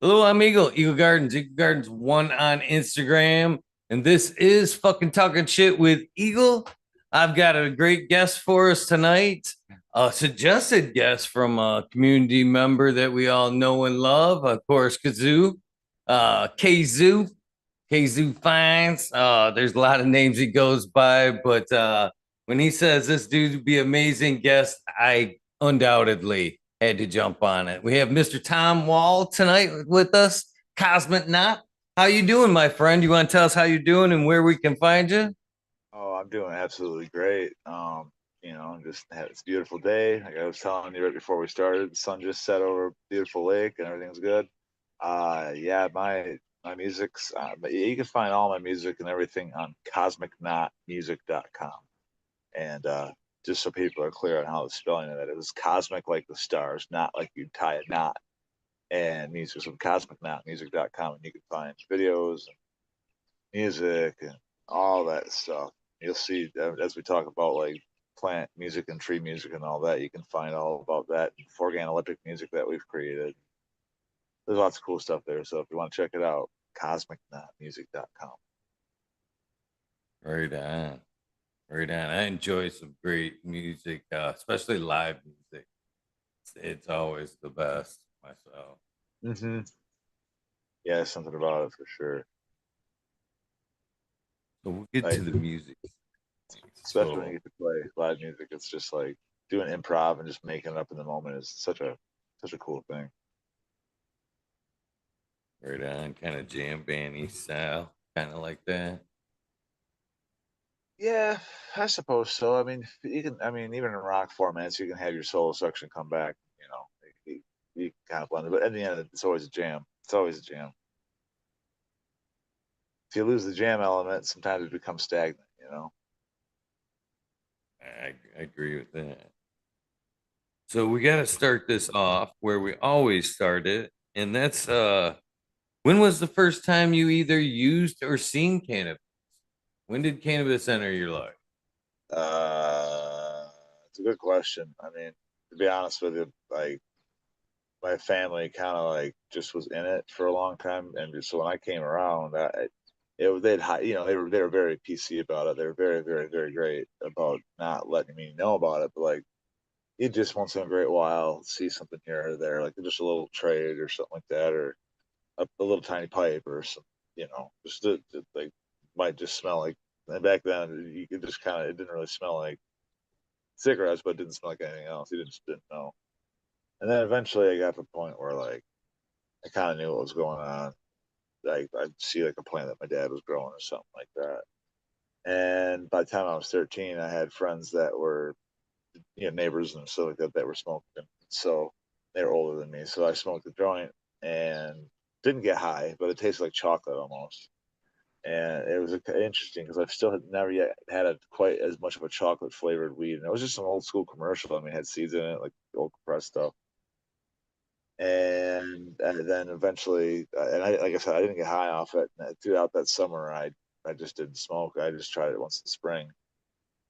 Hello, I'm Eagle Gardens one on Instagram, and this is fucking talking shit with Eagle. I've got a great guest for us tonight, a suggested guest from a community member that we all know and love, of course, Kazoo, Kazoo, Kazoo Fines. There's a lot of names he goes by, but when he says this dude would be an amazing guest, I undoubtedly had to jump on it. We have Mr. Tom Wall tonight with us, Cosmic Knot. How you doing, my friend? You want to tell us how you're doing and where we can find you? Oh, I'm doing absolutely great. Just had this beautiful day. Like I was telling you right before we started, the sun just set over a beautiful lake and everything's good. Yeah, my music's you can find all my music and everything on cosmicknotmusic.com. And just so people are clear on how the spelling of it was cosmic like the stars, not like you tie a knot. And music from cosmicknotmusic.com, and you can find videos and music and all that stuff. You'll see as we talk about like plant music and tree music and all that, you can find all about that organoleptic music that we've created. There's lots of cool stuff there. So if you want to check it out, cosmicmusic.com. Right on, right on. I enjoy some great music, especially live music. It's always the best myself. Mm-hmm. Yeah, something about it for sure. So we'll get to Like the music. especially when you So get to play live music, it's just like doing improv and just making it up in the moment is such a cool thing. right on, kind of jam bandy style, kind of like that. Yeah, I suppose so. I mean, you can. I mean, even in rock formats, you can have your solo section come back. You can kind of blend it, but in the end, it's always a jam. It's always a jam. If you lose the jam element, sometimes it becomes stagnant. I agree with that. So we got to start this off where we always start it, and that's when was the first time you either used or seen cannabis? When did cannabis enter your life? It's a good question. I mean, to be honest with you, like my family kind of like just was in it for a long time, and just, so when I came around, they were very PC about it. They were very very very great about not letting me know about it, but like you just once in a great while see something here or there, like just a little trade or something like that, or a little tiny pipe or some, just like might just smell like. And back then, you could just kind of it didn't really smell like cigarettes, but it didn't smell like anything else. You just didn't know. And then eventually, I got to the point where like I kind of knew what was going on. Like I'd see like a plant that my dad was growing or something like that. And by the time I was 13, I had friends that were neighbors and stuff like that that were smoking. So they were older than me. So I smoked the joint and didn't get high, but it tasted like chocolate almost. And it was interesting because I've still had never yet had quite as much of a chocolate flavored weed. And it was just an old school commercial. I mean, it had seeds in it, like old compressed stuff. And then eventually, and I like I said, I didn't get high off it. And throughout that summer, I just didn't smoke. I just tried it once in the spring.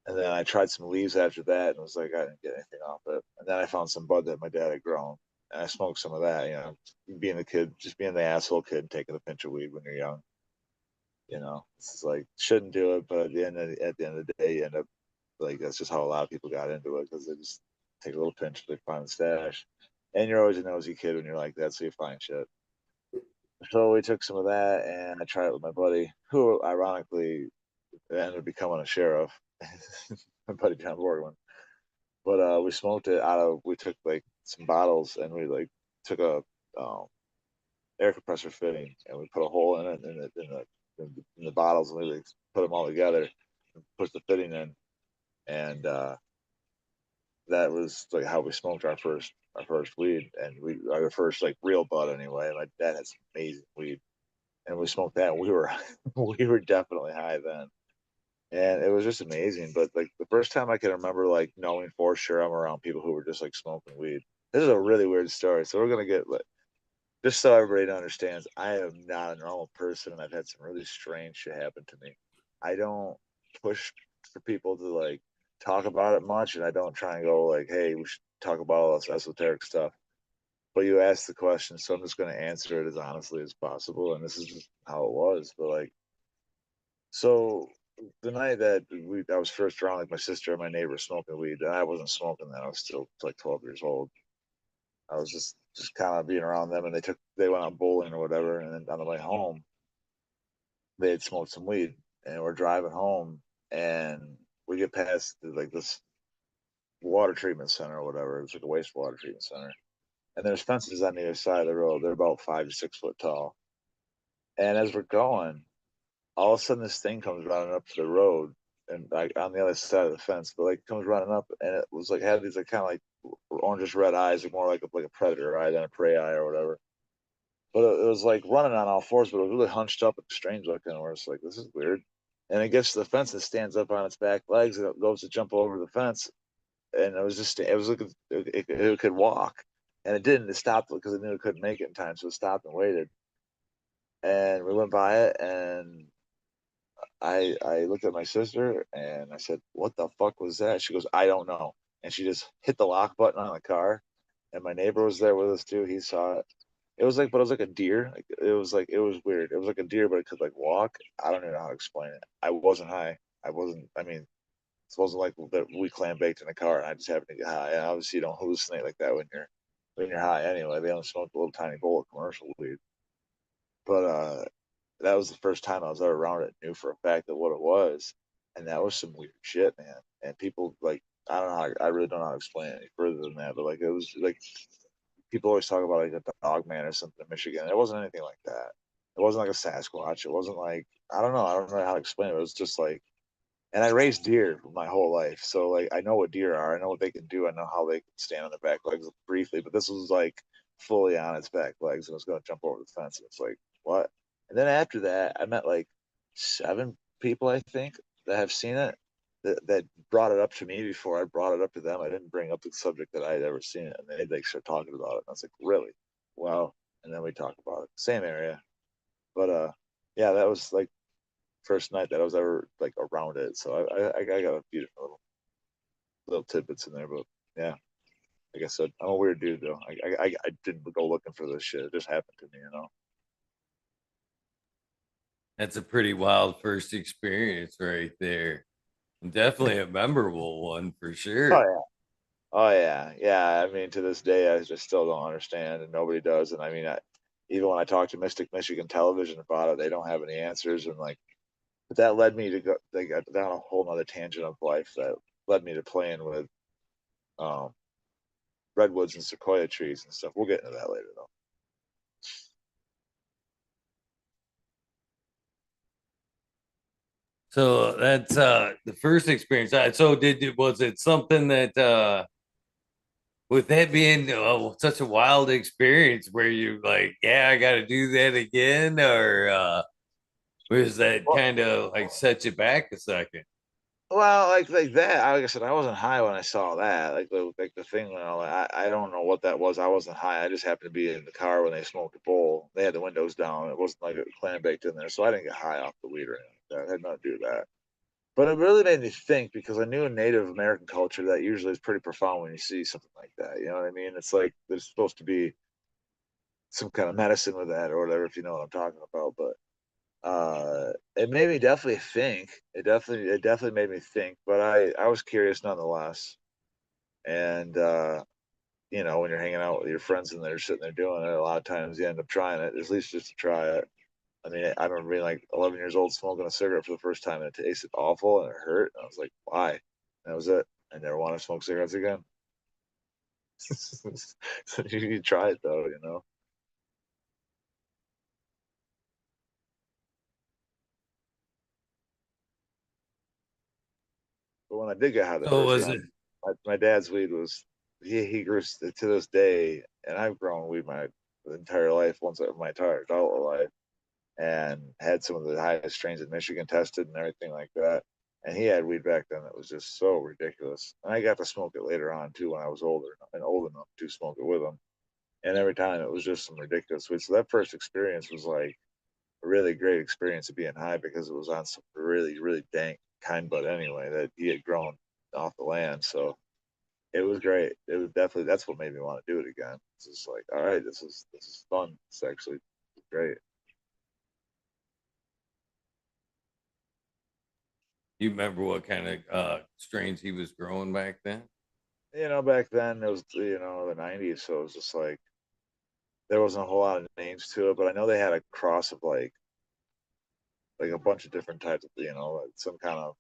And then I tried some leaves after that, and it was like I didn't get anything off it. And then I found some bud that my dad had grown, and I smoked some of that. Being the kid, just being the asshole kid, taking a pinch of weed when you're young. It's like shouldn't do it, but at the end of the day, you end up like that's just how a lot of people got into it because they just take a little pinch, they find the stash, and you're always a nosy kid when you're like that, so you find shit. So we took some of that, and I tried it with my buddy, who ironically ended up becoming a sheriff, my buddy John Borgman. But we smoked it out of. We took like some bottles, and we like took a um, air compressor fitting, and we put a hole in it in the bottles, and we like put them all together, and put the fitting in, and that was like how we smoked our first weed, and our first like real bud anyway. My dad had some amazing weed, and we smoked that. And we were we were definitely high then, and it was just amazing. But like the first time I can remember like knowing for sure I'm around people who were just like smoking weed. This is a really weird story, so we're gonna get like just so everybody understands. I am not a normal person, and I've had some really strange shit happen to me. I don't push for people to like talk about it much, and I don't try and go like, "Hey, we should talk about all this esoteric stuff." but you asked the question, so I'm just going to answer it as honestly as possible. And this is just how it was. But like, so the night that I was first around, like my sister and my neighbor smoking weed, and I wasn't smoking then. I was still like 12 years old. I was just kind of being around them, and they went out bowling or whatever, and then on the way home, they had smoked some weed, and we're driving home, and we get past like this water treatment center or whatever. It was like a wastewater treatment center, and there's fences on the other side of the road. They're about 5 to 6 foot tall, and as we're going, all of a sudden this thing comes running up to the road and like on the other side of the fence, but like comes running up and it was like had these like kind of like orangish red eyes, like more like a predator eye than a prey eye or whatever. But it was like running on all fours, but it was really hunched up and strange looking. Where it's like this is weird. And it gets to the fence and stands up on its back legs and it goes to jump over the fence. And it was like it could walk, and it didn't. It stopped because it knew it couldn't make it in time, so it stopped and waited. And we went by it, and I looked at my sister and I said, "What the fuck was that?" She goes, "I don't know." And she just hit the lock button on the car. And my neighbor was there with us too. He saw it. But it was like a deer. Like it was weird. It was like a deer, but it could like walk. I don't even know how to explain it. I wasn't high. I wasn't. I mean, it wasn't like that we clam baked in the car and I just happened to get high. And obviously, you don't hallucinate like that when you're high anyway. They only smoke a little tiny bowl of commercial weed. But that was the first time I was ever around it, knew for a fact that what it was, and that was some weird shit, man. And people like I don't know I really don't know how to explain it any further than that, but like it was like people always talk about like a dog man or something in Michigan. It wasn't anything like that. It wasn't like a Sasquatch. It wasn't like I don't know how to explain it. It was just like and I raised deer my whole life, so like I know what deer are. I know what they can do. I know how they can stand on their back legs briefly, but this was like fully on its back legs and was going to jump over the fence. And it's like what? And then after that, I met like 7 people I think that have seen it that brought it up to me before I brought it up to them. I didn't bring up the subject that I had ever seen it, and they like start talking about it. And I was like, really? Wow. And then we talk about it. Same area, but yeah, that was like first night that I was ever like around it. So I got a few different little tidbits in there, but yeah, like I said, I'm a weird dude though. I didn't go looking for this shit. It just happened to me, you know. That's a pretty wild first experience right there. Definitely a memorable one for Oh sure. yeah. Oh yeah, yeah. I mean, to this day, I just still don't understand, and nobody does. And I mean, even when I talk to Mystic Michigan Television about it, they don't have any answers. And like, but that led me to go like down a whole other tangent of life that led me to playing with um, redwoods and sequoia trees and stuff. We'll get into that later though. So that's the first experience. So was it something that with that being such a wild experience where you like, yeah, I got to do that again, or was that Well, kind of like set you back a second? Well, like that. Like I said, I wasn't high when I saw that. Like the thing. You know, I don't know what that was. I wasn't high. I just happened to be in the car when they smoked a bowl. They had the windows down. It wasn't like a clam baked in there, so I didn't get high off the weed or anything like that. It had nothing to do with that. But it really made me think because I knew in Native American culture that usually is pretty profound when you see something like that. You know what I mean? It's like there's supposed to be some kind of medicine with that or whatever, if you know what I'm talking about. But it made me definitely think. It definitely made me think. But I was curious nonetheless. And you know, when you're hanging out with your friends and they're sitting there doing it, a lot of times you end up trying it, at least just to try it. I mean, I remember being like 11 years old smoking a cigarette for the first time and it tasted awful and it hurt. And I was like, why? And that was it. I never want to smoke cigarettes again. So you try it though, you know. But when I did get high the So first was time, it my dad's weed was he grew to this day, and I've grown weed my entire life, once my entire adult life, and had some of the highest strains in Michigan tested and everything like that. And he had weed back then that was just so ridiculous. And I got to smoke it later on too when I was older and old enough to smoke it with him. And every time it was just some ridiculous weed. So that first experience was like a really great experience of being high because it was on some really, really dank kind bud anyway that he had grown off the land. So it was great. It was definitely that's what made me want to do it again. It's just like, all right, this is fun. It's actually great. You remember what kind of strains he was growing back then? Back then it was the '90s, so it was just like there wasn't a whole lot of names to it, but I know they had a cross of like a bunch of different types of like some kind of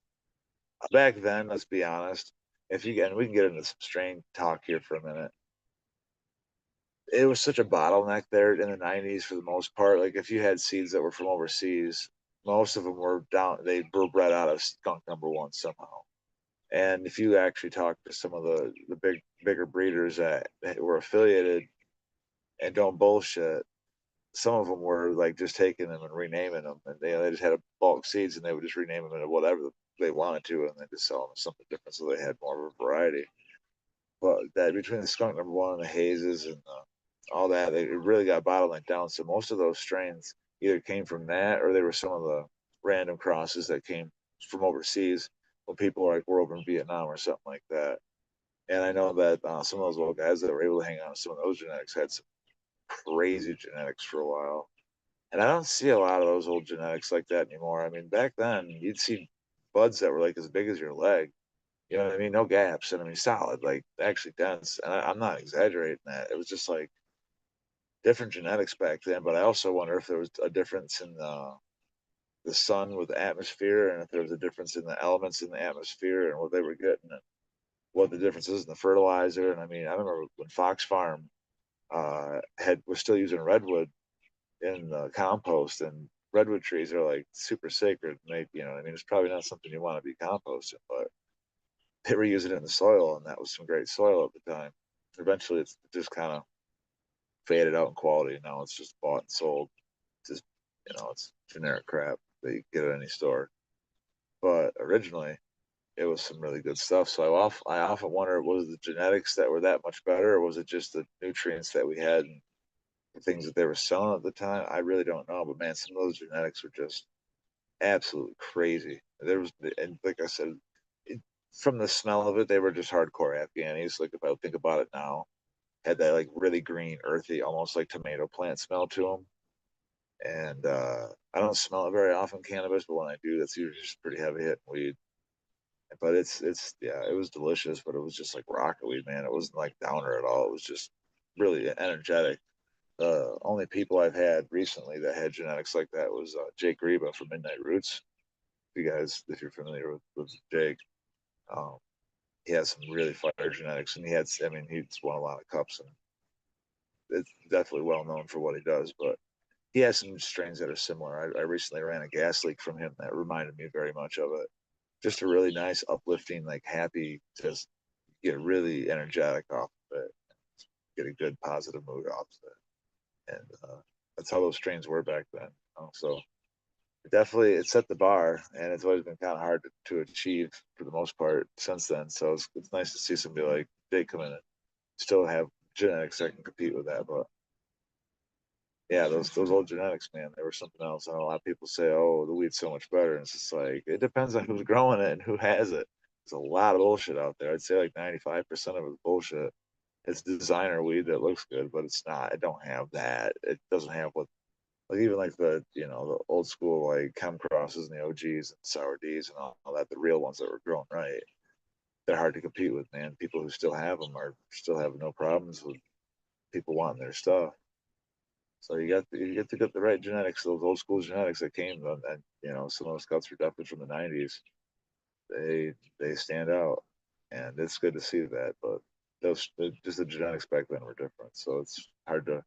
back then. Let's be honest. If you and we can get into some strain talk here for a minute. It was such a bottleneck there in the '90s for the most part. Like if you had seeds that were from overseas, most of them were down. They were bred out of skunk number one somehow. And if you actually talk to some of the bigger breeders that were affiliated and don't bullshit, some of them were like just taking them and renaming them, and they just had a bulk seeds and they would just rename them into whatever they wanted to, and they just sell them something different so they had more of a variety. But that between the skunk number one and the hazes and all that, it really got bottlenecked down. So most of those strains either came from that or they were some of the random crosses that came from overseas when people were over in Vietnam or something like that. And I know that some of those little guys that were able to hang on to some of those genetics had some crazy genetics for a while. And I don't see a lot of those old genetics like that anymore. I mean, back then you'd see buds that were like as big as your leg. You know what I mean? No gaps, and I mean solid, like actually dense. And I'm not exaggerating that. It was just like different genetics back then. But I also wonder if there was a difference in the sun with the atmosphere, and if there was a difference in the elements in the atmosphere and what they were getting, and what the difference is in the fertilizer. And I mean, I remember when Fox Farm had was still using redwood in the compost, and redwood trees are like super sacred. Maybe I mean, it's probably not something you want to be composting, but they were using it in the soil, and that was some great soil at the time. Eventually, it's just kind of faded out in quality. Now it's just bought and sold. Just it's generic crap that you get at any store. But originally, it was some really good stuff. So I often wonder, was the genetics that were that much better, or was it just the nutrients that we had and the things that they were selling at the time? I really don't know. But man, some of those genetics were just absolutely crazy. There was, and like I said, it, from the smell of it, they were just hardcore Afghanis. Like if I think about it now, had that like really green, earthy, almost like tomato plant smell to them. And I don't smell it very often, cannabis, but when I do, that's usually just pretty heavy hitting weed. But it's yeah, it was delicious, but it was just like rocket weed, man. It wasn't like downer at all. It was just really energetic. The only people I've had recently that had genetics like that was Jake Reba from Midnight Roots. If you're familiar with Jake, um, he has some really fire genetics, and I mean, he's won a lot of cups, and it's definitely well known for what he does. But he has some strains that are similar. I recently ran a gas leak from him that reminded me very much of it. Just a really nice, uplifting, like happy, just get really energetic off of it, get a good positive mood off of it. And that's how those strains were back then. So it set the bar, and it's always been kind of hard to achieve for the most part since then. So it's nice to see somebody like Jake come in and still have genetics that can compete with that. But yeah, those old genetics, man, they were something else. I know a lot of people say, "Oh, the weed's so much better," and it's just like it depends on who's growing it and who has it. There's a lot of bullshit out there. I'd say like 95% of it is bullshit. It's designer weed that looks good, but it's not. It don't have that. It doesn't have what like even like the old school like chem crosses and the OGs and sour Ds and all that. The real ones that were grown right. They're hard to compete with, man. People who still have them are still having no problems with people wanting their stuff. So you get to get the right genetics, those old school genetics that came, and some of those cuts are definitely from the '90s. They stand out, and it's good to see that. But just the genetics back then were different, so it's hard to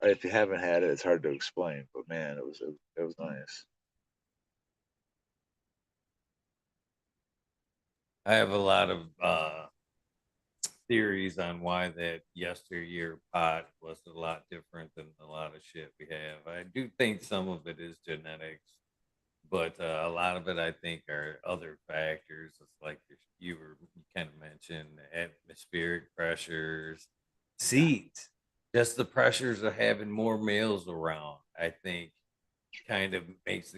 if you haven't had it, it's hard to explain. But man, it was nice. I have a lot of theories on why that yesteryear pot was a lot different than a lot of shit we have. I do think some of it is genetics, but a lot of it I think are other factors. It's like you kind of mentioned atmospheric pressures, Yeah, seeds, just the pressures of having more males around. I think kind of makes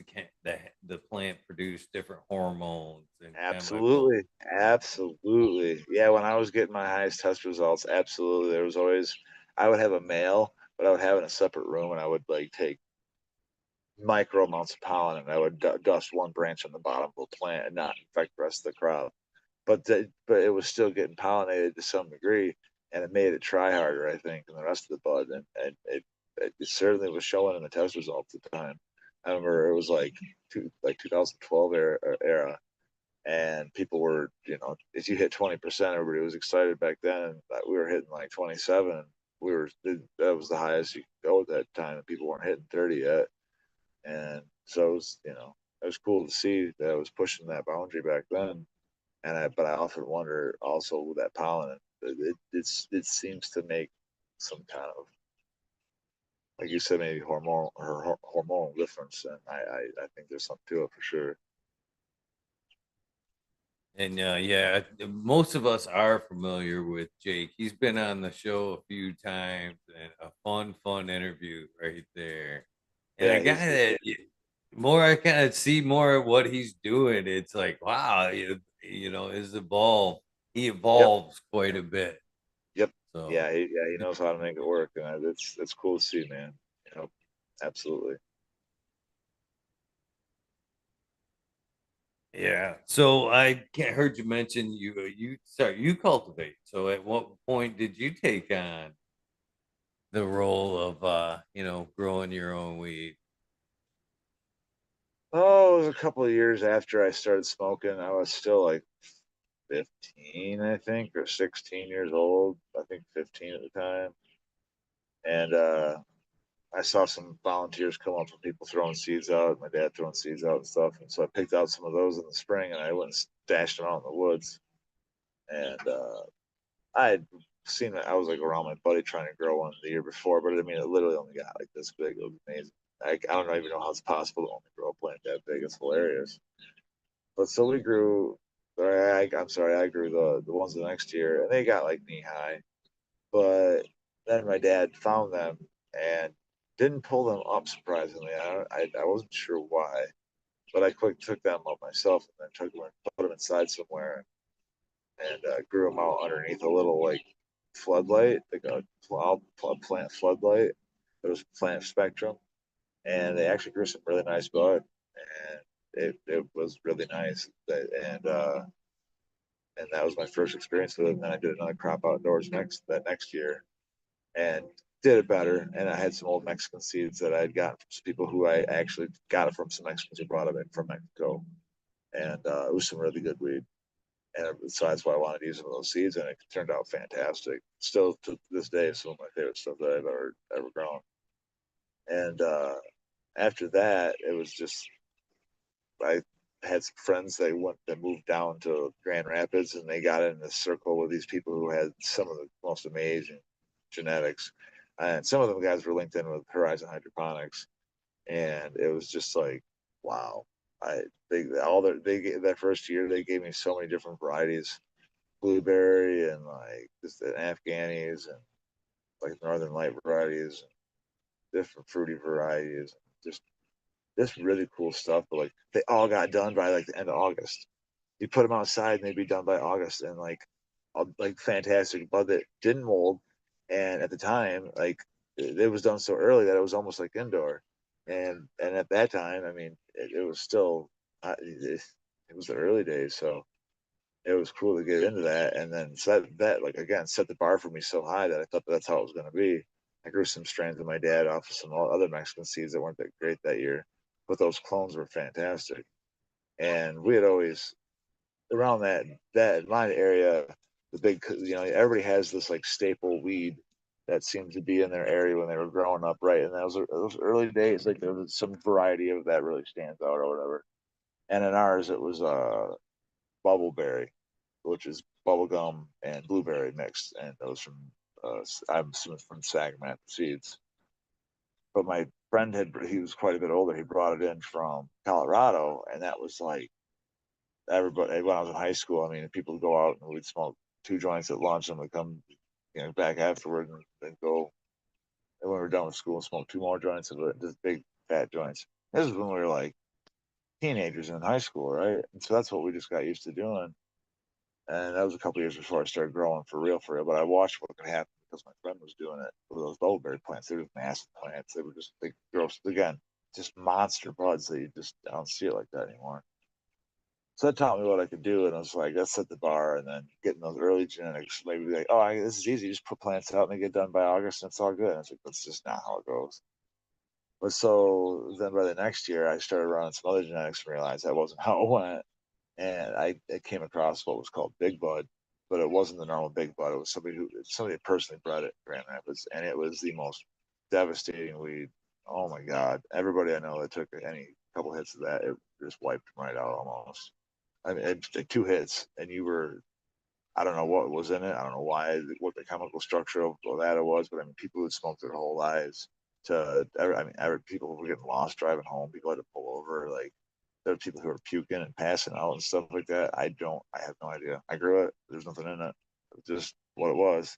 the plant produce different hormones and chemicals. Absolutely, absolutely. Yeah, when I was getting my highest test results, absolutely. There was always I would have a male, but I would have it in a separate room, and I would like take micro amounts of pollen, and I would dust one branch on the bottom of a plant and not infect the rest of the crop. But it was still getting pollinated to some degree, and it made it try harder, I think, than the rest of the bud, and it certainly was showing in the test results at the time. I remember it was like 2012 era, and people were, if you hit 20%, everybody was excited back then. We were hitting like 27. That was the highest you could go at that time, and people weren't hitting 30 yet. And so it was, it was cool to see that I was pushing that boundary back then. But I often wonder also with that pollen, it seems to make some kind of, like you said, maybe hormonal difference, and I think there's something to it for sure. And yeah, most of us are familiar with Jake. He's been on the show a few times, and a fun interview right there. And a Yeah, guy that more I kind of see more of what he's doing, it's like wow, his evolve. He yep, evolves quite a bit. yep, So yeah, he knows how to make it work, and it's cool to see, man. You know, absolutely. yeah. So I can't heard you mention you cultivate. So at what point did you take on the role of growing your own weed? Oh, it was a couple of years after I started smoking. I was still like 15, I think, or 16 years old. I think 15 at the time. And I saw some volunteers come up from people throwing seeds out, my dad throwing seeds out and stuff. And so I picked out some of those in the spring, and I went and stashed them out in the woods. And I had seen that I was like around my buddy trying to grow one the year before, but I mean, it literally only got like this big. It was amazing. I don't even know how it's possible to only grow a plant that big. It's hilarious. But so we grew. I'm sorry, I grew the ones the next year, and they got like knee high. But then my dad found them and didn't pull them up. Surprisingly, I wasn't sure why, but I quick took them up myself and then took them and put them inside somewhere and grew them out underneath a little like floodlight, like a plant floodlight. It was plant spectrum, and they actually grew some really nice bud, and it was really nice. And that was my first experience with it. And then I did another crop outdoors next year, and did it better. And I had some old Mexican seeds that I had gotten from some people who I actually got it from some Mexicans who brought them in from Mexico, and it was some really good weed. And so that's why I wanted to use some of those seeds, and it turned out fantastic. Still to this day, some of my favorite stuff that I've ever grown. And after that, it was just I had some friends that moved down to Grand Rapids, and they got in this circle with these people who had some of the most amazing genetics, and some of them guys were linked in with Horizon Hydroponics, and it was just like, wow. I that first year they gave me so many different varieties, blueberry and like just the Afghanis and like Northern Light varieties and different fruity varieties, just really cool stuff. But like they all got done by like the end of August. You put them outside and they'd be done by August, and like fantastic bud that didn't mold. And at the time, like it was done so early that it was almost like indoor. And at that time, I mean, it was still it was the early days, so it was cool to get into that. And then set that like again set the bar for me so high that I thought that's how it was going to be. I grew some strains with my dad off of some other Mexican seeds that weren't that great that year, but those clones were fantastic. And we had always around that line area, the big, everybody has this like staple weed that seemed to be in their area when they were growing up, right? And those early days, like there was some variety of that really stands out or whatever. And in ours, it was bubbleberry, which is bubblegum and blueberry mixed, and those from I'm assuming from Sagamore Seeds. But my friend he was quite a bit older. He brought it in from Colorado, and that was like everybody when I was in high school. I mean, people would go out and we'd smoke two joints at lunch, and we'd come, back afterward and then go. And when we were done with school, smoke two more joints of it, just big fat joints. This is when we were like teenagers in high school, right? And so that's what we just got used to doing. And that was a couple years before I started growing for real, for real. But I watched what could happen because my friend was doing it with those elderberry plants. They were massive plants. They were just big, gross, again, just monster buds that you just I don't see it like that anymore. So that taught me what I could do, and I was like, let's set the bar, and then getting those early genetics, maybe like, this is easy. You just put plants out and they get done by August, and it's all good. And it's like that's just not how it goes. But so then by the next year, I started running some other genetics and realized that wasn't how it went. And I came across what was called Big Bud, but it wasn't the normal Big Bud. It was somebody personally bred it in Grand Rapids, and it was the most devastating weed. Oh my God! Everybody I know that took any couple hits of that, it just wiped them right out almost. I mean, it, 2 hits, and you were. I don't know what was in it. I don't know why, what the chemical structure of that it was, but I mean, people who smoked their whole lives. People were getting lost driving home. People had to pull over. Like there are people who are puking and passing out and stuff like that. I have no idea. I grew it. There's nothing in it. It was just what it was.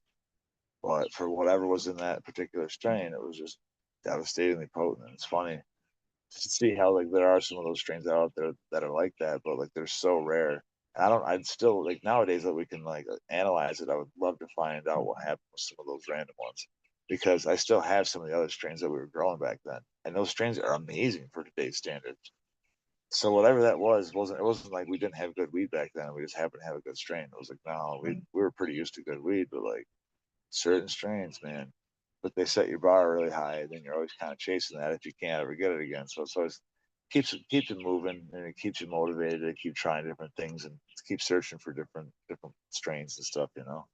But for whatever was in that particular strain, it was just devastatingly potent. And it's funny to see how like there are some of those strains out there that are like that, but like they're so rare. I'd still like nowadays that we can like analyze it. I would love to find out what happened with some of those random ones because I still have some of the other strains that we were growing back then, and those strains are amazing for today's standards. So whatever that wasn't it wasn't like we didn't have good weed back then. We just happened to have a good strain. It was like no, we were pretty used to good weed, but like certain strains, man. But they set your bar really high, then you're always kind of chasing that if you can't ever get it again. So it's always keeps it moving and it keeps you motivated to keep trying different things and keep searching for different strains and stuff, you know.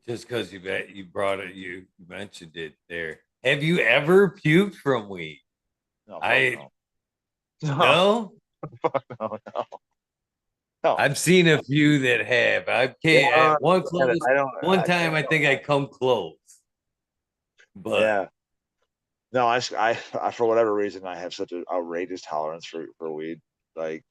Just because you brought it, you mentioned it there. Have you ever puked from weed? No, fuck I no. No, no. fuck no, no. No. I've seen a few that have. I Yeah, can't. Close. I don't One I time, can't I think I come close, but yeah. No, I for whatever reason I have such an outrageous tolerance for weed. Like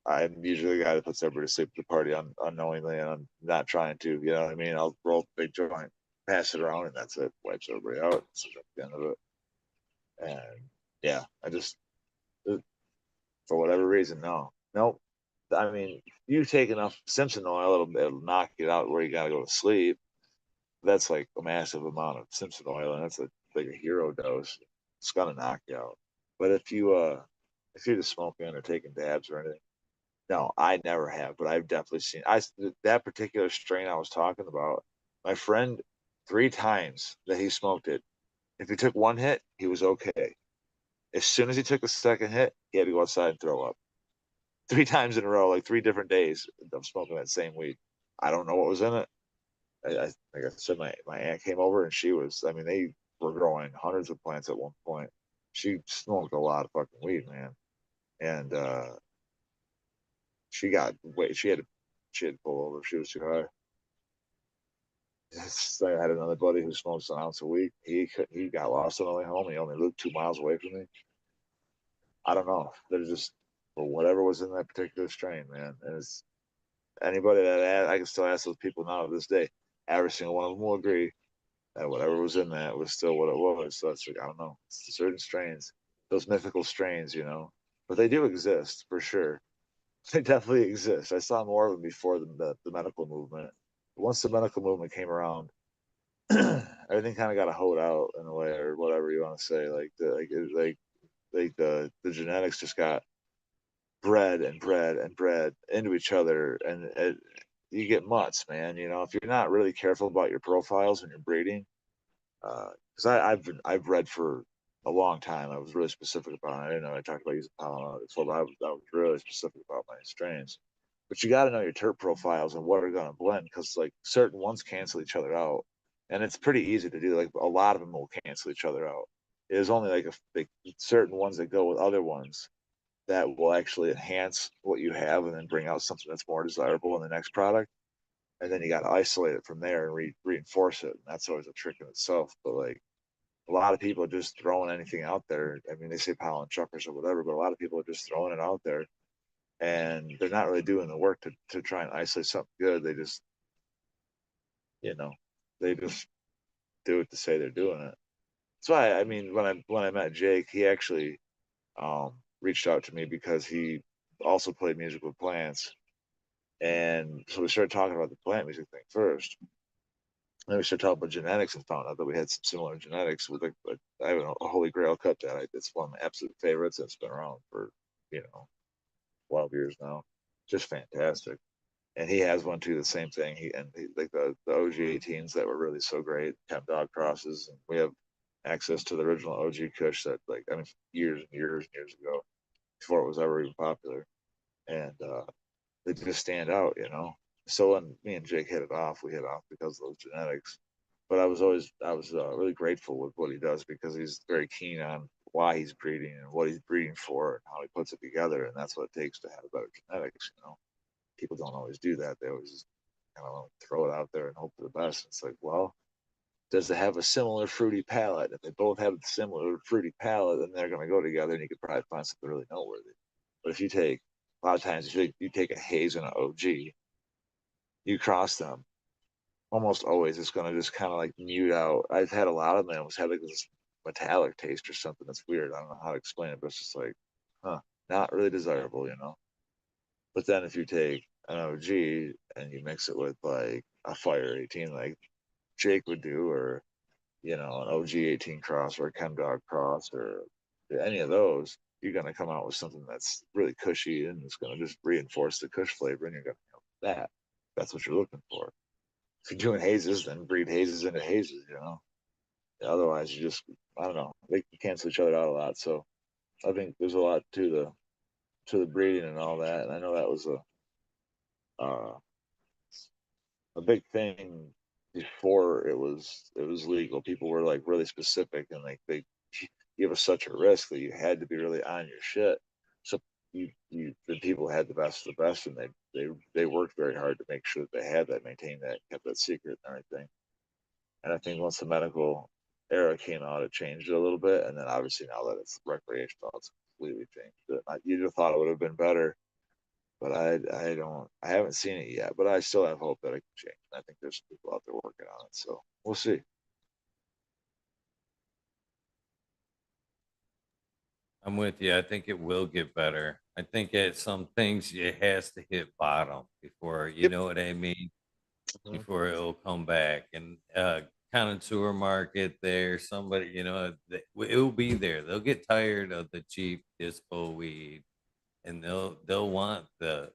I'm usually the guy that puts everybody to sleep at the party unknowingly, and I'm not trying to. You know what I mean? I'll roll the big joint, pass it around, and that's it. Wipes everybody out. That's the end of it. And yeah, I just for whatever reason, no, nope. I mean, you take enough Simpson oil, it'll knock you out where you gotta go to sleep. That's like a massive amount of Simpson oil, and that's like a hero dose. It's gonna knock you out. But if you're just smoking or taking dabs or anything, no, I never have, but I've definitely seen that particular strain I was talking about. My friend, 3 times that he smoked it, if he took one hit, he was okay. As soon as he took the second hit, he had to go outside and throw up. 3 times in a row, like 3 different days of smoking that same weed. I don't know what was in it. Like I said, my aunt came over and she was. I mean, they were growing hundreds of plants at one point. She smoked a lot of fucking weed, man, and she got wait. She had to pull over. She was too high. I had another buddy who smokes an ounce a week. He got lost on the way home. He only lived 2 miles away from me. I don't know. They're just for whatever was in that particular strain, man. And it's anybody I can still ask those people now to this day. Every single one of them will agree that whatever was in that was still what it was. So it's like I don't know. It's certain strains, those mythical strains, you know. But they do exist for sure. They definitely exist. I saw more of them before the medical movement. Once the medical movement came around, everything kind of got a hold out in a way, or whatever you want to say. Like the genetics just got bred and bred and bred into each other, and you get mutts, man. You know, if you're not really careful about your profiles when you're breeding, because I've bred for a long time. I was really specific about it. I didn't know I talked about using pollen before, but I was really specific about my strains. But you got to know your terp profiles and what are going to blend because like certain ones cancel each other out, and it's pretty easy to do. Like a lot of them will cancel each other out. There's only like certain ones that go with other ones that will actually enhance what you have and then bring out something that's more desirable in the next product. And then you got to isolate it from there and reinforce it. And that's always a trick in itself. But like a lot of people are just throwing anything out there. I mean, they say pollen chuckers or whatever, but a lot of people are just throwing it out there and they're not really doing the work to try and isolate something good. They just, you know, they just do it to say they're doing it. that's why I mean when I met Jake, he actually reached out to me because he also played music with plants, and so we started talking about the plant music thing first. And then we started talking about genetics and found out that we had some similar genetics. With I have a Holy Grail cut that it's one of my absolute favorites. It's been around for you know 12 years now, just fantastic. And he has one too. The same thing. Like the OG 18s that were really so great, Chem Dog crosses, and we have access to the original OG Kush that like I mean years and years and years ago before it was ever even popular, and they just stand out, you know. So when me and Jake hit it off, we hit off because of those genetics. But I was really grateful with what he does because he's very keen on why he's breeding and what he's breeding for and how he puts it together, and that's what it takes to have better genetics. You know, people don't always do that. They always just kind of throw it out there and hope for the best. It's like, well, does it have a similar fruity palate? If they both have a similar fruity palate, then they're going to go together, and you could probably find something really noteworthy. But if you take a lot of times, if you take a haze and an OG, you cross them, almost always it's going to just kind of like mute out. I've had a lot of them almost have like this metallic taste or something that's weird. I don't know how to explain it, but it's just like, huh, not really desirable, you know. But then if you take an OG and you mix it with like a Fire 18, like Jake would do, or an OG 18 cross or a Chem Dog cross or any of those, you're going to come out with something that's really cushy and it's going to just reinforce the Kush flavor, and you're going to that. That's what you're looking for. If you're doing hazes, then breed hazes into hazes, you know. Otherwise, you just, I don't know, they cancel each other out a lot. So I think there's a lot to the breeding and all that. And I know that was uh, a big thing before it was legal. People were like really specific and like they give us such a risk that you had to be really on your shit. So the people had the best of the best, and they worked very hard to make sure that they had that, maintained that, kept that secret and everything. And I think once the medical era came out, it changed it a little bit. And then obviously now that it's recreational, it's completely changed it. You'd have thought it would have been better, but I haven't seen it yet. But I still have hope that it can change. And I think there's people out there working on it. So we'll see. I'm with you. I think it will get better. I think at some things it has to hit bottom before, you Yep. know what I mean? Mhm. Before it'll come back. And connoisseur market there, somebody, it'll be there. They'll get tired of the cheap dispo weed, and they'll want the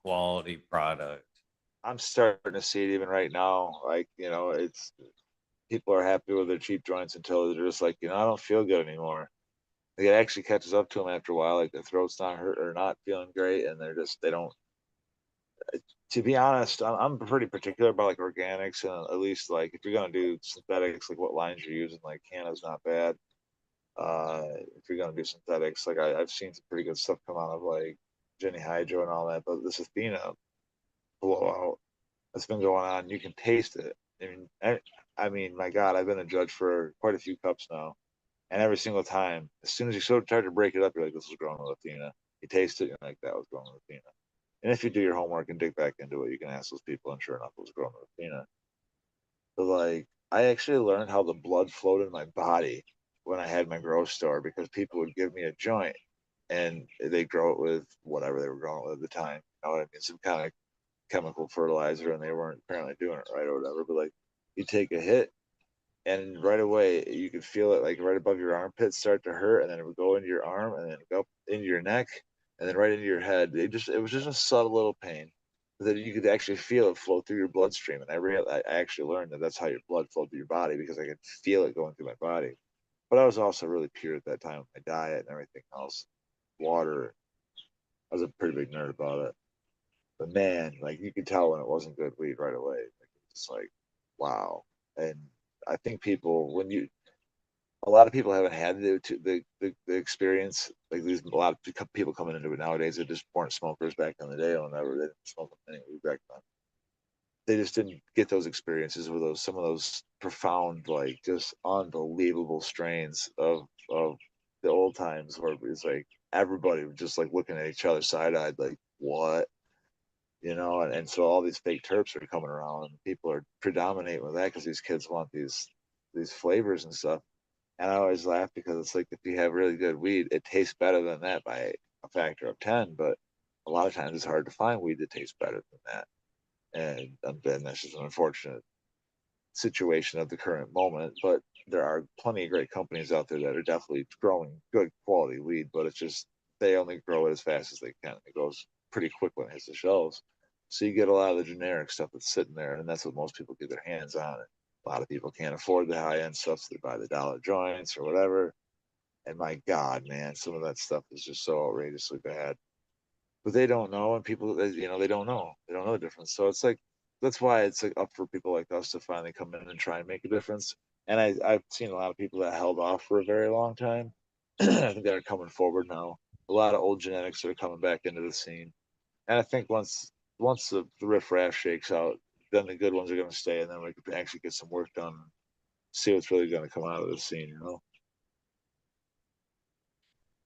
quality product. I'm starting to see it even right now. Like, it's people are happy with their cheap joints until they're just like, I don't feel good anymore. Like, it actually catches up to them after a while. Like their throat's not hurt or not feeling great, and they don't. To be honest, I'm pretty particular about like organics, and at least like if you're gonna do synthetics, like what lines you're using. Like Canna's not bad. If you're gonna do synthetics, like I've seen some pretty good stuff come out of like Jenny Hydro and all that, but this Athena blowout that's been going on, you can taste it. I mean, my God, I've been a judge for quite a few cups now, and every single time, as soon as you sort of try to break it up, you're like, "This was grown with Athena." You taste it, you're like, "That was grown with Athena." And if you do your homework and dig back into it, you can ask those people, and sure enough, it was grown with Athena. But like, I actually learned how the blood flowed in my body when I had my grow store because people would give me a joint and they grow it with whatever they were growing it with at the time. You know what I mean? Some kind of chemical fertilizer, and they weren't apparently doing it right or whatever. But like, you take a hit, and right away you could feel it like right above your armpits start to hurt, and then it would go into your arm, and then go up into your neck, and then right into your head. It was just a subtle little pain, but then you could actually feel it flow through your bloodstream. And I actually learned that that's how your blood flowed through your body because I could feel it going through my body. But I was also really pure at that time with my diet and everything else, water. I was a pretty big nerd about it. But man, like you could tell when it wasn't good weed right away. Like it's like, wow. And I think people when you a lot of people haven't had the experience. Like these a lot of people coming into it nowadays that just weren't smokers back in the day or whatever. They didn't smoke any weed back then. They just didn't get those experiences with those some of those profound, like just unbelievable strains of the old times where it's like everybody was just like looking at each other side eyed, like what, and so all these fake terps are coming around, and people are predominating with that because these kids want these flavors and stuff. And I always laugh because it's like if you have really good weed, it tastes better than that by a factor of 10. But a lot of times it's hard to find weed that tastes better than that. And that's just an unfortunate situation of the current moment. But there are plenty of great companies out there that are definitely growing good quality weed, but it's just they only grow it as fast as they can. It goes pretty quick when it hits the shelves. So you get a lot of the generic stuff that's sitting there, and that's what most people get their hands on. A lot of people can't afford the high end stuff, so they buy the dollar joints or whatever. And my God, man, some of that stuff is just so outrageously bad. But they don't know, and people, they don't know. They don't know the difference. So it's like that's why it's like up for people like us to finally come in and try and make a difference. And I've seen a lot of people that held off for a very long time. I think they're coming forward now. A lot of old genetics are coming back into the scene. And I think once the riffraff shakes out, then the good ones are going to stay, and then we can actually get some work done, and see what's really going to come out of the scene.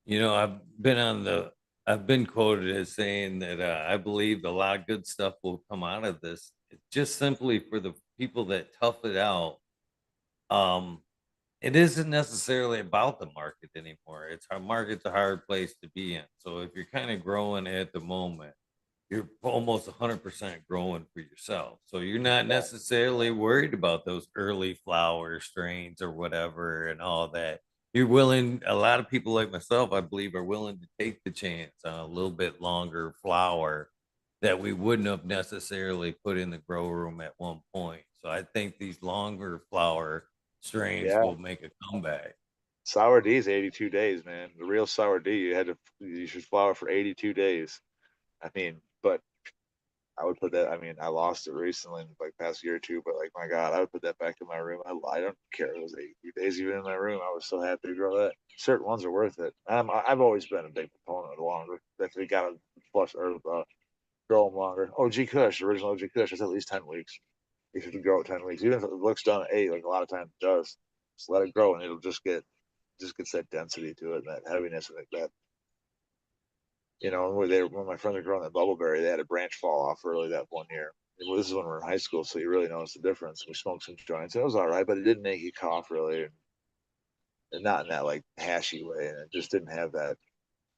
You know, I've been quoted as saying that I believe a lot of good stuff will come out of this. It's just simply for the people that tough it out. Um, it isn't necessarily about the market anymore. It's our market's a hard place to be in. So if you're kind of growing at the moment, you're almost 100% growing for yourself. So you're not Yeah, necessarily worried about those early flower strains or whatever and all that. You're willing, a lot of people like myself, I believe, are willing to take the chance on a little bit longer flower that we wouldn't have necessarily put in the grow room at one point. So I think these longer flower strains yeah. will make a comeback. Sour D is 82 days, man. The real sour D, you should flower for 82 days. I mean, but I would put that. I mean, I lost it recently, in like past year or two, but like my God, I would put that back in my room. I don't care. It was 82 days even in my room. I was so happy to grow that. Certain ones are worth it. I've always been a big proponent of the longer. If we got to flush or grow them longer. OG Kush, original OG Kush, is at least 10 weeks. You should grow it 10 weeks, even if it looks done at 8, like a lot of times it does. Just let it grow, and it'll just gets that density to it, and that heaviness, and like that. When my friends were growing that bubbleberry, they had a branch fall off early that one year. Well, this is when we are in high school, so you really notice the difference. We smoked some joints, and it was all right, but it didn't make you cough really, and not in that like hashy way, and it just didn't have that.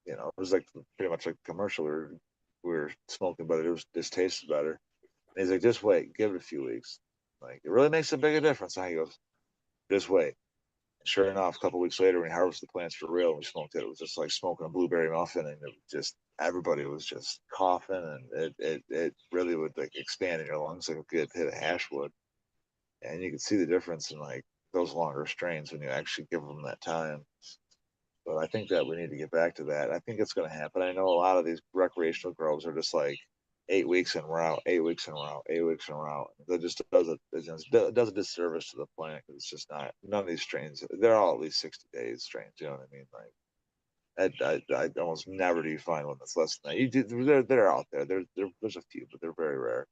It was like pretty much like commercial we were smoking, but it was just tasted better. And he's like, just wait, give it a few weeks. Like it really makes a bigger difference. And he goes, just wait. Sure enough, a couple of weeks later, when we harvested the plants for real, and we smoked it. It was just like smoking a blueberry muffin, and it just everybody was just coughing, and it really would like expand in your lungs like a good hit of hash would, and you could see the difference in like those longer strains when you actually give them that time. But I think that we need to get back to that. I think it's going to happen. I know a lot of these recreational grows are just like 8 weeks and we're out, 8 weeks and we're out, 8 weeks and we're out. That just does a disservice to the plant because it's just not none of these strains. They're all at least 60 days strains. You know what I mean? Like I almost never do you find one that's less than that. You do they're out there. There's a few, but they're very rare.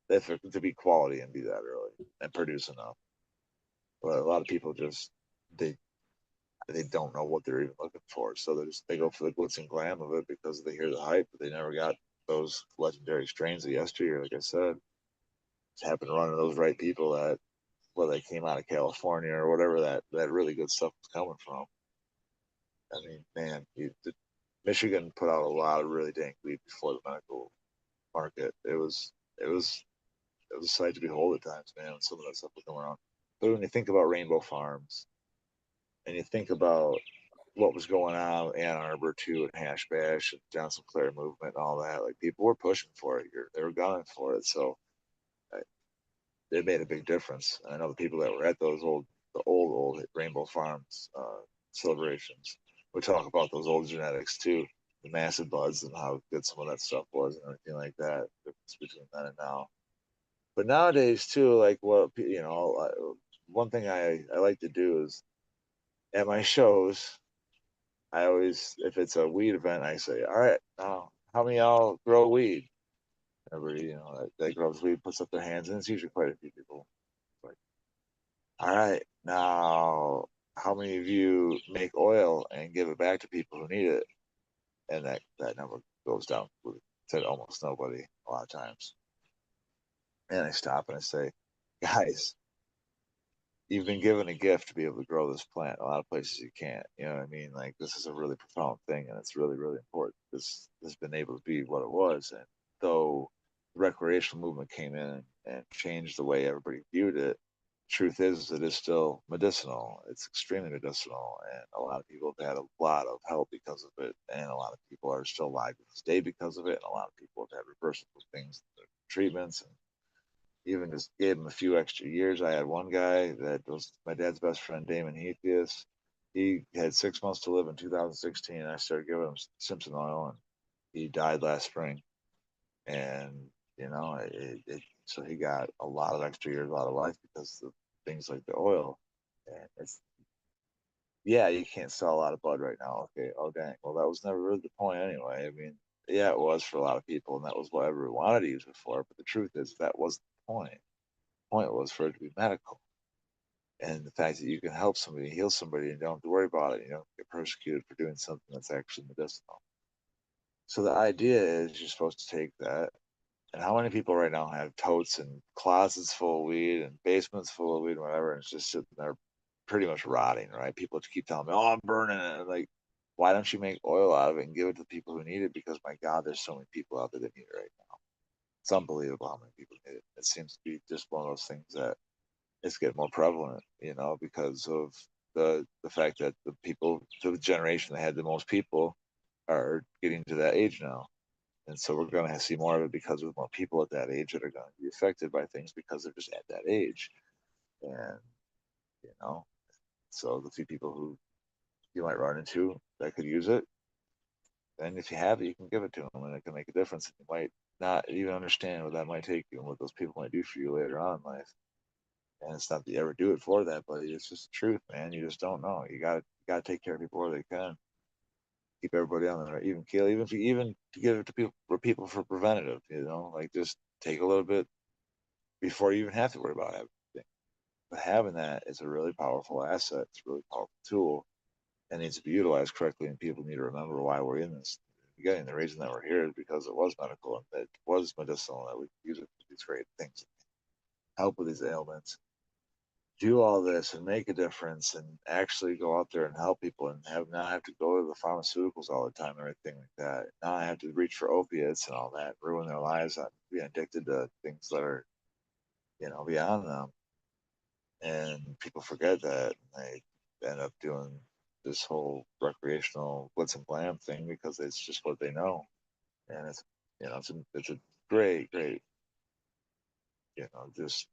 They have to be quality and be that early and produce enough. But a lot of people just they they don't know what they're even looking for. So they go for the glitz and glam of it because they hear the hype, but they never got those legendary strains of yesteryear. Like I said, just happened to run into those right people that whether they came out of California or whatever that really good stuff was coming from. I mean, man, Michigan put out a lot of really dank weed before the medical market. It was a sight to behold at times, man. When some of that stuff was going on. But when you think about Rainbow Farms and you think about what was going on with Ann Arbor too, and Hash Bash and John Sinclair movement and all that. Like people were pushing for it. They were gunning for it. So I, they made a big difference. And I know the people that were at the old Rainbow Farms celebrations would talk about those old genetics too, the massive buds and how good some of that stuff was and everything like that. The difference between then and now. But nowadays too, like one thing I like to do is at my shows I always, if it's a weed event, I say, all right, now, how many of y'all grow weed? Everybody, that grows weed puts up their hands, and it's usually quite a few people. Like, all right, now, how many of you make oil and give it back to people who need it? And that number goes down to almost nobody a lot of times. And I stop and I say, guys, you've been given a gift to be able to grow this plant. A lot of places you can't. You know what I mean? Like this is a really profound thing, and it's really really important. This has been able to be what it was, and though the recreational movement came in and changed the way everybody viewed it, truth is it is still medicinal. It's extremely medicinal, and a lot of people have had a lot of help because of it, and a lot of people are still alive to this day because of it, and a lot of people have had reversible things, treatments, and even just gave him a few extra years. I had one guy that was my dad's best friend, Damon Heathius. He had 6 months to live in 2016. I started giving him Simpson oil, and he died last spring. And so he got a lot of extra years out of life because of things like the oil. And it's yeah, you can't sell a lot of bud right now. Okay, oh dang. Well, that was never really the point anyway. I mean, yeah, it was for a lot of people, and that was what everyone wanted to use it for. But the truth is, that wasn't the point. The point was for it to be medical, and the fact that you can help somebody, heal somebody, and don't have to worry about it. You don't get persecuted for doing something that's actually medicinal. So the idea is you're supposed to take that. And how many people right now have totes and closets full of weed and basements full of weed and whatever, and it's just sitting there pretty much rotting, right? People just keep telling me, "Oh, I'm burning it." I'm like, why don't you make oil out of it and give it to the people who need it? Because my God, there's so many people out there that need it right now. It's unbelievable how many people need it. It seems to be just one of those things that it's getting more prevalent, because of the fact that the people, the generation that had the most people, are getting to that age now. And so we're going to see more of it because of more people at that age that are going to be affected by things because they're just at that age. And, you know, so the few people who you might run into that could use it, then if you have it, you can give it to them and it can make a difference. And you might not even understand what that might take you and what those people might do for you later on in life. And it's not that you ever do it for that, but it's just the truth, man. You just don't know. You gotta take care of people where they can. Keep everybody on the even keel, even to give it to people for preventative, like just take a little bit before you even have to worry about everything. But having that is a really powerful asset. It's a really powerful tool and needs to be utilized correctly. And people need to remember why we're in this. Again, the reason that we're here is because it was medical and that it was medicinal, that we could use it for these great things, help with these ailments, do all this and make a difference and actually go out there and help people and have not have to go to the pharmaceuticals all the time and everything like that. Now I have to reach for opiates and all that, ruin their lives on being addicted to things that are, beyond them. And people forget that and they end up doing this whole recreational blitz and blam thing because it's just what they know. And it's a great, great, just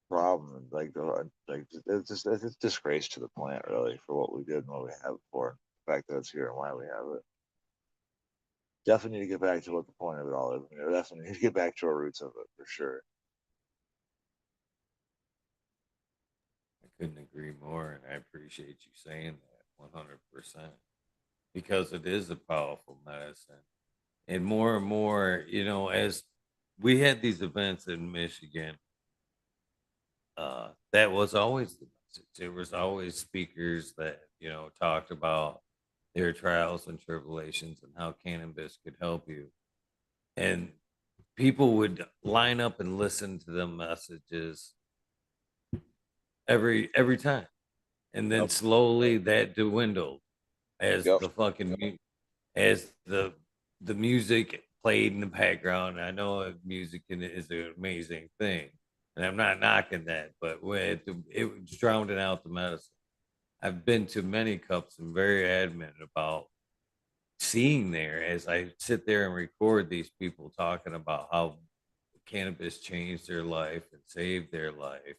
problem. It's a disgrace to the plant, really, for what we did and what we have for the fact that it's here and why we have it. Definitely need to get back to what the point of it all is. We definitely need to get back to our roots of it for sure. I couldn't agree more, and I appreciate you saying that 100% because it is a powerful medicine. And more, as we had these events in Michigan, that was always the message. There was always speakers that, talked about their trials and tribulations and how cannabis could help you. And people would line up and listen to the messages every time. And then Yep. slowly that dwindled as Yep. as the music played in the background. I know music is an amazing thing, and I'm not knocking that, but it was drowning out the medicine. I've been to many cups and very adamant about seeing there as I sit there and record these people talking about how cannabis changed their life and saved their life,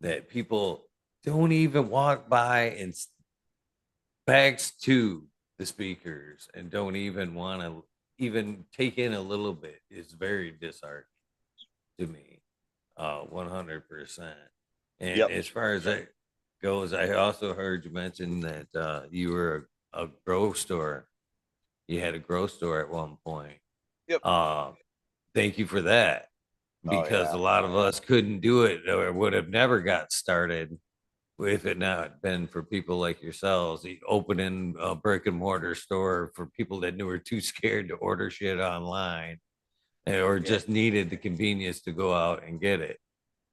that people don't even walk by and backs to the speakers and don't even want to even take in a little bit is very disheartening to me. 100%. And Yep. as far as that goes, I also heard you mention that you were a grow store. You had a grow store at one point. Yep. Uh, Thank you for that Oh because yeah. a lot of us couldn't do it or would have never got started if it not been for people like yourselves opening a brick and mortar store for people that were too scared to order shit online or Yeah. just needed the convenience to go out and get it.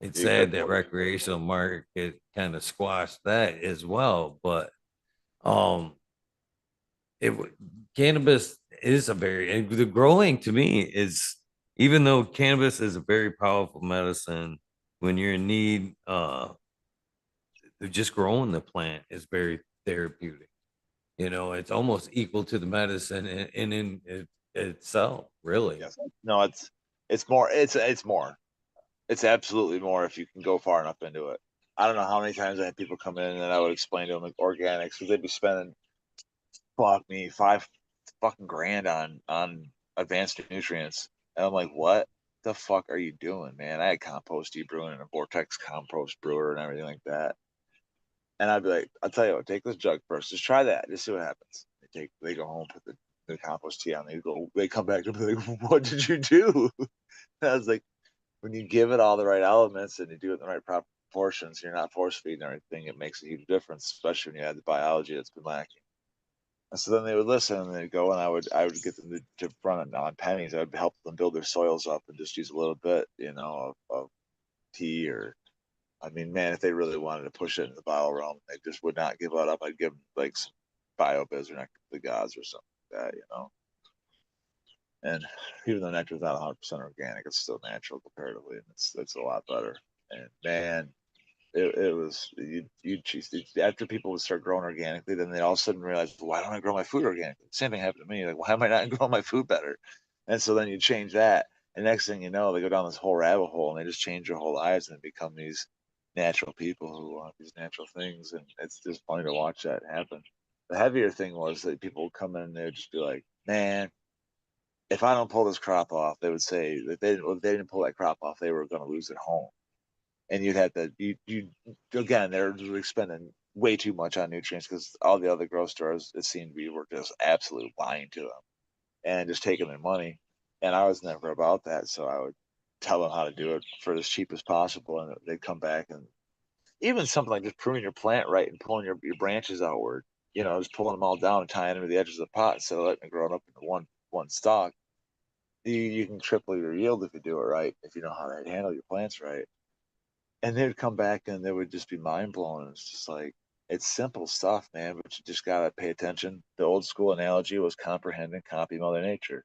It's You could. sad that recreational market kind of squashed that as well, but um, cannabis is a very and the growing to me is even though cannabis is a very powerful medicine when you're in need, just growing the plant is very therapeutic. You know, it's almost equal to the medicine in it, itself, really. Yes. No, it's more. It's more. It's absolutely more if you can go far enough into it. I don't know how many times I had people come in and I would explain to them like organics because they'd be spending fuck me 5 fucking grand on advanced nutrients, and I'm like, what the fuck are you doing, man? I had compost brewing in a Vortex compost brewer and everything like that, and I'd be like, I'll tell you what, take this jug first, just try that, just see what happens. They go home, put the compost tea on, they come back and be like, what did you do? And I was like, when you give it all the right elements and you do it in the right proportions, you're not force feeding everything. It makes a huge difference, especially when you add the biology that's been lacking. And so then they would listen and they'd go, and I would get them to run it on pennies. I would help them build their soils up and just use a little bit, of tea or, I mean, man, if they really wanted to push it in the bio realm, they just would not give it up. I'd give them like some BioBiz or Nectar the Gods or something like that. And even though nectar is not 100% organic, it's still natural comparatively, and it's a lot better. And man, it was you after people would start growing organically, then they all of a sudden realize, why don't I grow my food organically? Same thing happened to me. Like, why am I not growing my food better? And so then you change that, and next thing you know, they go down this whole rabbit hole, and they just change their whole lives and become these natural people who want these natural things, and it's just funny to watch that happen. The heavier thing was that people would come in and they'd just be like, man, if I don't pull this crop off, they would say that if they didn't pull that crop off, they were going to lose at home. And you'd have to, you again, they're expending way too much on nutrients because all the other grocery stores, it seemed to be, were just absolute lying to them and just taking their money. And I was never about that. So I would tell them how to do it for as cheap as possible. And they'd come back, and even something like just pruning your plant right and pulling your branches outward, just pulling them all down and tying them to the edges of the pot instead of letting it grow up into one stalk. You can triple your yield if you do it right, if you know how to handle your plants right. And they would come back and they would just be mind blown. It's just like, it's simple stuff, man, but you just gotta pay attention. The old school analogy was comprehend and copy Mother Nature.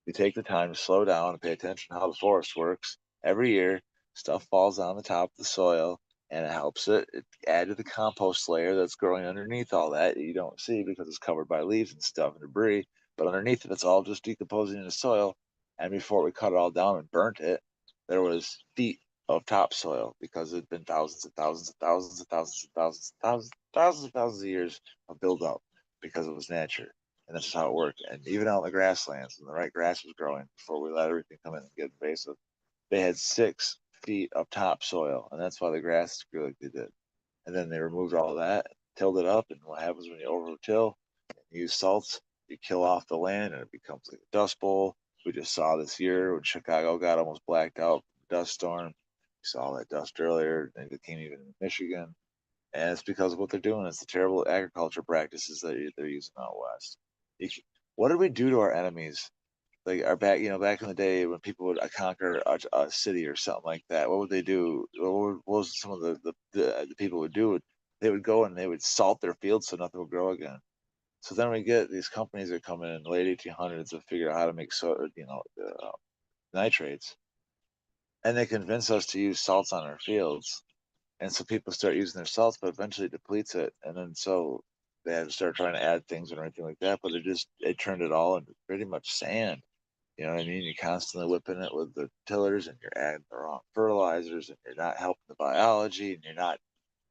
You take the time to slow down and pay attention to how the forest works. Every year, stuff falls on the top of the soil, and it helps it add to the compost layer that's growing underneath all that you don't see because it's covered by leaves and stuff and debris. But underneath it, it's all just decomposing in the soil. And before we cut it all down and burnt it, there was feet of topsoil because it had been thousands and thousands and thousands and thousands and thousands and thousands and thousands of years of buildup because it was nature, and that's how it worked. And even out in the grasslands, when the right grass was growing, before we let everything come in and get invasive, they had 6 feet of topsoil, and that's why the grass grew like they did. And then they removed all of that, tilled it up, and what happens when you over-till and use salts? You kill off the land, and it becomes like a dust bowl. We just saw this year when Chicago got almost blacked out from a dust storm. We saw that dust earlier, and it came even in Michigan. And it's because of what they're doing. It's the terrible agriculture practices that they're using out west. What did we do to our enemies? Like our back in the day when people would conquer a city or something like that. What would they do? What was some of the people would do? They would go and they would salt their fields so nothing would grow again. So then we get these companies that come in the late 1800s to figure out how to make nitrates, and they convince us to use salts on our fields, and so people start using their salts, but eventually it depletes it, and then so they had to start trying to add things or anything like that, but it turned it all into pretty much sand. You know what I mean? You're constantly whipping it with the tillers, and you're adding the wrong fertilizers, and you're not helping the biology, and you're not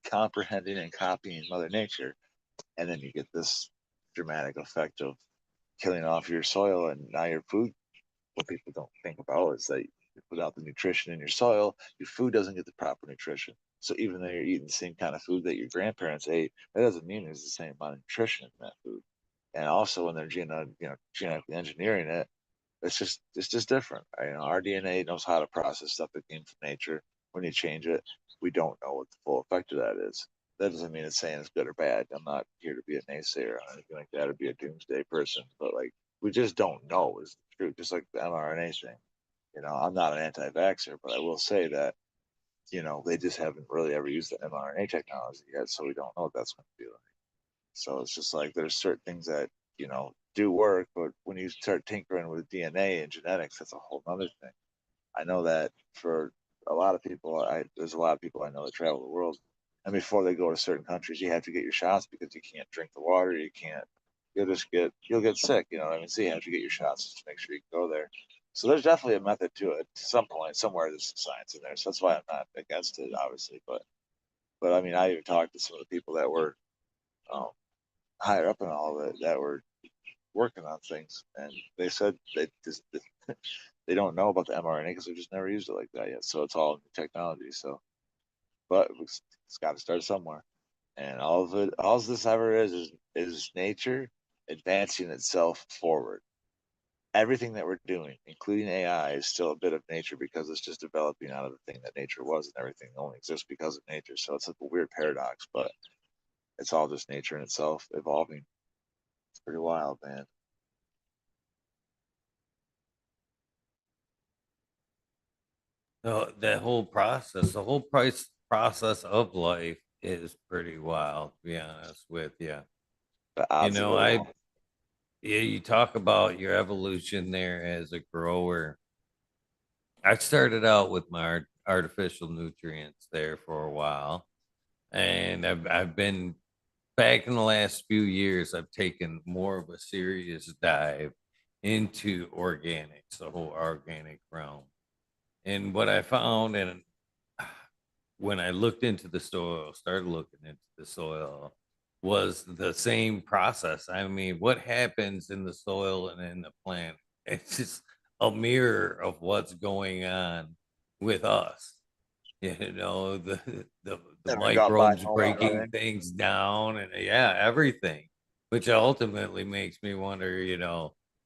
comprehending and copying Mother Nature, and then you get this dramatic effect of killing off your soil, and now your food. What people don't think about is that without the nutrition in your soil, your food doesn't get the proper nutrition. So even though you're eating the same kind of food that your grandparents ate, that doesn't mean there's the same amount of nutrition in that food. And also when they're genetically engineering it, it's just different. Our DNA knows how to process stuff that came from nature. When you change it, we don't know what the full effect of that is. That doesn't mean it's saying it's good or bad. I'm not here to be a naysayer or anything like that or be a doomsday person, but like we just don't know is the truth. Just like the mRNA thing. I'm not an anti-vaxxer, but I will say that they just haven't really ever used the mRNA technology yet, so we don't know what that's going to be like. So it's just like there's certain things that do work, but when you start tinkering with DNA and genetics, that's a whole other thing. I know that for a lot of people, there's a lot of people I know that travel the world, and before they go to certain countries, you have to get your shots because you can't drink the water, you can't. You'll get sick. You know what I mean? So you have to get your shots just to make sure you can go there. So there's definitely a method to it. To some point, somewhere there's some science in there. So that's why I'm not against it, obviously. But I mean, I even talked to some of the people that were um, higher up in all of it that were working on things, and they said they just they don't know about the mRNA because they've just never used it like that yet. So it's all new technology. So, but it's got to start somewhere, and all of this ever is nature advancing itself forward. Everything that we're doing, including AI, is still a bit of nature because it's just developing out of the thing that nature was, and everything only exists because of nature. So it's like a weird paradox, but it's all just nature in itself evolving. It's pretty wild, man. That whole process, the whole price process of life is pretty wild, to be honest with you. The You odds of know, it I all. yeah, you talk about your evolution there as a grower. I started out with my artificial nutrients there for a while, and I've been back in the last few years. I've taken more of a serious dive into organics, the whole organic realm. And what I found, and when I looked into the soil, started looking into the soil, was the same process. I mean, what happens in the soil and in the plant? It's just a mirror of what's going on with us. You know, the Never got by microbes all that, breaking right? things down, and yeah, everything, which ultimately makes me wonder,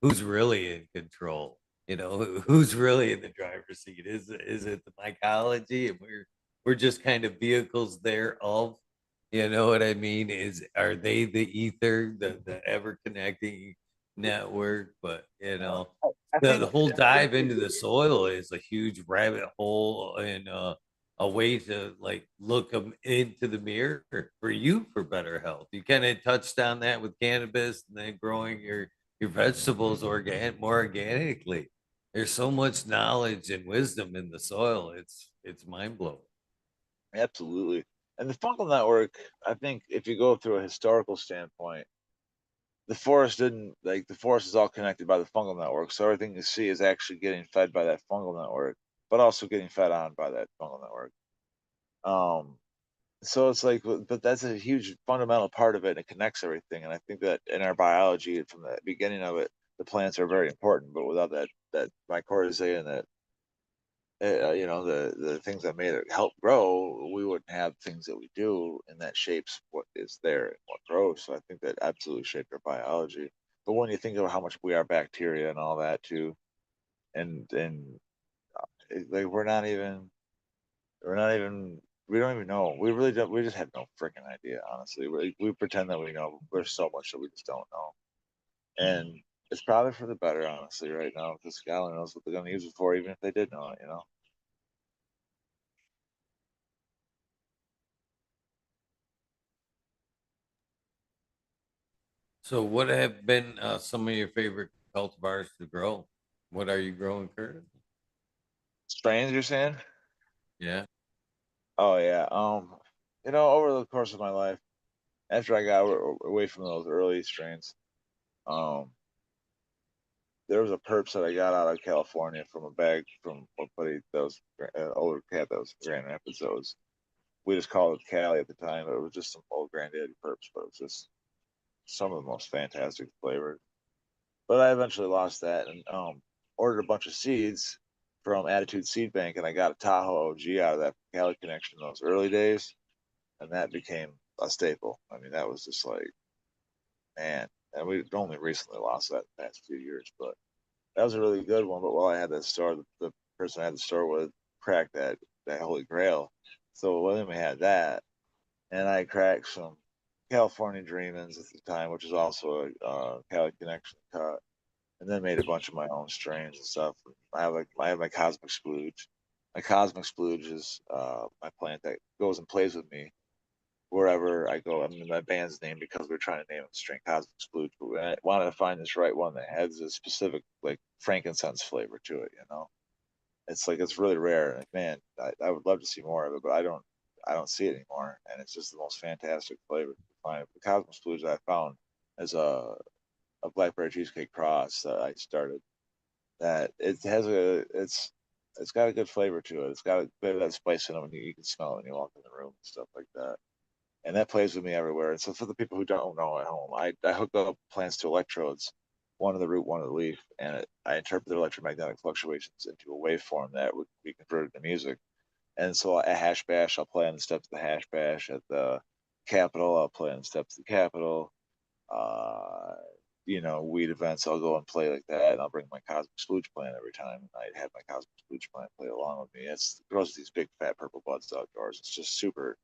who's really in control? Who's really in the driver's seat? Is it the mycology, and we're just kind of vehicles thereof? You know what I mean? Are they the ether, the ever connecting network? But Uh, I the think whole I think dive into the soil is a huge rabbit hole, and a way to like look into the mirror for you for better health. You kind of touched on that with cannabis and then growing your vegetables more organically. There's so much knowledge and wisdom in the soil. It's mind blowing. absolutely. And the fungal network, I think if you go through a historical standpoint, the forest is all connected by the fungal network. So everything you see is actually getting fed by that fungal network, but also getting fed on by that fungal network. Um, so it's like, but that's a huge fundamental part of it, and it connects everything. And I think that in our biology, from the beginning of it, the plants are very important. But without that mycorrhizae and that the things that made it help grow, we wouldn't have things that we do, and that shapes what is there and what grows. So I think that absolutely shaped our biology. But when you think of how much we are bacteria and all that too, and like we're not even we don't even know. We really don't. We just have no freaking idea. Honestly, we pretend that we know. There's so much that we just don't know, and it's probably for the better, honestly, right now, because God only knows what they're going to use it for, even if they did know it. So, what have been some of your favorite cultivars to grow? What are you growing currently? Strains, you're saying? Yeah. Oh yeah. Over the course of my life, after I got away from those early strains, um, there was a perps that I got out of California from a bag from a buddy that was an older cat that was in Grand Rapids. We just called it Cali at the time. But it was just some old granddaddy perps, but it was just some of the most fantastic flavors. But I eventually lost that and ordered a bunch of seeds from Attitude Seed Bank, and I got a Tahoe OG out of that Cali connection in those early days, and that became a staple. I mean, that was just like, man, and we only recently lost that in the past few years, but that was a really good one. But while I had that store, the person I had the store with cracked that holy grail. So William had that, and I cracked some California Dreamins at the time, which is also a Cali Connection cut, and then made a bunch of my own strains and stuff. I have my Cosmic Splooge, my cosmic splooge is my plant that goes and plays with me wherever I go. I mean, my band's name because we are trying to name a strain Cosmic Splooge, but I wanted to find this right one that has a specific like frankincense flavor to it. It's like it's really rare. Like, man, I would love to see more of it, but I don't see it anymore, and it's just the most fantastic flavor to find. The Cosmic Splooge that I found is a blackberry cheesecake cross that I started. That it has it's got a good flavor to it. It's got a bit of that spice in it when you can smell it when you walk in the room and stuff like that, and that plays with me everywhere. And so for the people who don't know at home, I hook up plants to electrodes, one of the root, one of the leaf, and I interpret the electromagnetic fluctuations into a waveform that would be converted to music. And so at hash bash, I'll play on the steps of the hash bash. At the Capitol, I'll play on the steps of the Capitol. Uh, weed events, I'll go and play like that, and I'll bring my cosmic splooge plant every time. And I have my cosmic splooge plant play along with me. It grows these big fat purple buds outdoors. It's just super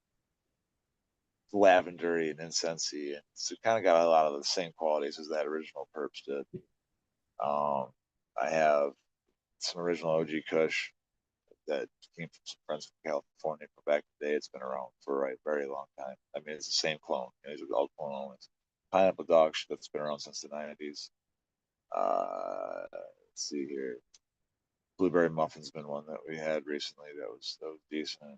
lavendery and incensey, and it's kind of got a lot of the same qualities as that original Perps did. Um, I have some original OG Kush that came from some friends from California from back in the day. It's been around for a very long time. I mean, it's the same clone. These are all clone only. Pineapple Dog shit that's been around since the 90s. Let's see here. Blueberry Muffin's been one that we had recently that was decent.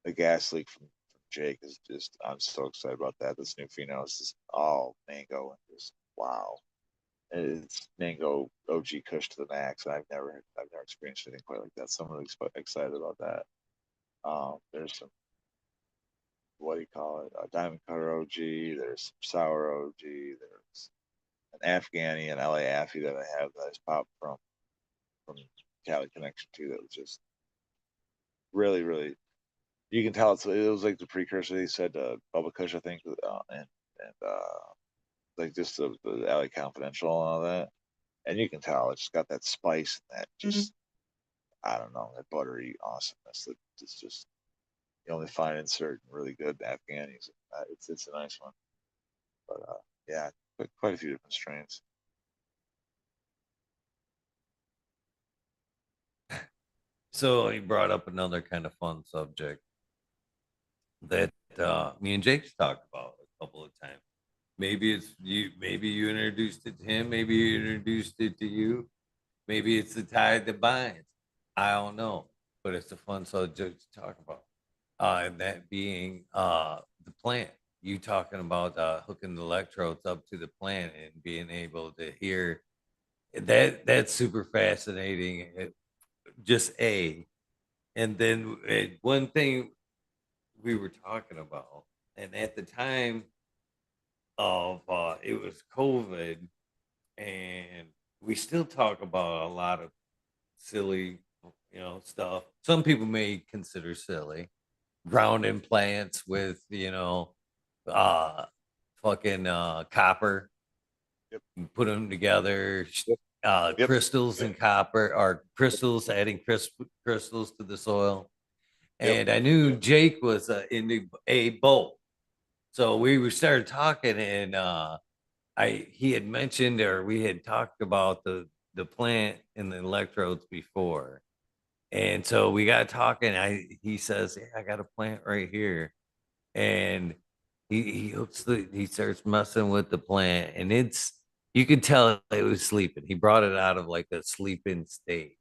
The gas leak from Jake is just I'm so excited about that. This new pheno is just all mango and just wow. It's mango OG Kush to the max. I've never experienced anything quite like that. So I'm really excited about that. There's some what do you call it? Diamond Cutter OG. There's some Sour OG. There's an Afghani and LA Affy that I have that is popped from Cali Connection too. That was just really you can tell it was like the precursor they said Bubba Kush I think and like just the LA Confidential and all that, and you can tell it's got that spice and that just I don't know that buttery awesomeness that it's just you only find in certain really good Afghanis. It's a nice one, but yeah, quite a few different strains. So he brought up another kind of fun subject that me and Jake's talked about a couple of times. Maybe it's you. Maybe you introduced it to him. Maybe you introduced it to you. Maybe it's the tide that binds. I don't know, but it's a fun subject to talk about. And that being the plant. You talking about hooking the electrodes up to the plant and being able to hear that. That's super fascinating. Just a, and then one thing we were talking about, and at the time of it was COVID, and we still talk about a lot of silly, stuff. Some people may consider silly grounding plants with, uh, fucking copper. Yep, You put them together, yep, yep, crystals and copper, or crystals, adding crystals to the soil. yep. And I knew Jake was into a bolt. So we started talking, and I he had mentioned or we had talked about the plant and the electrodes before, and so we got talking. He says, "Yeah, I got a plant right here," and he starts messing with the plant, and it's you could tell it was sleeping. He brought it out of like a sleeping state,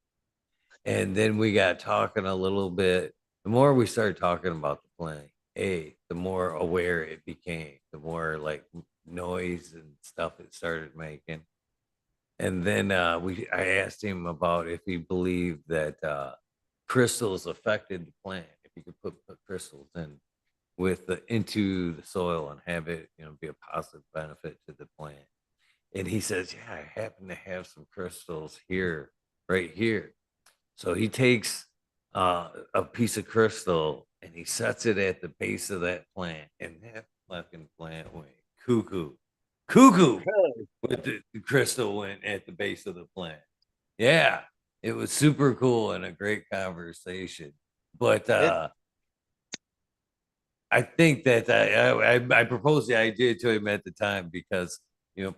and then we got talking a little bit. The more we started talking about the plant, the more aware it became, the more like noise and stuff it started making. And then I asked him about if he believed that crystals affected the plant, if you could put crystals in into the soil and have it, be a positive benefit to the plant. And he says, "Yeah, I happen to have some crystals here, right here." So he takes a piece of crystal and he sets it at the base of that plant, and that fucking plant went cuckoo, cuckoo with the crystal went at the base of the plant. Yeah, it was super cool and a great conversation. But Yeah, I think that I proposed the idea to him at the time because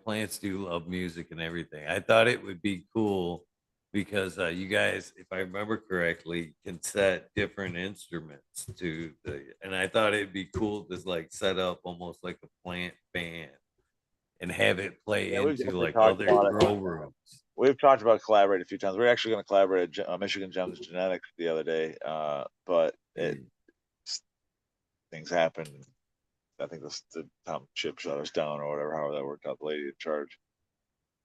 plants do love music and everything. I thought it would be cool because you guys, if I remember correctly, can set different instruments to the. And I thought it'd be cool to like set up almost like a plant band and have it play Yeah, we've into definitely like talked other about it. grow rooms. We've talked about collaborating a few times. We're actually going to collaborate at Michigan Gems Genetics the other day, but Mm. things happened. I think the Tom Chip shut us down or whatever. However that worked out, the lady in charge.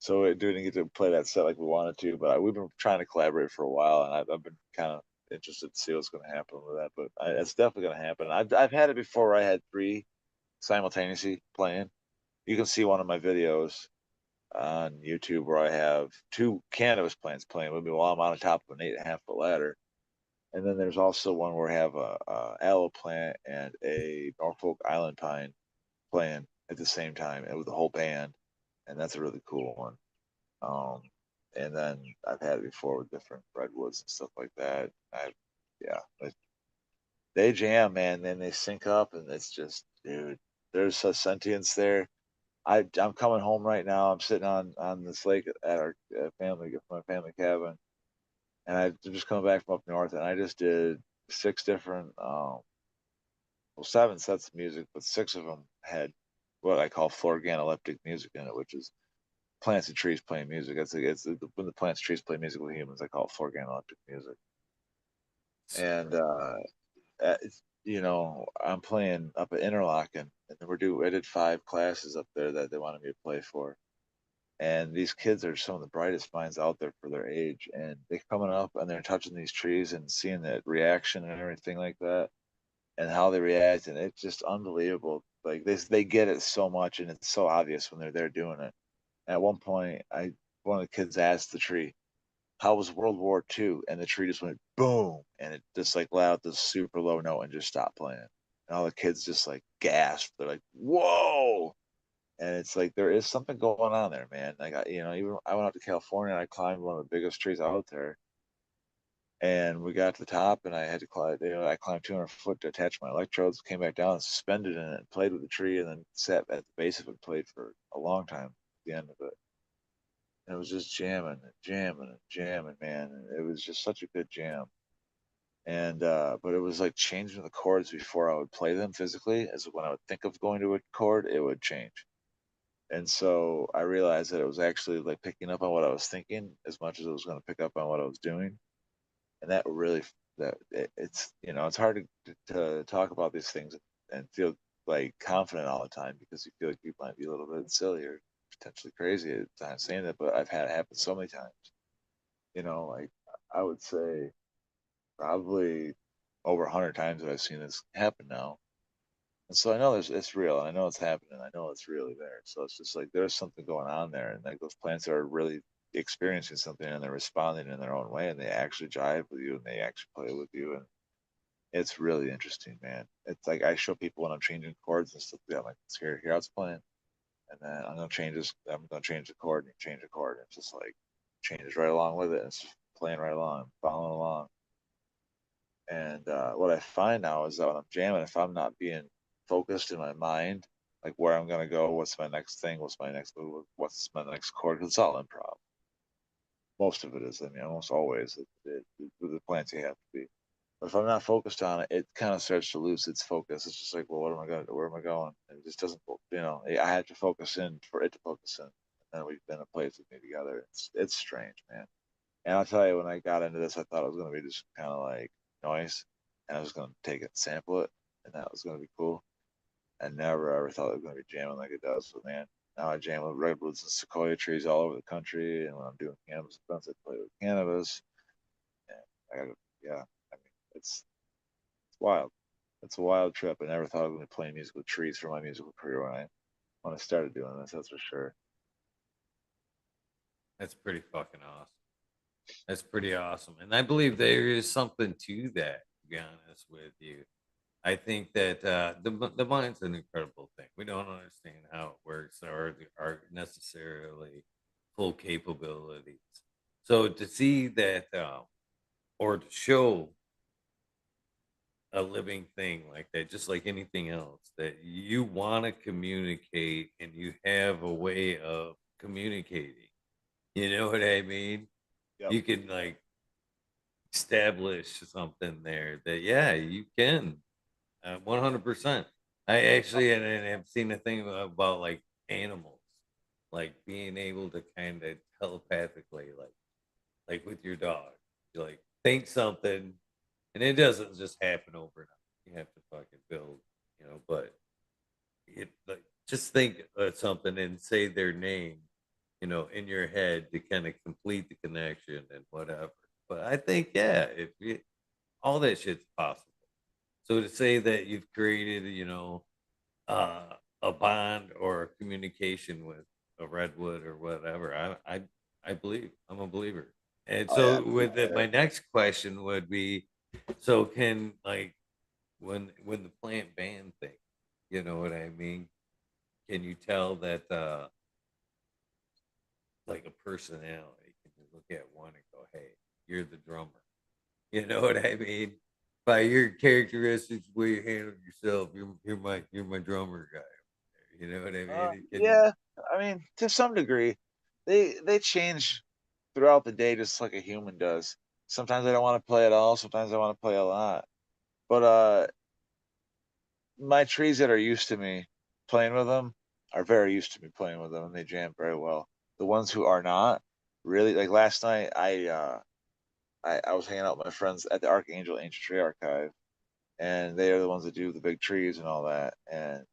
So we didn't get to play that set like we wanted to. But we've been trying to collaborate for a while, and I've been kind of interested to see what's going to happen with that. But it's definitely going to happen. I've had it before where I had three simultaneously playing. You can see one of my videos on YouTube where I have two cannabis plants playing with me while I'm on top of an 8.5 foot ladder. And then there's also one where I have a aloe plant and a Norfolk Island pine playing at the same time and with the whole band. And that's a really cool one. Um, and then I've had it before with different redwoods and stuff like that. Yeah, they jam, man. Then they sync up, and it's just, dude, there's a sentience there. I'm coming home right now. I'm sitting on this lake at our my family cabin, and I'm just coming back from up north, and I just did six different, well, seven sets of music, but six of them had what I call organoleptic music in it, which is plants and trees playing music. When the plants and trees play music with humans, I call it organoleptic music. And I'm playing up at Interlochen, and I did 5 classes up there that they wanted me to play for. And these kids are some of the brightest minds out there for their age, and they're coming up and they're touching these trees and seeing that reaction and everything like that, and how they react, and it's just unbelievable. Like they get it so much, and it's so obvious when they're there doing it. At one point, I one of the kids asked the tree, "How was World War II?" And the tree just went boom, and it just like let out this super low note and just stopped playing. And all the kids just like gasped. They're like, "Whoa!" And it's like there is something going on there, man. Like even I went out to California and I climbed one of the biggest trees out there, and we got to the top, and I had to climb. I climbed 200 foot to attach my electrodes, came back down and suspended in it, and played with the tree, and then sat at the base of it, and played for a long time at the end of it. And it was just jamming and jamming and jamming, man. And it was just such a good jam. And but it was like changing the chords before I would play them physically, as when I would think of going to a chord, it would change. And so I realized that it was actually like picking up on what I was thinking as much as it was going to pick up on what I was doing. And that really it's it's hard to talk about these things and feel like confident all the time because you feel like you might be a little bit silly or potentially crazy at times saying that. But I've had it happen so many times. Like I would say probably over 100 times that I've seen this happen now. And so I know it's real. I know it's happening. I know it's really there. So it's just like there's something going on there, and like those plants are really experiencing something, and they're responding in their own way, and they actually jive with you, and they actually play with you, and it's really interesting, man. It's like I show people when I'm changing chords and stuff. Yeah, I'm like, here, how it's playing, and then I'm gonna change this. I'm gonna change the chord, and you change the chord, and it's just like changes right along with it. And it's just playing right along, following along. And what I find now is that when I'm jamming, if I'm not being focused in my mind, like where I'm gonna go, what's my next thing, what's my next move, what's my next chord, because it's all improv. Most of it is. I mean, almost always. With the plants, you have to be. But if I'm not focused on it, it kind of starts to lose its focus. It's just like, well, what am I going to do? Where am I going? And it just doesn't, I have to focus in for it to focus in. And then it plays with me together. It's strange, man. And I'll tell you, when I got into this, I thought it was going to be just kind of like noise, and I was going to take it and sample it, and that was going to be cool. I never ever thought it was going to be jamming like it does. So, man, now I jam with redwoods and sequoia trees all over the country, and when I'm doing cannabis events, I play with cannabis. And yeah, I mean, it's wild. It's a wild trip. I never thought I was going to be playing music with trees for my musical career when I started doing this. That's for sure. That's pretty fucking awesome. That's pretty awesome. And I believe there is something to that, to be honest with you. I think that the mind's an incredible thing. We don't understand how it works or our necessarily full capabilities. So to see that or to show a living thing like that, just like anything else, that you want to communicate and you have a way of communicating. You know what I mean? Yep. you can like establish something there that yeah, you can 100%. I actually and have seen a thing about like animals, like being able to kind of telepathically, like with your dog, you like think something, and it doesn't just happen overnight. You have to fucking build, but it like just think of something and say their name, in your head to kind of complete the connection and whatever. But I think yeah, if you, all that shit's possible. So to say that you've created, uh, a bond or a communication with a redwood or whatever, I believe I'm a believer. And Oh yeah. so with that, my next question would be, so can like when the plant ban thing, you know what I mean? Can you tell that like a personality? Can you look at one and go, "Hey, you're the drummer." You know what I mean? By your characteristics, the way you handle yourself, you're my drummer guy. You know what I mean? Can you? Yeah. I mean, to some degree, they change throughout the day, just like a human does. Sometimes I don't want to play at all. Sometimes I want to play a lot. But my trees that are used to me playing with them are very used to me playing with them, and they jam very well. The ones who are not really, like last night, I was hanging out with my friends at the Archangel Ancient Tree Archive, and they are the ones that do the big trees and all that, and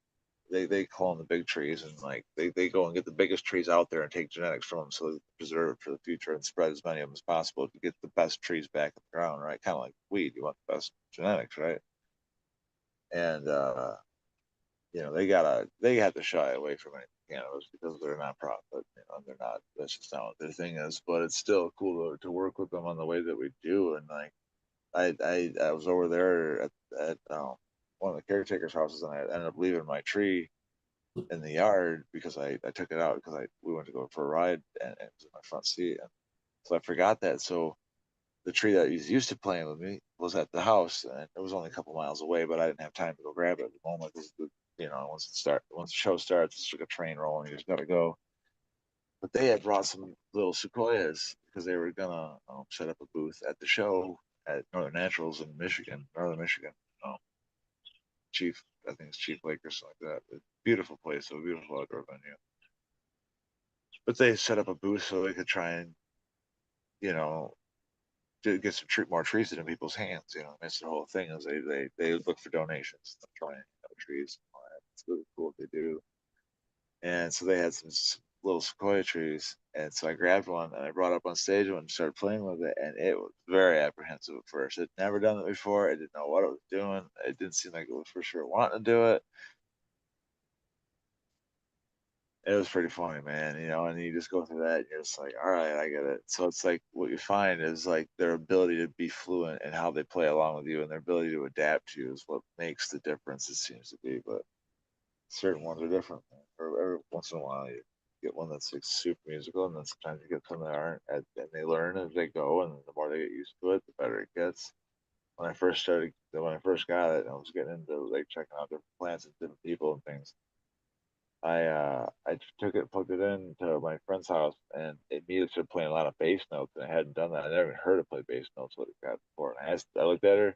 they clone the big trees, and like they go and get the biggest trees out there and take genetics from them so they preserve it for the future and spread as many of them as possible to get the best trees back in the ground, right? Kind of like weed, you want the best genetics, right? And they have to shy away from any cannabis because they're not profit. They're not. That's just not what their thing is. But it's still cool to work with them on the way that we do. And like I was over there at one of the caretakers' houses, and I ended up leaving my tree in the yard because I took it out because I we went to go for a ride, and it was in my front seat, and so I forgot that. So the tree that he's used to playing with me was at the house, and it was only a couple miles away, but I didn't have time to go grab it at the moment because once the show starts, it's like a train rolling. You just gotta go. But they had brought some little sequoias because they were gonna set up a booth at the show at Northern Naturals in Michigan, Northern Michigan. Um, Chief, I think it's Chief Lake or something like that. Beautiful place, a beautiful outdoor venue. But they set up a booth so they could try and you know to get some more trees in people's hands. That's the whole thing is they look for donations, to try and trees. It's really cool what they do. And so they had some little sequoia trees, and so I grabbed one and I brought it up on stage and started playing with it, and it was very apprehensive at first. It never done it before. It didn't know what it was doing. It didn't seem like it was for sure wanting to do it. It was pretty funny, man. And you just go through that, and you're just like, all right, I get it. So it's like what you find is like their ability to be fluent and how they play along with you, and their ability to adapt to you is what makes the difference. It seems to be, but certain ones are different. Every once in a while, you get one that's like super musical, and then sometimes you get some that aren't, and they learn as they go, and the more they get used to it, the better it gets. When I first got it, I was getting into like checking out different plants and different people and things. I took it, plugged it in to my friend's house, and it immediately started playing a lot of bass notes, and I hadn't done that. I never even heard it play bass notes what it got before. And I looked at her,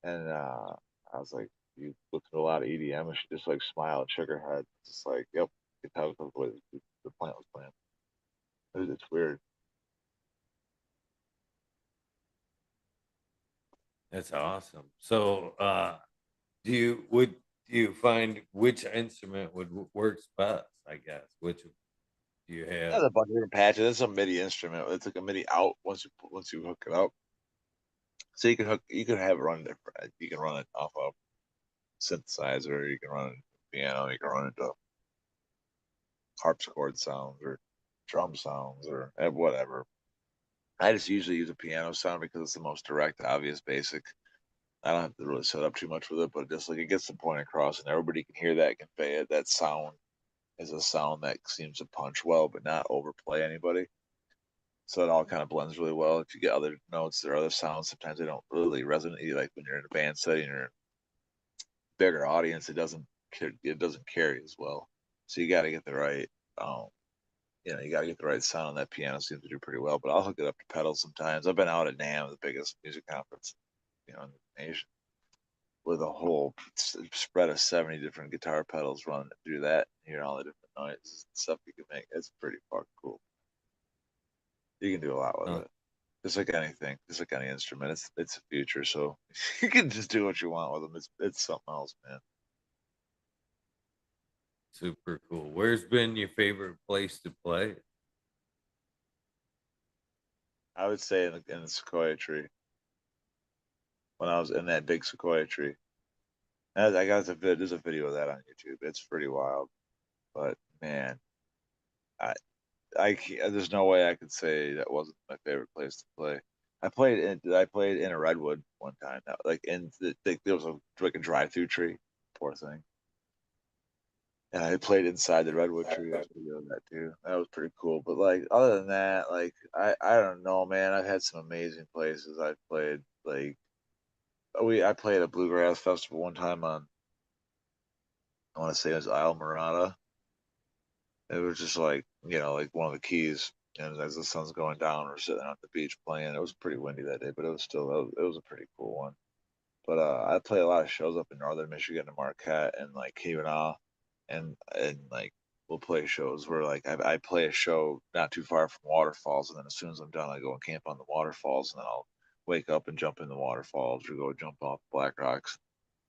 and I was like, "You listen to a lot of EDM?" And she just like smiled and shook her head, just like, "Yep." You can tell because the way the plant was playing. It's weird. That's awesome. So, do you find which instrument works best? I guess which do you There's have? a bunch of different patches. It's a MIDI instrument. It's like a MIDI out once you hook it up. So you can have it run different. You can run it off of synthesizer. You can run it piano. You can run it to harpsichord sounds or drum sounds or whatever. I just usually use a piano sound because it's the most direct, obvious, basic. I don't have to really set up too much with it, but just like it gets the point across, and everybody can hear that, convey it. That sound is a sound that seems to punch well, but not overplay anybody. So it all kind of blends really well. If you get other notes or other sounds, sometimes they don't really resonate. Like when you're in a band setting or a bigger audience, it doesn't carry as well. So you got to get the right um, you got to get the right sound on that piano. Seems to do pretty well, but I'll hook it up to pedals sometimes. I've been out at NAMM, the biggest music conference, in the nation, with a whole spread of 70 different guitar pedals running through that, hearing all the different noises and stuff you can make. It's pretty fucking cool. You can do a lot with Oh, it. Just like anything, just like any instrument, it's the future. So you can just do what you want with them. It's something else, man. super cool. Where's been your favorite place to play? I would say in the sequoia tree, when I was in that big sequoia tree. I got there's a video of that on YouTube. It's pretty wild, but man, I there's no way I could say that wasn't my favorite place to play. I played in a redwood one time. Like there was like a drive-through tree. Poor thing. And I played inside the redwood tree. There's a video of that too. That was pretty cool. But like other than that, like I don't know, man. I've had some amazing places I've played. Like I played a bluegrass festival one time on, I want to say it was Isle Morada. It was just like, like one of the keys. And as the sun's going down, we're sitting on the beach playing. It was pretty windy that day, but it was still, it was a pretty cool one. But I play a lot of shows up in northern Michigan and Marquette and like Keweenaw, and like we'll play shows where like I play a show not too far from waterfalls, and then as soon as I'm done, I go and camp on the waterfalls, and then I'll wake up and jump in the waterfalls or go jump off Black Rocks,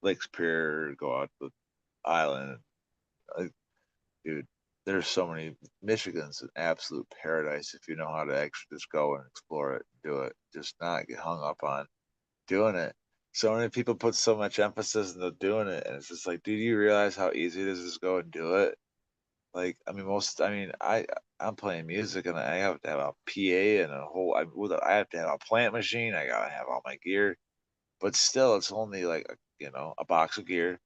Lake Superior, go out to the island. Like, dude, there's so many. Michigan's an absolute paradise if you know how to actually just go and explore it, and do it. Just not get hung up on doing it. So many people put so much emphasis into doing it, and it's just like, dude, you realize how easy it is to just go and do it? Like, I mean, I'm playing music, and I have to have a PA and a whole. I have to have a plant machine. I gotta have all my gear, but still, it's only like a box of gear,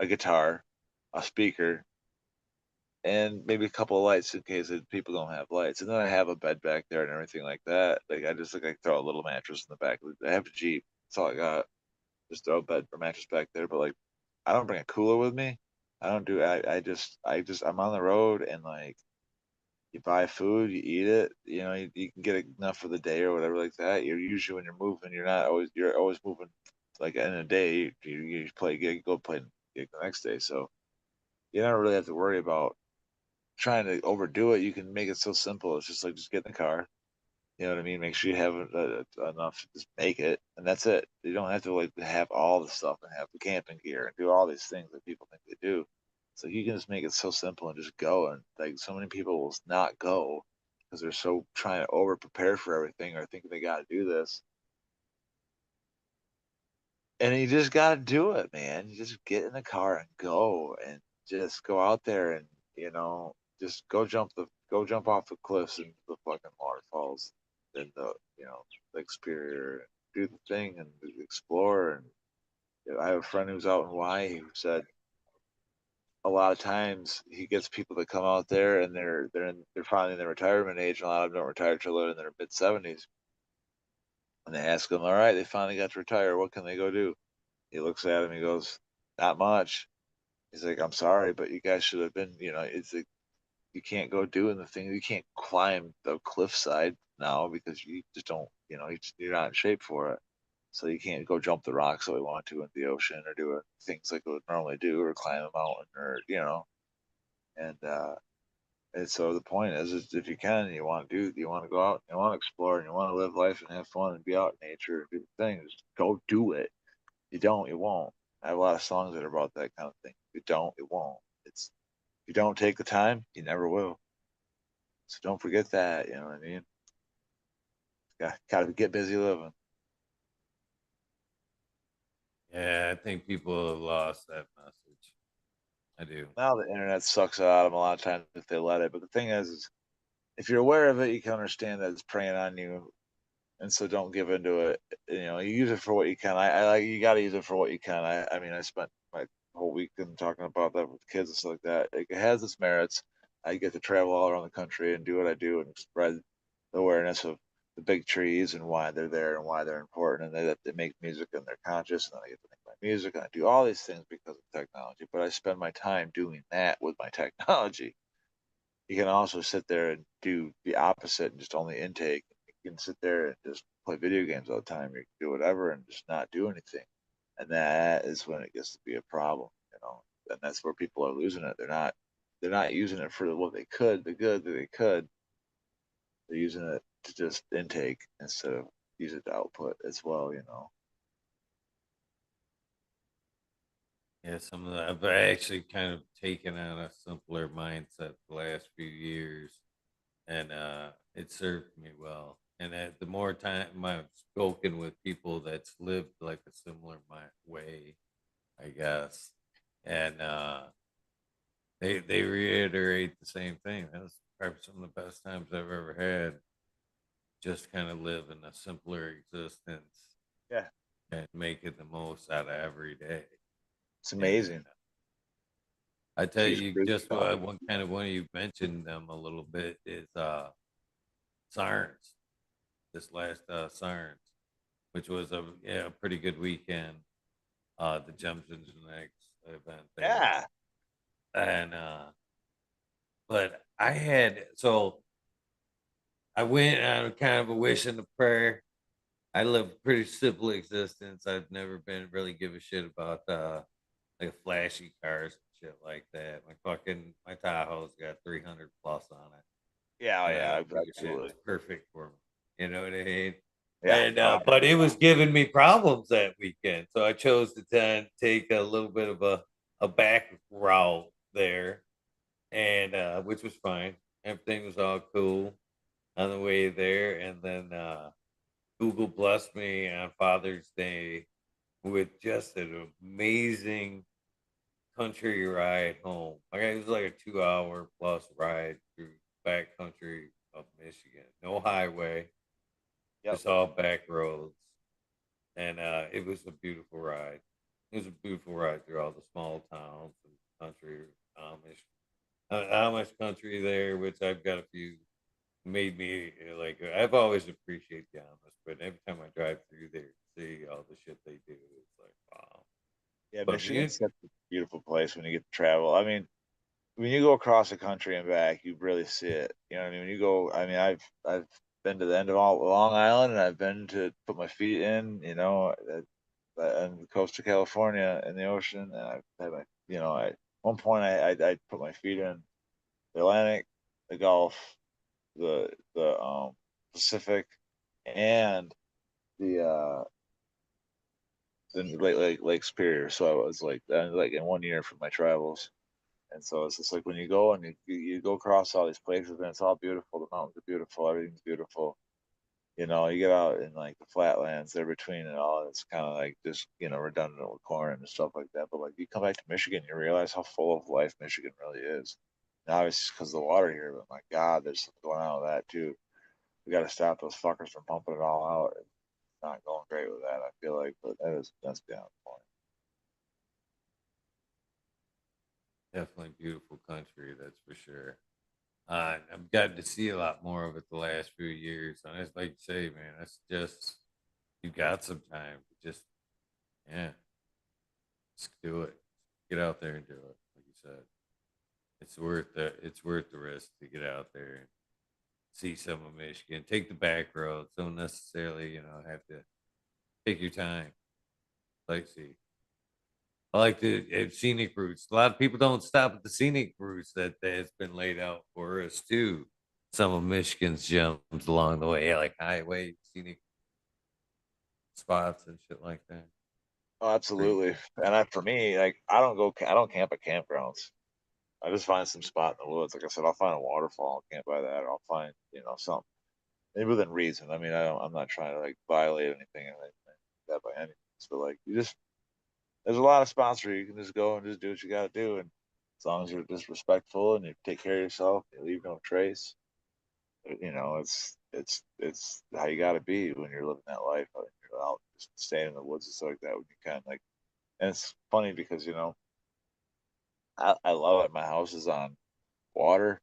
a guitar, a speaker, and maybe a couple of lights in case people don't have lights. And then I have a bed back there and everything like that. Like I just like throw a little mattress in the back. I have a Jeep. That's all I got. Just throw a bed or mattress back there. But like, I don't bring a cooler with me. I don't do. I just I'm on the road, and like you buy food, you eat it. You can get enough for the day or whatever like that. You're usually when you're moving, you're always moving. Like in a day, you play a gig, go play a gig the next day. So you don't really have to worry about trying to overdo it. You can make it so simple. It's just like just get in the car. You know what I mean? Make sure you have enough to just make it, and that's it. You don't have to like have all the stuff and have the camping gear and do all these things that people think they do. So you can just make it so simple and just go. And like so many people will not go because they're so trying to over prepare for everything or think they got to do this. And you just got to do it, man. You just get in the car and go, and just go out there and just go jump off the cliffs into the fucking waterfalls and the Lake Superior, and do the thing and explore. And I have a friend who's out in Hawaii who said a lot of times he gets people that come out there and they're finally in their retirement age, and a lot of them don't retire till they're in their mid 70s. And they ask them, all right, they finally got to retire, what can they go do? He looks at him, he goes, not much. He's like, I'm sorry, but you guys should have been, it's like you can't go doing the thing. You can't climb the cliffside now because you just don't, you're not in shape for it. So you can't go jump the rocks that we want to in the ocean or do things like we would normally do or climb a mountain and so the point is if you can, you want to go out, you want to explore, and you want to live life and have fun and be out in nature and do things, go do it. You don't, you won't. I have a lot of songs that are about that kind of thing. If you don't, it won't. If you don't take the time, you never will. So don't forget that. You know what I mean? Got to get busy living. Yeah, I think people have lost that message. I do. Now the internet sucks it out of them a lot of times if they let it. But the thing is if you're aware of it, you can understand that it's preying on you, and so don't give into it. You use it for what you can. I like you got to use it for what you can. I mean, I spent my whole weekend talking about that with kids and stuff like that. Like, it has its merits. I get to travel all around the country and do what I do and spread the awareness of the big trees and why they're there and why they're important, and that they make music and they're conscious, and then I get to make my music and I do all these things because of technology. But I spend my time doing that with my technology. you can also sit there and do the opposite and just only intake. You can sit there and just play video games all the time. You can do whatever and just not do anything, and that is when it gets to be a problem. And that's where people are losing it. They're not using it for what they could, the good that they could. They're using it to just intake instead of use it to output as well. Yeah, some of that I've actually kind of taken on a simpler mindset the last few years, and it served me well. And the more time I've spoken with people that's lived like a similar way, I guess, and they reiterate the same thing. That was probably some of the best times I've ever had. Just kind of live in a simpler existence Yeah, and making the most out of every day. it's And amazing. I tell Huge you, prison just dog. one kind of one you mentioned them a little bit is Sirens. This last Sirens, which was a pretty good weekend. The Gems and Genetics event there, Yeah, and but I had I went on kind of a wish and a prayer. I live a pretty simple existence. I've never been really give a shit about like flashy cars and shit like that. My Tahoe's got 300 plus on it, yeah, oh, and I yeah, don't give a shit. absolutely. It's perfect for me. You know what I mean? Yeah, And oh, but it was giving me problems that weekend, so I chose to take a little bit of a back route there, and which was fine. Everything was all cool on the way there, and then Google blessed me on Father's Day with just an amazing country ride home. Like it was like a 2 hour plus ride through back country of Michigan. No highway, yep. just all back roads. And it was a beautiful ride. It was a beautiful ride through all the small towns and country Amish country there, which I've got a few made me like I've always appreciated the Amish, but every time I drive through there, see all the shit they do, it's like wow. Yeah, But you, Michigan's such a beautiful place when you get to travel. I mean, when you go across the country and back, you really see it. You know what I mean? When you go, I mean, I've been to the end of all Long Island, and I've been to put my feet in, on the coast of California in the ocean, and I've had at one point I put my feet in the Atlantic, the Gulf, the Pacific, and the Lake Superior. So I was like in 1 year for my travels. And so it's just like when you go and you go across all these places and it's all beautiful. The mountains are beautiful. Everything's beautiful. You get out in like the flatlands there between and all. And it's kind of like just redundant with corn and stuff like that. But like you come back to Michigan, you realize how full of life Michigan really is. Now it's just because of the water here, but my God, there's something going on with that too. We got to stop those fuckers from pumping it all out. It's not going great with that. I feel like, but that's beyond the point. definitely beautiful country, that's for sure. I've gotten to see a lot more of it the last few years, and it's like you say, man, that's just you got some time to just yeah, just do it. Get out there and do it. Like you said, it's worth the risk to get out there and see some of Michigan. Take the back roads. Don't necessarily have to take your time. Like see. I like the scenic routes. A lot of people don't stop at the scenic routes that has been laid out for us too. Some of Michigan's gems along the way, yeah, like highway scenic spots and shit like that. Oh, Pretty absolutely. cool. And for me, like I don't camp at campgrounds. I just find some spot in the woods. Like I said, I'll find a waterfall, I'll camp by that, or I'll find, something maybe within reason. I mean, I'm not trying to like violate anything and like that by any means, but like there's a lot of spots where you can just go and just do what you got to do, and as long as you're just respectful and you take care of yourself, you leave no trace. It's how you got to be when you're living that life. You're out just staying in the woods and stuff like that. When you kind of like, and it's funny because I love it. My house is on water.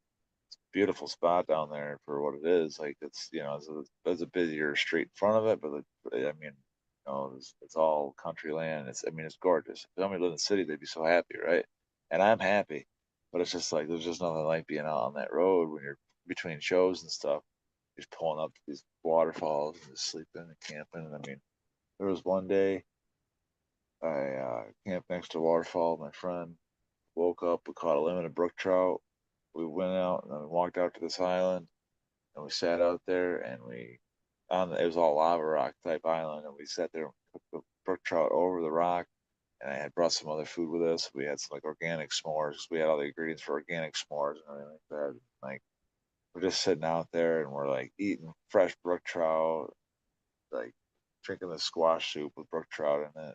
Beautiful spot down there for what it is. Like there's a busier street in front of it, but I mean, it's all country land. I mean, it's gorgeous. If somebody lived in the city, they'd be so happy, right? And I'm happy. But it's just like there's just nothing like being out on that road when you're between shows and stuff. Just pulling up to these waterfalls and just sleeping and camping. And I mean, there was one day I camped next to a waterfall with my friend. Woke up, we caught a limited brook trout. We went out and then we walked out to this island and we sat out there and it was all lava rock type island and we sat there and cooked the brook trout over the rock and I had brought some other food with us. We had some like organic s'mores. We had all the ingredients for organic s'mores and everything like that. Like we're just sitting out there and we're like eating fresh brook trout, like drinking the squash soup with brook trout in it.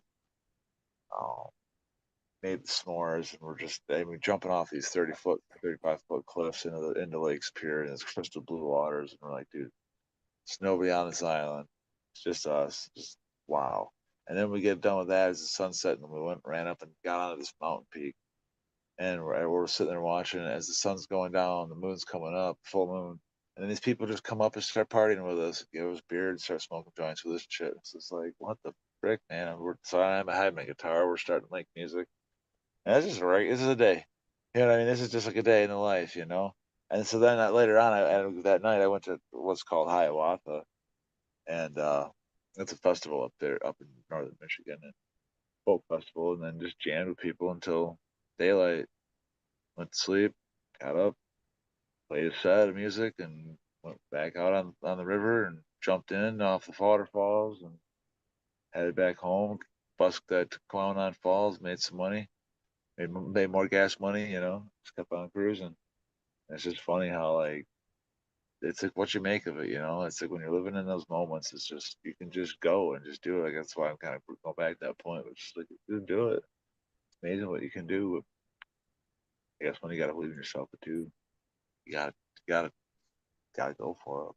Um, Made the s'mores and we're just I mean jumping off these 30-foot, 35-foot cliffs into Lake Superior and it's crystal blue waters and we're like, dude, there's nobody on this island. It's just us. Just wow. And then we get done with that as the sun set and we went ran up and got onto this mountain peak and we're sitting there watching it as the sun's going down, the moon's coming up, full moon. And then these people just come up and start partying with us, give us beer and start smoking joints with us shit. It's just like, what the frick, man? So I had my guitar, we're starting to make music. And this is right. This is a day. You know what I mean? This is just like a day in the life, you know? And so then later on, that night, I went to what's called Hiawatha. And it's a festival up there, up in northern Michigan, and folk festival. And then just jammed with people until daylight. Went to sleep, got up, played a set of music, and went back out on the river and jumped in off the waterfalls and headed back home. Busked that to Clown Falls, made some money, made more gas money, you know, just kept on cruising. And it's just funny how like it's like what you make of it, you know. It's like when you're living in those moments, it's just you can just go and just do it. Like that's why I'm kind of going back to that point, but just like just do it. It's amazing what you can do. I guess when you got to believe in yourself, but too, you gotta go for it.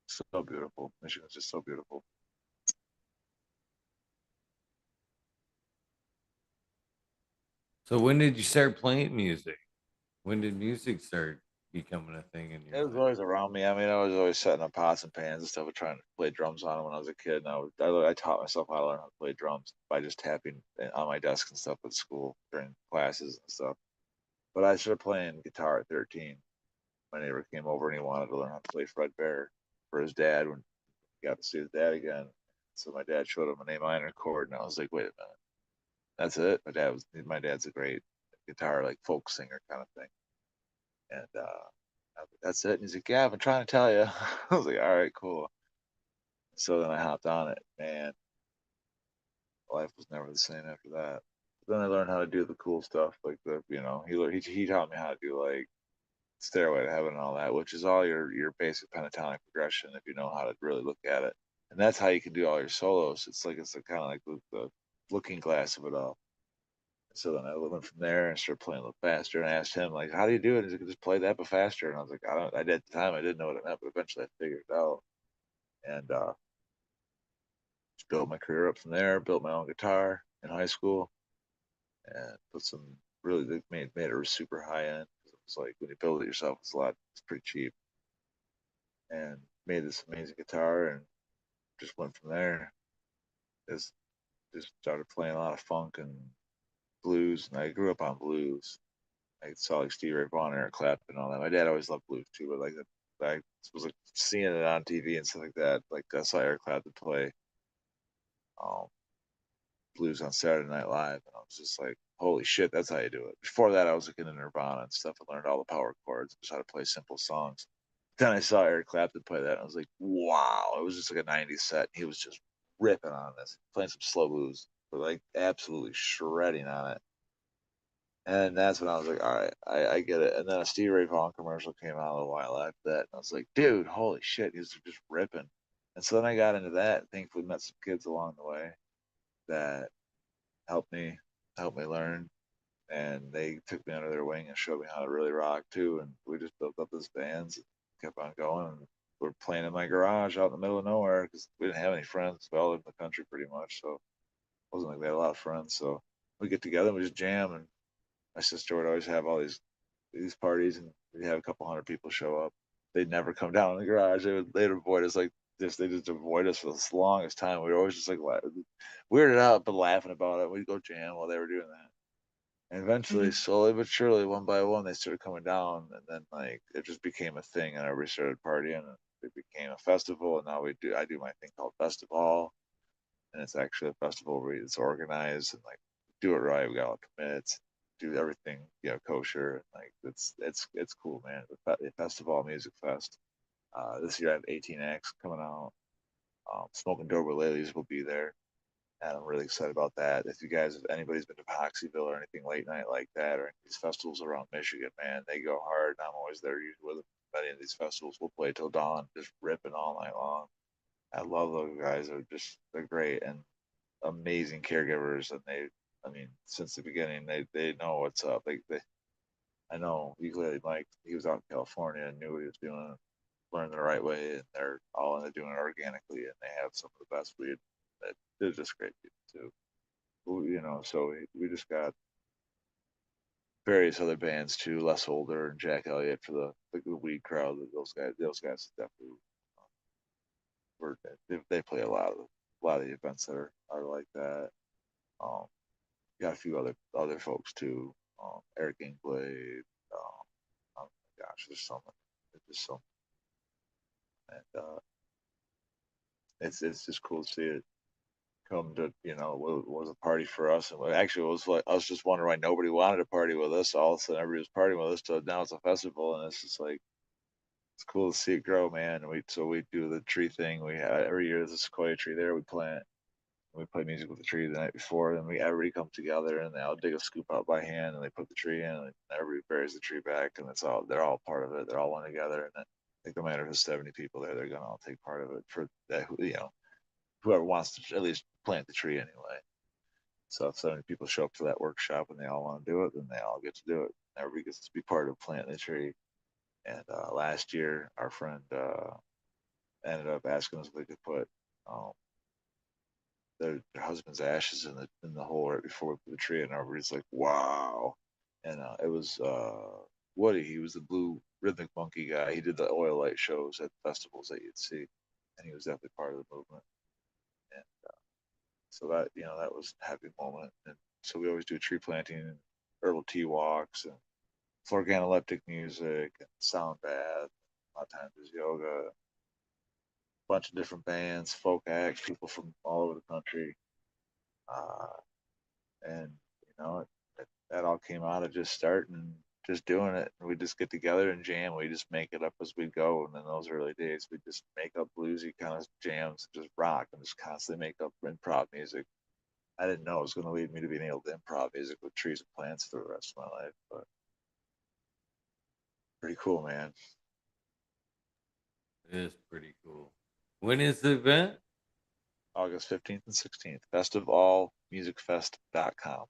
So beautiful. Michigan's just so beautiful. So when did you start playing music? When did music start becoming a thing in your It was life? always around me. I mean, I was always setting up pots and pans and stuff, and trying to play drums on them when I was a kid. And I taught myself how to learn how to play drums by just tapping on my desk and stuff at school during classes and stuff. But I started playing guitar at 13. My neighbor came over and he wanted to learn how to play Fred Bear for his dad when he got to see his dad again. So my dad showed him an A minor chord, and I was like, wait a minute, that's it. My dad's a great guitar like folk singer kind of thing, and that's it. And he's like, yeah, I've been trying to tell you. I was like, all right, cool. So then I hopped on it, man. Life was never the same after that. Then I learned how to do the cool stuff, like he taught me how to do like Stairway to Heaven and all that, which is all your basic pentatonic progression if you know how to really look at it. And that's how you can do all your solos. It's like kind of like the looking glass of it all. So then I went from there and started playing a little faster. And I asked him like, "How do you do it?" He's like, "Just play that but faster." And I was like, "I don't." I did at the time. I didn't know what it meant, but eventually I figured it out. And just built my career up from there. Built my own guitar in high school and put some really made it super high end. It was like when you build it yourself, it's pretty cheap. And made this amazing guitar and just went from there. Just just started playing a lot of funk and blues, and I grew up on blues. I saw like Stevie Ray Vaughan, Eric Clapton, and all that. My dad always loved blues too, but like I was like seeing it on TV and stuff like that. Like I saw Eric Clapton play um, blues on Saturday Night Live, and I was just like, "Holy shit, that's how you do it." Before that, I was looking into Nirvana and stuff and learned all the power chords, just how to play simple songs. Then I saw Eric Clapton play that, and I was like, "Wow!" It was just like a '90s set. He was just ripping on this, playing some slow blues, but like absolutely shredding on it. And that's when I was like, all right, I get it. And then a Stevie Ray Vaughan commercial came out a little while after that. And I was like, dude, holy shit, he's just ripping. And so then I got into that. Thankfully, met some kids along the way that helped me helped me learn. And they took me under their wing and showed me how to really rock too. And we just built up this bands, and kept on going. And we're playing in my garage out in the middle of nowhere because we didn't have any friends. We all lived in the country pretty much. So it wasn't like we had a lot of friends. So we get together and we just jam. And my sister would always have all these parties, and we'd have a couple hundred people show up. They'd never come down in the garage. They'd avoid us like this. They just avoid us for the longest time. We were always just like weirded out, but laughing about it. We'd go jam while they were doing that. And eventually, slowly but surely, one by one, they started coming down, and then like it just became a thing, and everybody started partying, and it became a festival. And now I do my thing called Festival, and it's actually a festival where it's organized and like do it right. We got all permits, do everything, kosher. And, like it's cool, man. The Festival Music Fest. This year I have 18 acts coming out. Smoking Dope Ladies will be there, and I'm really excited about that. If you guys, if anybody's been to Poxyville or anything late night like that, or any of these festivals around Michigan, man, they go hard. I'm always there usually with them. Many of these festivals, we'll play till dawn, just ripping all night long. I love those guys. They're great and amazing caregivers, and I mean, since the beginning, they know what's up. I know usually Mike, he was out in California and knew what he was doing, learned the right way, and they're all into doing it organically, and they have some of the best weed. They're just great people too. So we just got various other bands too, less older, and Jack Elliott for the weed crowd. Those guys definitely were they play a lot of the events that are like that. Um, got a few other folks too. Eric Ingblade. Oh my gosh, there's just so and it's just cool to see it come to was a party for us, and actually it was like I was just wondering why nobody wanted to party with us. All of a sudden everybody was partying with us, so now it's a festival, and it's just like it's cool to see it grow, man. And we do the tree thing. We have every year there's a sequoia tree there. We plant. We play music with the tree the night before, and we everybody comes together and they all dig a scoop out by hand and they put the tree in, and everybody buries the tree back, and they're all part of it. They're all one together, and then like no matter if there's 70 people there, they're gonna all take part of it for that. Whoever wants to at least plant the tree anyway. So if 70 people show up for that workshop and they all want to do it, then they all get to do it. Everybody gets to be part of planting the tree. And last year, our friend ended up asking us if we could put um, their husband's ashes in the hole right before we put the tree, and everybody's like, "Wow!" And it was Woody. He was the blue rhythmic monkey guy. He did the oil light shows at festivals that you'd see, and he was definitely part of the movement. And so that was a happy moment. And so we always do tree planting and herbal tea walks and organoleptic music and sound bath. A lot of times there's yoga, a bunch of different bands, folk acts, people from all over the country. Uh, and that all came out of just starting and just doing it. We just get together and jam. We just make it up as we go. And in those early days, we just make up bluesy kind of jams, just rock, and just constantly make up improv music. I didn't know it was going to lead me to being able to improv music with trees and plants for the rest of my life, but pretty cool, man. It is pretty cool. When is the event? August 15th and 16th, festivalmusicfest.com.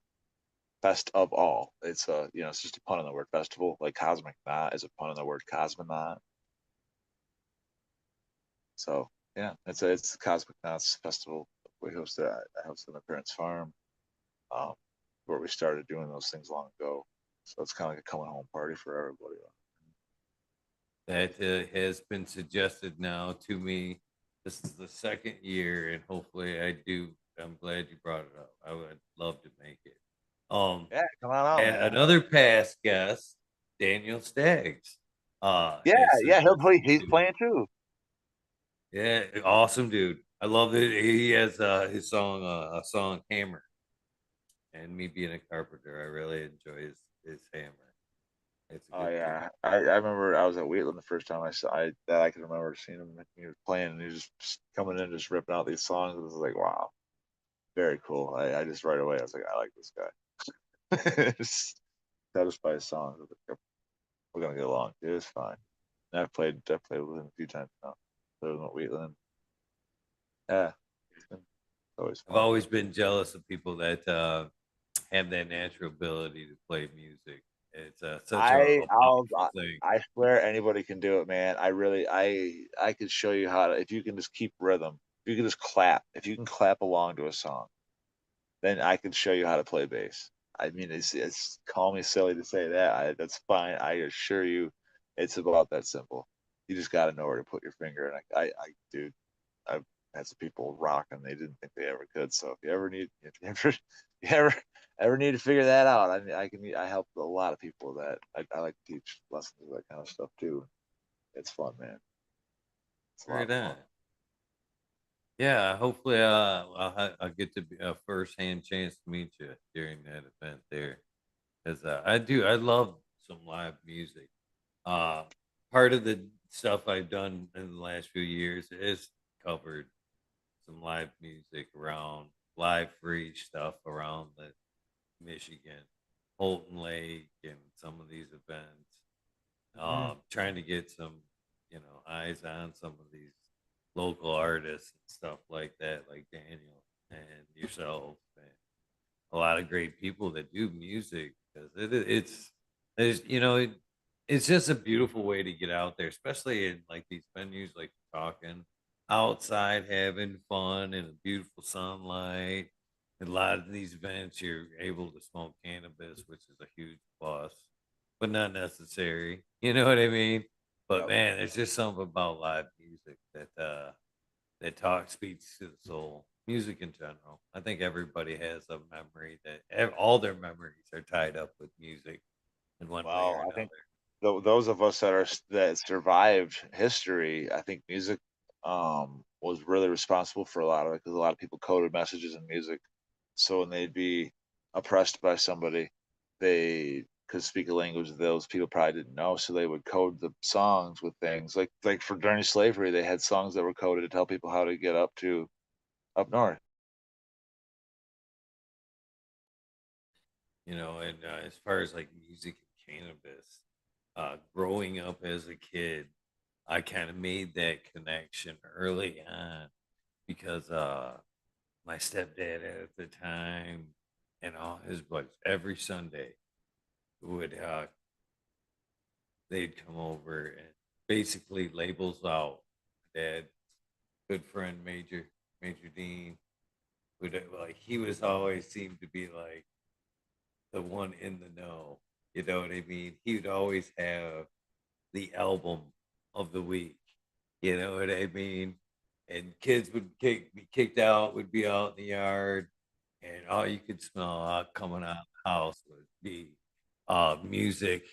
Fest of all. It's just a pun on the word festival. Like Cosmic Knot is a pun on the word cosmonaut. So yeah, it's the Cosmic Knots Festival. We hosted I hosted my parents' farm, um, where we started doing those things long ago. So it's kind of like a coming home party for everybody. That has been suggested now to me. This is the second year, and hopefully I do. I'm glad you brought it up. I would love to make it. Um, Yeah, come on out, man. Another past guest, Daniel Staggs, Yeah, has yeah, he's suggested. playing too. Yeah, awesome dude. I love it. He has his song, a song Hammer, and me being a carpenter, I really enjoy his Hammer. It's a Oh good tune. yeah, I remember I was at Wheatland the first time I can remember seeing him. He was playing and he was just coming in, just ripping out these songs. It was like wow, very cool. I just right away I was like I like this guy. Just satisfied his songs. I was like, we're gonna get along. It was fine. And I played with him a few times now. Played with him at Wheatland. Yeah, it's always I've fun. always been jealous of people that have that natural ability to play music. It's such I a I'll powerful thing. I swear anybody can do it, man. I could show you how to if you can just keep rhythm. If you can just clap. If you can clap along to a song, then I can show you how to play bass. I mean, it's call me silly to say that. That's fine. I assure you, it's about that simple. You just got to know where to put your finger. And dude, had some people rocking they didn't think they ever could. So if you ever need to figure that out, I help a lot of people with that. I like to teach lessons of that kind of stuff too. It's fun, man. It's a lot Right of fun. on. Yeah, hopefully, I'll get to be a first-hand chance to meet you during that event there, because I love some live music. Uh, Part of the stuff I've done in the last few years is covered some live music around live free stuff around the Michigan, Holton Lake, and some of these events. Mm-hmm. Trying to get some, eyes on some of these local artists and stuff like that, like Daniel and yourself, and a lot of great people that do music because it's it's just a beautiful way to get out there, especially in like these venues like talking outside, having fun in a beautiful sunlight. A lot of these events, you're able to smoke cannabis, which is a huge plus, but not necessary. You know what I mean? But Yep. man, there's just something about live music that talk speaks to the soul. Music in general. I think everybody has a memory all their memories are tied up with music in one way or Well, I think another. those of us that survived history, I think music was really responsible for a lot of it because a lot of people coded messages in music. So when they'd be oppressed by somebody, they could speak a language that those people probably didn't know. So they would code the songs with things like for during slavery, they had songs that were coded to tell people how to get up north. And as far as like music and cannabis, growing up as a kid, I kind of made that connection early on because my stepdad at the time and all his buddies every Sunday would they'd come over and basically labels out. Dad, good friend, Major Dean, would like he was always seemed to be like the one in the know. You know what I mean? He would always have the album of the week. You know what I mean? And kids be kicked out, would be out in the yard, and all you could smell out coming out of the house would be music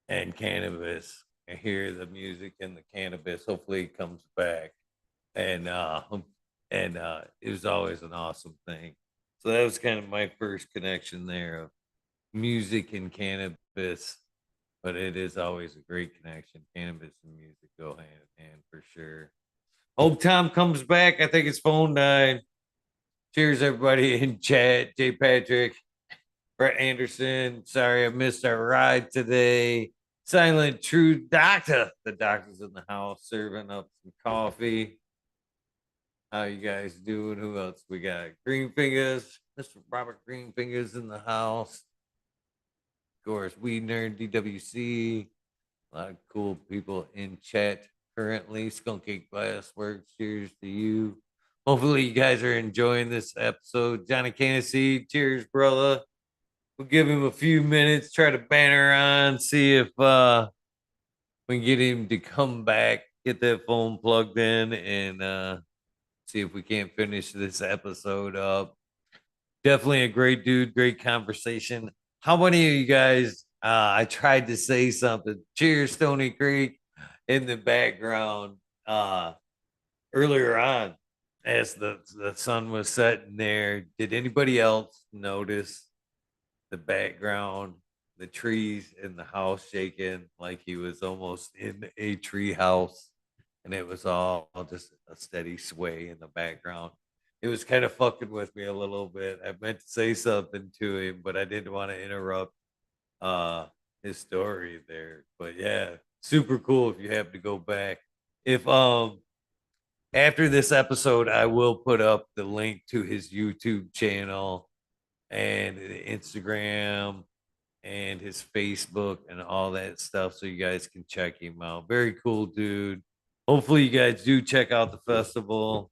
and cannabis, and hear the music and the cannabis. Hopefully, it comes back, and it was always an awesome thing. So that was kind of my first connection there of music and cannabis, but it is always a great connection. Cannabis and music go hand in hand for sure. Hope Tom comes back. I think his phone died. Cheers, everybody in chat. J. Patrick, Brett Anderson. Sorry I missed our ride today. Silent True Doctor. The doctor's in the house serving up some coffee. How you guys doing? Who else we got? Green Fingers. Mr. Robert Green Fingers in the house. Of course, We Nerd DWC. A lot of cool people in chat currently. Skunk Cake Glass Works. Cheers to you. Hopefully, you guys are enjoying this episode. Johnny Candace, cheers, brother. We'll give him a few minutes, try to banter on, see if we can get him to come back, get that phone plugged in, and see if we can't finish this episode up. Definitely a great dude, great conversation. How many of you guys? I tried to say something. Cheers, Stony Creek, in the background earlier on, as the sun was setting there. Did anybody else notice the background, the trees, and the house shaking like he was almost in a tree house, and it was all just a steady sway in the background. It was kind of fucking with me a little bit. I meant to say something to him, but I didn't want to interrupt uh his story there. But yeah, super cool if you have to go back. If after this episode, I will put up the link to his YouTube channel and Instagram and his Facebook and all that stuff so you guys can check him out. Very cool dude. Hopefully you guys do check out the festival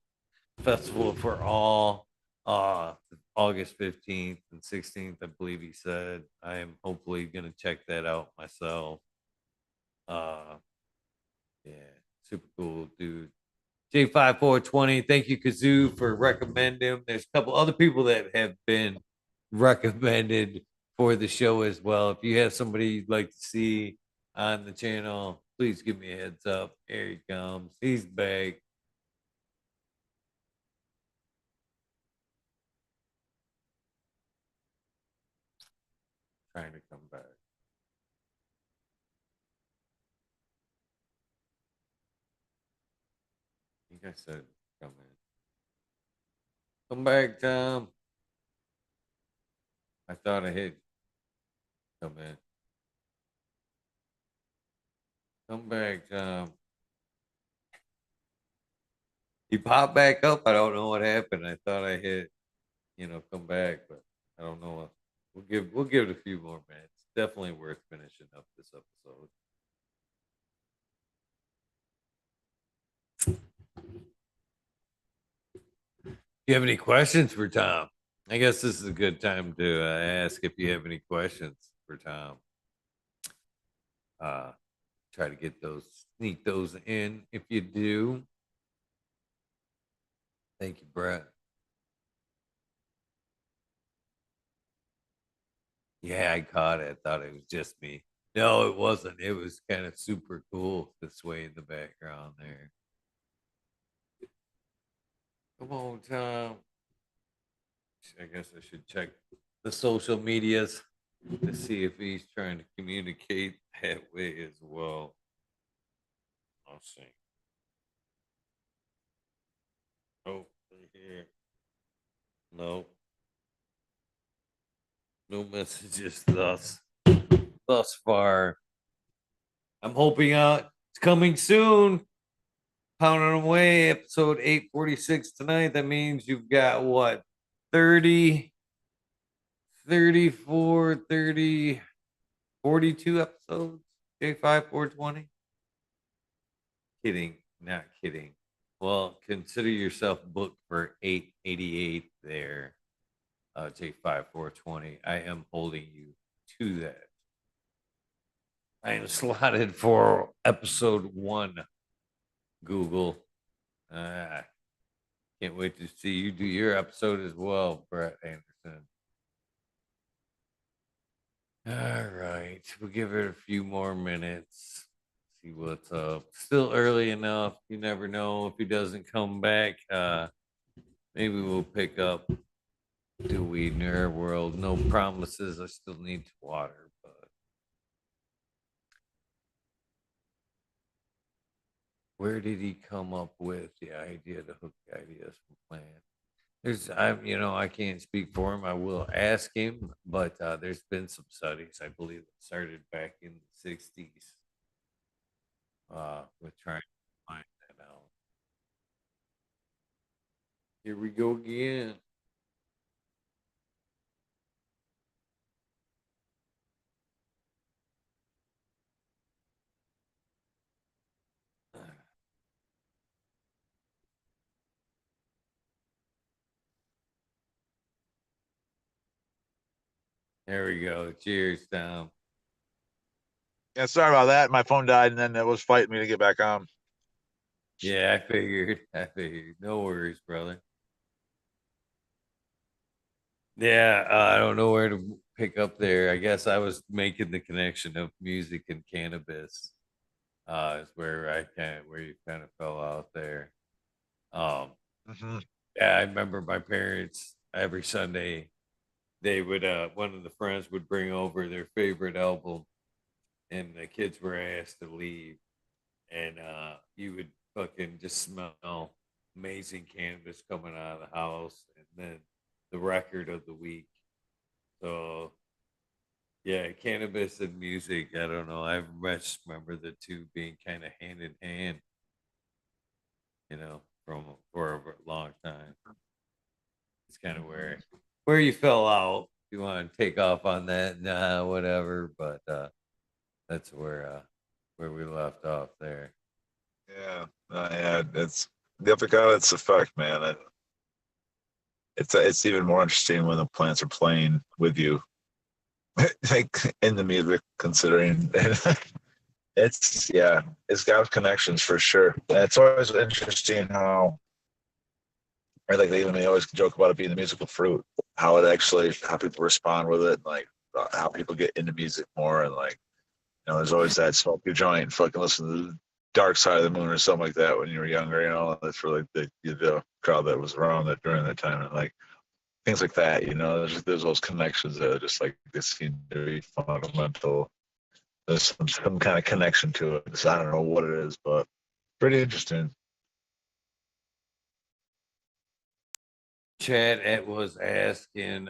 for all August 15th and 16th, I believe he said. I am hopefully gonna check that out myself. Uh yeah, super cool dude. J5420. Thank you, Kazoo, for recommending him. There's a couple other people that have been recommended for the show as well. If you have somebody you'd like to see on the channel, please give me a heads up. Here he comes. He's back. Trying to come back. I think I said come in. Come back, Tom. I thought I hit come in. Come back, Tom. He popped back up. I don't know what happened. I thought I hit, come back, but I don't know what. We'll give it a few more minutes. Definitely worth finishing up this episode. You have any questions for Tom? I guess this is a good time to ask if you have any questions for Tom. Uh, Try to sneak those in if you do. Thank you, Brett. Yeah, I caught it. I thought it was just me. No, it wasn't. It was kind of super cool this way in the background there. Come on, Tom. I guess I should check the social medias to see if he's trying to communicate that way as well. I'll see. Oh, here. No. No messages thus far. I'm hoping it's coming soon. Pounding away, episode 846 tonight. That means you've got what? 30, 34, 30, 42 episodes? J5420? Kidding, not kidding. Well, consider yourself booked for 888 there, J5420. I am holding you to that. I am slotted for episode 1, Google. Can't wait to see you do your episode as well, Brett Anderson. All right, we'll give it a few more minutes. See what's up. Still early enough. You never know if he doesn't come back. Maybe we'll pick up Do We Nerd World. No promises. I still need to water, but where did he come up with the idea to hook the ideas from plant? I can't speak for him. I will ask him, but there's been some studies. I believe it started back in the '60s with trying to find that out. Here we go again. There we go. Cheers, Tom. Yeah, sorry about that. My phone died, and then it was fighting me to get back on. Yeah, I figured. I figured. No worries, brother. Yeah, I don't know where to pick up there. I guess I was making the connection of music and cannabis. Is where you kind of fell out there. Um, Mm-hmm. yeah, I remember my parents every Sunday. They would one of the friends would bring over their favorite album, and the kids were asked to leave, and you would fucking just smell amazing cannabis coming out of the house, and then the record of the week. So yeah, cannabis and music. I don't know. I much remember the two being kind of hand in hand. From for a long time. It's kind of where you fell out. If you want to take off on that, nah, whatever. But that's where we left off there. Yeah, yeah, it's difficult. It's a fact, man. It's even more interesting when the plants are playing with you, like in the music, considering it's got connections for sure. And it's always interesting how, or like they always joke about it being the musical fruit, how people respond with it, and like how people get into music more, and like there's always that smoke your joint and fucking listen to the Dark Side of the Moon or something like that when you were younger, that's for like the crowd that was around that during that time, and like things like that, there's those connections that are just like they seem to be fundamental. There's some kind of connection to it. So I don't know what it is, but pretty interesting. Chad was asking,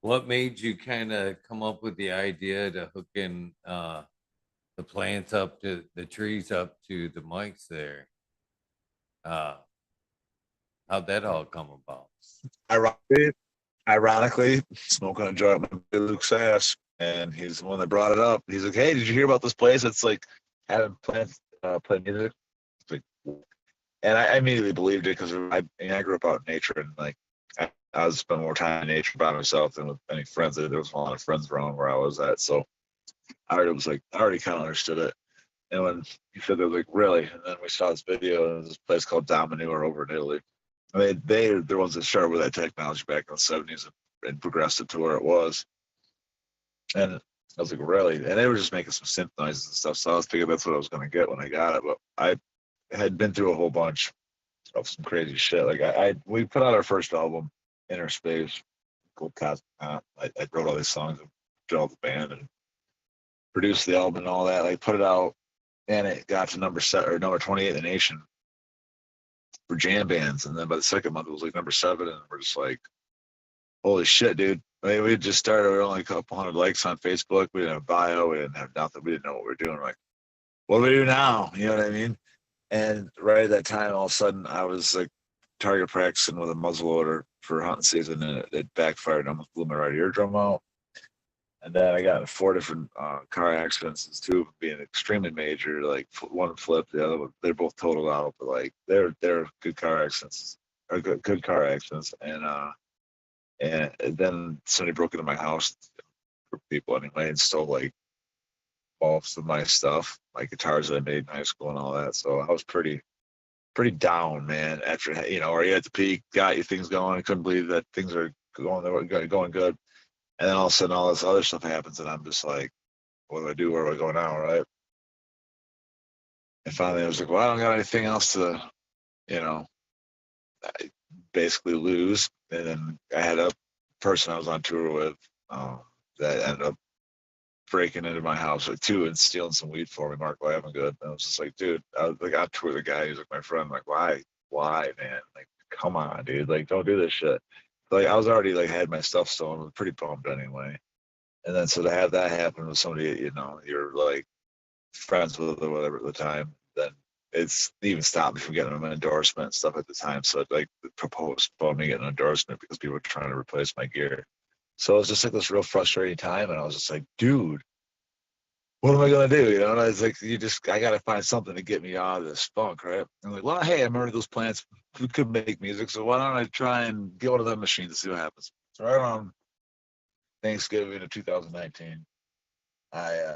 what made you kind of come up with the idea to hooking the plants up to the trees up to the mics there? Uh, how'd that all come about? Ironically, smoking a joint with Luke's ass, and he's the one that brought it up. He's like, "Hey, did you hear about this place? It's like having plants play music." Like, and I immediately believed it because I grew up out in nature, and like I was spending more time in nature by myself than with any friends. There was a lot of friends around where I was at, so I already kind of understood it. And when he said, "They're like, really?" And then we saw this video of this place called Dominua over in Italy. I mean, they're the ones that started with that technology back in the 70s and progressed it to where it was. And I was like, really? And they were just making some synth noises and stuff. So I was thinking that's what I was going to get when I got it. But I had been through a whole bunch of some crazy shit. Like we put out our first album, Inner Space, called Cosmic. I wrote all these songs and did all the band and produced the album and all that. Like put it out, and it got to number 28 in the nation for jam bands. And then by the second month, it was like number 7, and we're just like, holy shit, dude. I mean, we just started. We were only a couple hundred likes on Facebook. We didn't have bio. We didn't have nothing. We didn't know what we were doing. We're like, what do we do now? You know what I mean? And right at that time, all of a sudden, I was like target practicing with a muzzleloader for hunting season, and it backfired. I almost blew my right eardrum out. And then I got in 4 different car accidents, 2 being extremely major. Like one flipped, the other one, they're both totaled out, but like they're good car accidents, or good car accidents. And then somebody broke into my house for people anyway and stole like most of my stuff, my guitars that I made in high school and all that. So I was pretty down, man. After are you at the peak, got your things going? I couldn't believe that things are going good. And then all of a sudden, all this other stuff happens, and I'm just like, what do I do? Where do I go now, right? And finally, I was like, well, I don't got anything else to, you know, basically lose. And then I had a person I was on tour with that ended up breaking into my house like too and stealing some weed for me, Mark Lavengood. And I was just like, dude, I was like, I toured the guy. He's like my friend. I'm like, why, man? Like, come on, dude. Like, don't do this shit. Like, I was already like had my stuff stolen. I was pretty bummed anyway. And then so to have that happen with somebody you're like friends with or whatever at the time, then it's even stopped me from getting an endorsement and stuff at the time. So like proposed for me getting an endorsement because people were trying to replace my gear. So it was just like this real frustrating time, and I was just like, dude, what am I gonna do? And it's like I gotta find something to get me out of this funk, right? I'm like, well, hey, I remember those plants could make music, so why don't I try and get one of them machines to see what happens? So right around Thanksgiving of 2019, I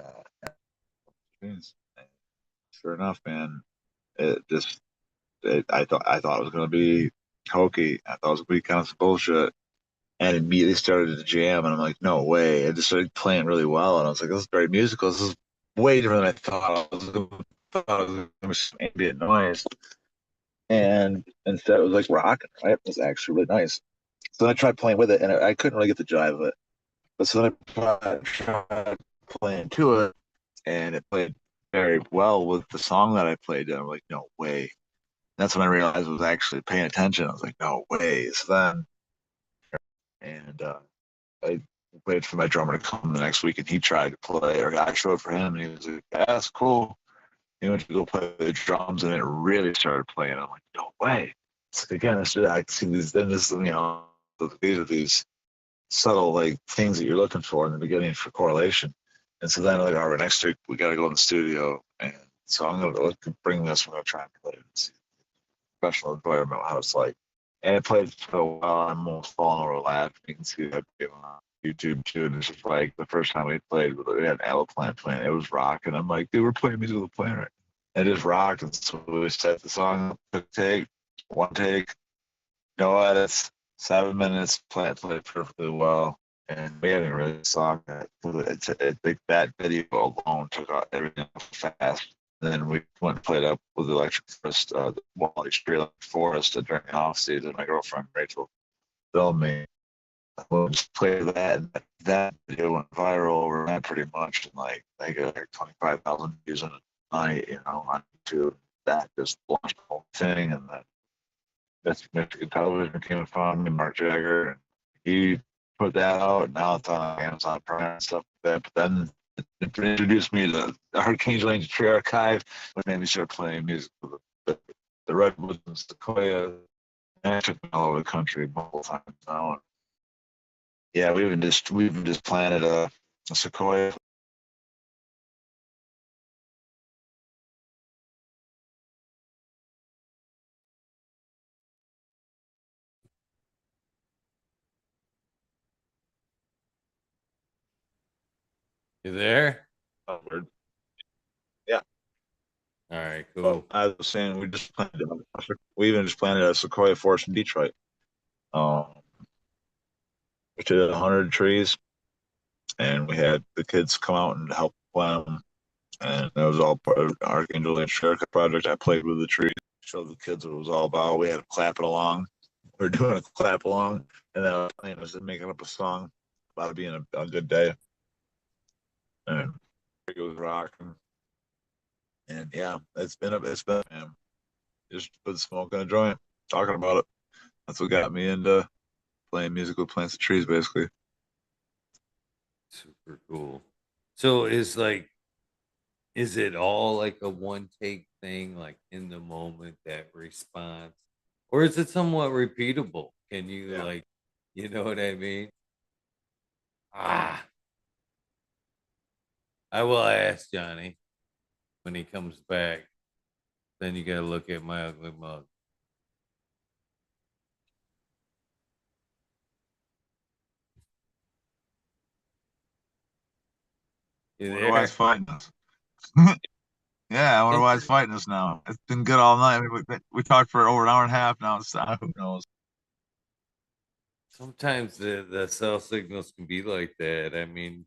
sure enough, man, it just I thought it was gonna be hokey. I thought it was gonna be kind of some bullshit, and immediately started to jam, and I'm like, no way. It just started playing really well, and I was like, this is very musical. This is way different than I thought. I was gonna be some ambient noise, and instead it was like rock. Right? It was actually really nice. So then I tried playing with it, and I couldn't really get the jive of it. But so then I tried playing to it, and it played very well with the song that I played. And I'm like, no way. That's when I realized I was actually paying attention. I was like, no way. So then, and I waited for my drummer to come the next week, and he tried to play, or I showed for him, and he was like, yeah, that's cool. He went to go play the drums, and it really started playing. I'm like, no way. So again, I see these, then this, these are these subtle like things that you're looking for in the beginning for correlation. And so then like, all right, next week we got to go in the studio, and so I'm gonna bring this. We're gonna try and play it and see professional environment how it's like. And it played so well. I'm almost falling over laughing. You can see that YouTube too, and it's just like the first time we played, we had an aloe plant playing. It was rocking. I'm like, dude, we're playing music with a plant, right? It just rocked, and so we set the song up, took take, one take, no edits, 7 minutes, plant played perfectly well, and we hadn't really sung it. That video alone took out everything fast. Then we went and played up with the Electric Forest, the Wally Street Electric Forest during the off season. My girlfriend Rachel filmed me. We'll just play that, and that video went viral overnight pretty much, and like they got like 25,000 views in a night, on YouTube. That just launched the whole thing, and then that's Mexican television became a fan me, Mark Jagger, and he put that out. And now it's on Amazon Prime and stuff like that. But then it introduced me to the Hurricane Range Tree Archive, which made me start playing music with the redwoods and sequoia. And I took me all over the country multiple times now. And yeah, we even just planted a sequoia. You there? Yeah, All right, but cool. I was saying we even just planted a sequoia forest in Detroit. Um, we did 100 trees, and we had the kids come out and help plant them. And that was all part of Archangel and Sherka project. I played with the trees, showed the kids what it was all about. We had to clap it along. We are doing a clap along, and then I was playing, I was making up a song about it being a good day. And it was rocking. And yeah, it's been man, just put smoke in a joint, talking about it. That's what got me into playing music with plants and trees, basically. Super cool. So is it all like a one take thing, like in the moment, that response? Or is it somewhat repeatable? Can you Yeah. like, you know what I mean? Ah, I will ask Johnny when he comes back. Then you gotta look at my ugly mug. You I wonder why it's there? fighting us. Yeah, I wonder why it's fighting us now. It's been good all night. We talked for over an hour and a half now. It's, who knows? Sometimes the cell signals can be like that. I mean,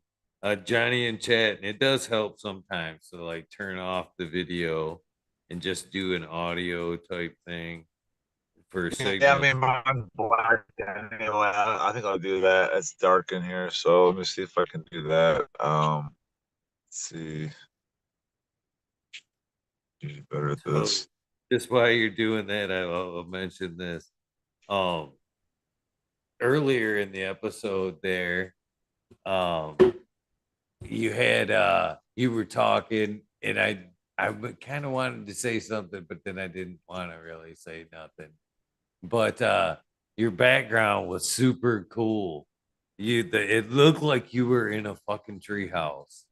Johnny in chat, and it does help sometimes to like turn off the video and just do an audio type thing for Yeah, I signals. mean, mine's black anyway. I think I'll do that. It's dark in here, so let me see if I can do that. Let's see. You're better at So this. just while you're doing that, I'll mention this. Um, Earlier in the episode there, um, you were talking, and I kind of wanted to say something, but then I didn't want to really say nothing. But your background was super cool. It looked like you were in a fucking treehouse.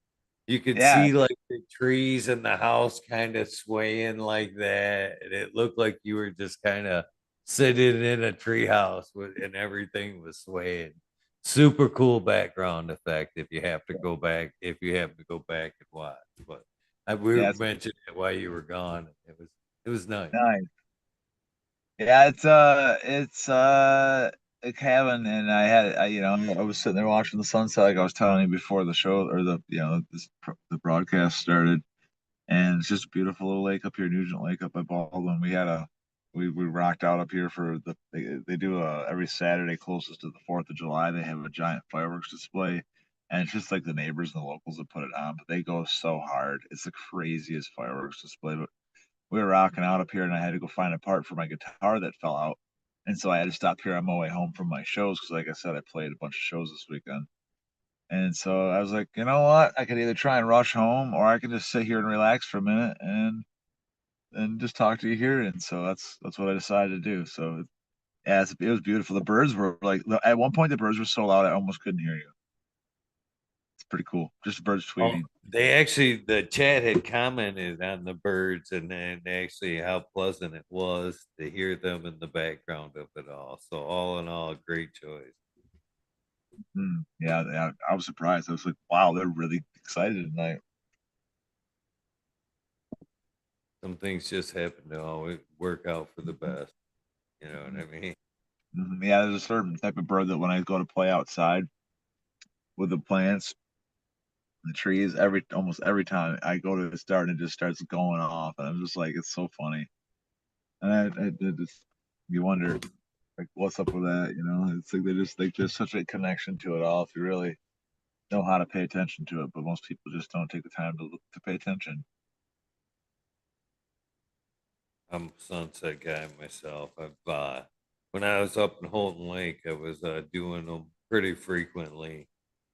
You could Yeah, see like the trees and the house kind of swaying like that, and it looked like you were just kind of sitting in a treehouse and everything was swaying. Super cool background effect if you have to go back and watch. But we yeah, were it's mentioning it while you were gone. It was nice. nice. Yeah, it's a cabin, and I was sitting there watching the sunset, like I was telling you before the show or the broadcast started. And it's just a beautiful little lake up here, Nugent Lake up by Baldwin. We rocked out up here for they do every Saturday closest to the 4th of July. They have a giant fireworks display, and it's just like the neighbors and the locals that put it on, but they go so hard. It's the craziest fireworks display. But we were rocking out up here, and I had to go find a part for my guitar that fell out, and so I had to stop here on my way home from my shows because, like I said, I played a bunch of shows this weekend. And so I was like, you know what? I could either try and rush home, or I could just sit here and relax for a minute and just talk to you here. And so that's what I decided to do. So yeah, it was beautiful. The birds were like at one point the birds were so loud I almost couldn't hear you. It's pretty cool. Just birds Oh, tweeting. the chat had commented on the birds and then actually how pleasant it was to hear them in the background of it all. So all in all, great choice. Yeah, yeah, I was surprised. I was like, wow, they're really excited tonight. Some things just happen to always work out for the best. You know what I mean? Yeah, there's a certain type of bird that when I go to play outside with the plants, the trees, almost every time I go to start, it just starts going off, and I'm just like, it's so funny. And it just you wonder like what's up with that, you know? It's like they just like there's such a connection to it all if you really know how to pay attention to it, but most people just don't take the time to pay attention. I'm a sunset guy myself. When I was up in Holton Lake, I was doing them pretty frequently.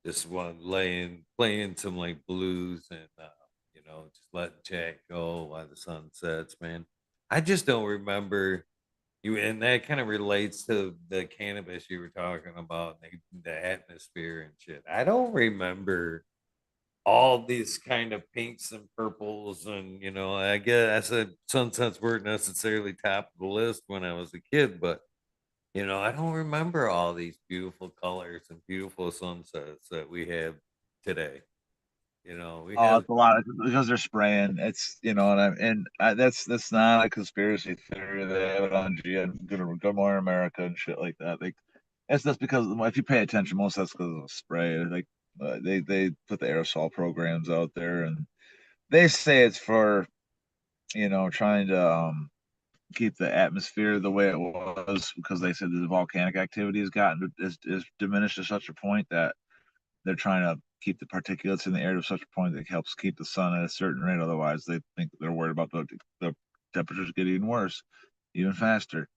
Just one laying, playing some like blues and just letting Jack go while the sun sets. Man, I just don't remember you, and that kind of relates to the cannabis you were talking about, the atmosphere and shit. I don't remember all these kind of pinks and purples, and I guess I said sunsets weren't necessarily top of the list when I was a kid, but I don't remember all these beautiful colors and beautiful sunsets that we have today. We Oh, have. it's a lot because they're spraying. It's and that's not a conspiracy theory. They have it on Good Morning America and shit like that. Like it's just because if you pay attention, most that's because of the spray. Like they put the aerosol programs out there, and they say it's for trying to keep the atmosphere the way it was because they said the volcanic activity is diminished to such a point that they're trying to keep the particulates in the air to such a point that helps keep the sun at a certain rate. Otherwise, they think they're worried about the temperatures getting even worse, even faster.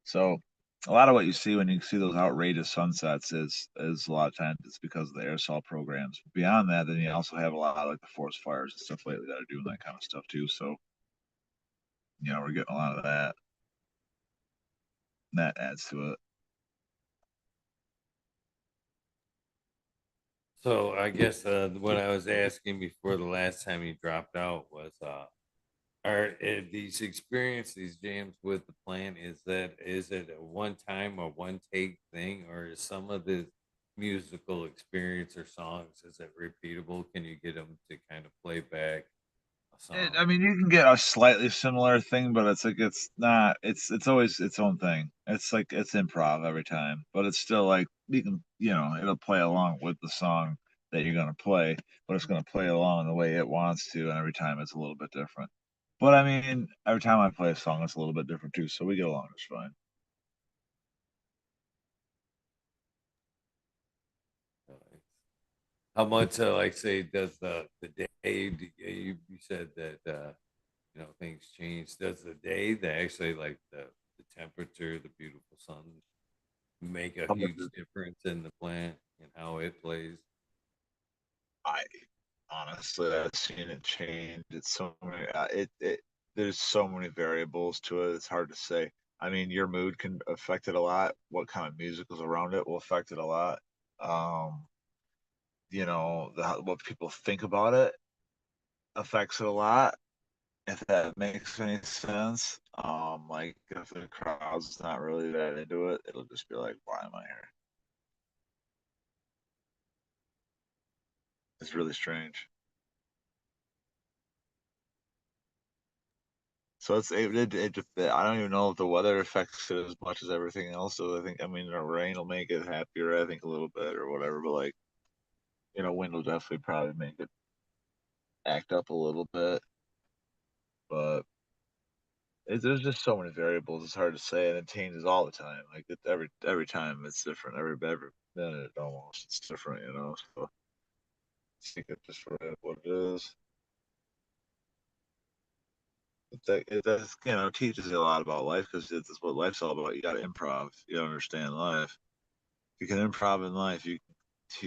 So a lot of what you see when you see those outrageous sunsets is a lot of times it's because of the aerosol programs. Beyond that, then you also have a lot of like the forest fires and stuff lately that are doing that kind of stuff too. So we're getting a lot of that. And that adds to it. So I guess what I was asking before the last time you dropped out was, are these experience, these jams with the plant, is it a one time or one take thing, or is some of the musical experience or songs, is it repeatable? Can you get them to kind of play back a I song? mean, you can get a slightly similar thing, but it's like it's not. It's always its own thing. It's like it's improv every time, but it's still like you can it'll play along with the song that you're gonna play, but it's gonna play along the way it wants to, and every time it's a little bit different. But I mean, every time I play a song, it's a little bit different too, so we get along just fine. Uh, How much, like, say, does the day you said that things change? Does the day, actually, like the temperature, the beautiful sun, make a huge difference in the plant and how it plays? I honestly, I've seen it change. It's so many. There's so many variables to it. It's hard to say. I mean, your mood can affect it a lot. What kind of music is around it will affect it a lot. Um, what people think about it affects it a lot. If that makes any sense. Like if the crowd's not really that into it, it'll just be like, why am I here? It's really strange. So I don't even know if the weather affects it as much as everything else. So I mean, the rain will make it happier, I think, a little bit or whatever. But like, wind will definitely probably make it act up a little bit. But there's just so many variables. It's hard to say, and it changes all the time. Like every time it's different. Every minute almost it's different. So I think it's just what it is. It does, teaches you a lot about life because it's what life's all about. You got to improv. You got to understand life. You can improv in life. You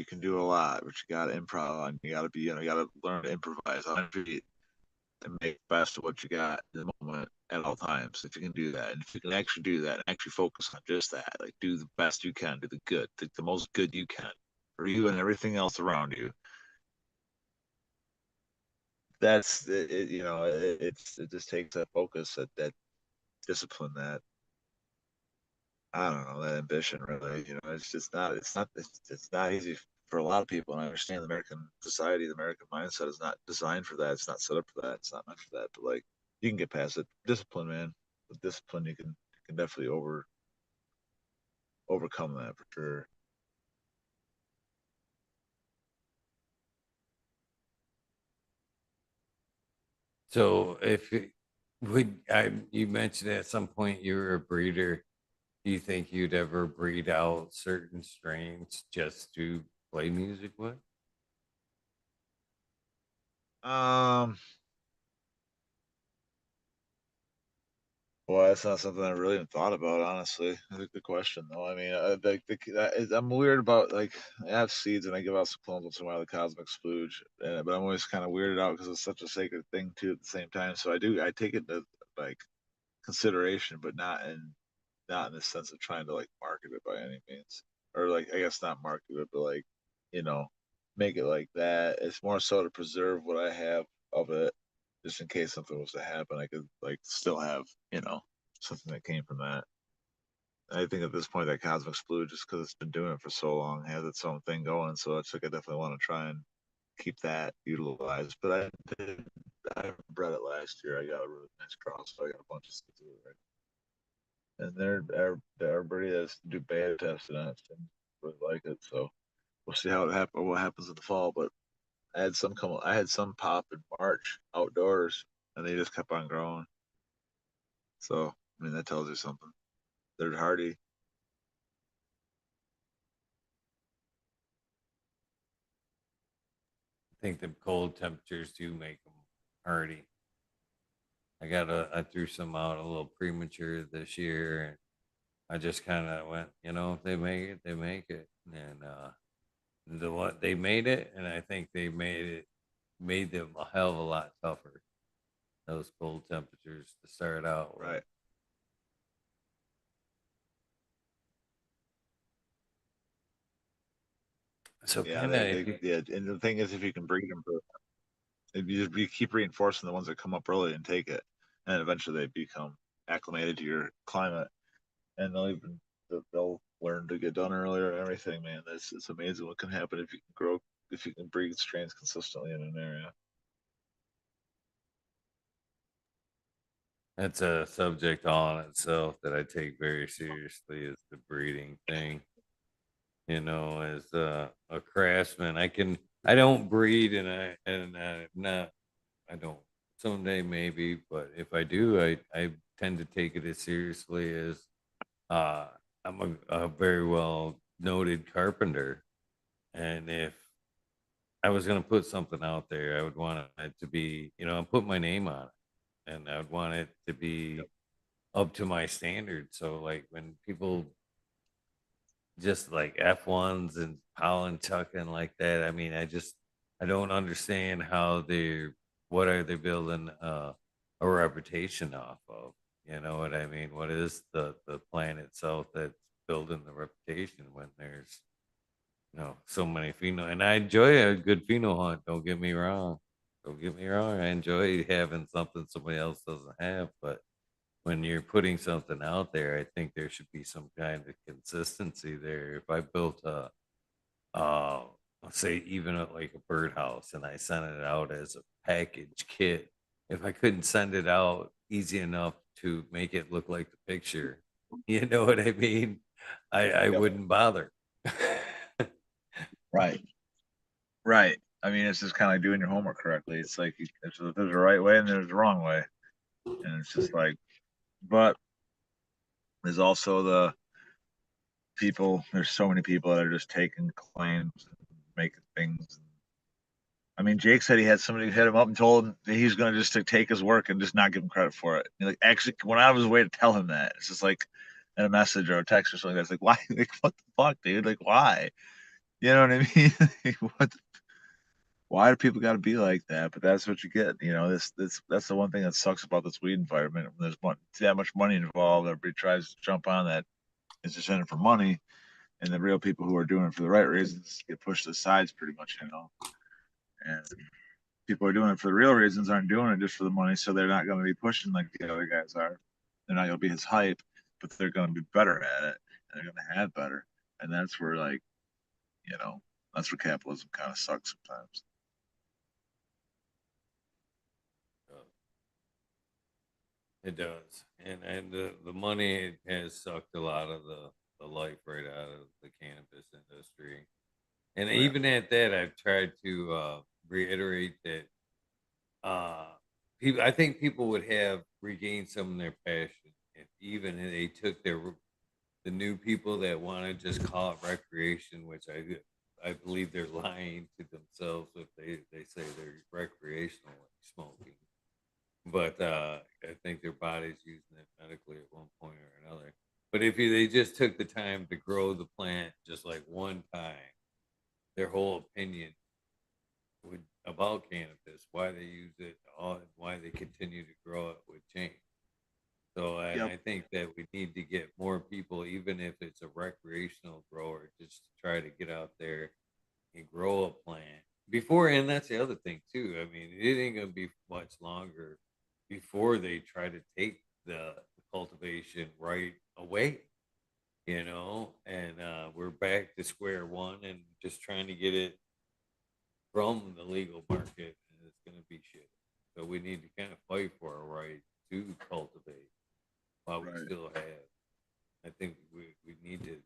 can do a lot, but you got to improv on. You got to be, you got to learn to improvise on your feet and make the best of what you got in the moment at all times. If you can do that, and if you can actually do that, and actually focus on just that, like do the best you can, do the good, the most good you can for you and everything else around you. That's it. It just takes that focus, that discipline, that I don't know that ambition really. It's just not. It's not easy for a lot of people. And I understand the American society, the American mindset is not designed for that. It's not set up for that. It's not meant for that. But like, you can get past it. Discipline, man. With discipline, you can definitely overcome that for sure. So if it you mentioned at some point you were a breeder. Do you think you'd ever breed out certain strains just to play music with? Um, Well, that's not something I really even thought about, honestly. That's a good question, though. I mean, I'm weird about like I have seeds and I give out some clones once in a while, the cosmic splooge, but I'm always kind of weirded out because it's such a sacred thing too. At the same time, so I take it into like consideration, but not in the sense of trying to like market it by any means, or like I guess not market it, but like you know, make it like that. It's more so to preserve what I have of it, just in case something was to happen, I could like still have something that came from that. And I think at this point that Cosmic Splooge, just because it's been doing it for so long, has its own thing going. So it's like I definitely want to try and keep that utilized. But I bred it last year. I got a really nice cross, so I got a bunch of seeds of it right and everybody has to do beta testing on it and really like it. So we'll see what happens in the fall. But I had some pop in March outdoors, and they just kept on growing. So I mean that tells you something. They're hardy. I think the cold temperatures do make them hardy. I threw some out a little premature this year, and I just kind of went, if they make it, they make it. And the what they made it, and I think they made them a hell of a lot tougher. Those cold temperatures to start out with. Right. So Yeah. kind of if you Yeah. And the thing is, if you can breed them, if you keep reinforcing the ones that come up early and take it, and eventually they become acclimated to your climate, and they'll learn to get done earlier and everything. Man, it's amazing what can happen if you can breed strains consistently in an area. That's a subject all in itself that I take very seriously is the breeding thing. As a craftsman, I don't breed and not I don't someday maybe, but if I do, I tend to take it as seriously as uh I'm a very well noted carpenter, and if I was gonna put something out there, I would want it to be, put my name on it, and I would want it to Yep. be up to my standards. So like when people just like F1s and pollen chucking like that, I mean, I don't understand how what are they building a reputation off of? You know what I mean? What is the plan itself that's building the reputation when there's so many pheno, and I enjoy a good pheno hunt. Don't get me wrong. Don't get me wrong. I enjoy having something somebody else doesn't have, but when you're putting something out there, I think there should be some kind of consistency there. If I built uh, let's say even like a birdhouse and I sent it out as a package kit, if I couldn't send it out easy enough to make it look like the picture, you know what I mean? I Yep. wouldn't bother. Right. Right. I mean, it's just kind of like doing your homework correctly. It's like there's a right way and there's a wrong way, and it's just like, but there's also the people. There's so many people that are just taking claims and making things. I mean, Jake said he had somebody hit him up and told him that he's going to just take his work and just not give him credit for it. Like, actually went out of his way to tell him that. It's just like in a message or a text or something. That's like, why? Like, what the fuck, dude? Like, why? You know what I mean? Like, why do people got to be like that? But that's what you get. That's the one thing that sucks about this weed environment. When there's that much money involved, everybody tries to jump on that. It's just in it for money, and the real people who are doing it for the right reasons get pushed to the sides pretty much. And people who are doing it for the real reasons aren't doing it just for the money, so they're not going to be pushing like the other guys are. They're not going to be his hype. but they're going to be better at it, and they're going to have better, and that's where like you know that's where capitalism kind of sucks sometimes. Uh, It does, and the money has sucked a lot of the life right out of the cannabis industry. And Oh, yeah. even at that, I've tried to reiterate that uh, people. I think people would have regained some of their passion if even if they took the new people that want to just call it recreation, which I believe they're lying to themselves if they say they're recreational smoking. But I think their body's using it medically at one point or another. But if they just took the time to grow the plant just like one time, their whole opinion would about cannabis, why they use it, all why they continue to grow it would change. So, and Yep. I think that we need to get more people, even if it's a recreational grower, just to try to get out there and grow a plant before. And that's the other thing too. I mean, it ain't gonna be much longer before they try to take the cultivation right away, and we're back to square one and just trying to get it from the legal market, and it's gonna be shit. So we need to kind of fight for our right to cultivate while we Right. still have. I think we need to,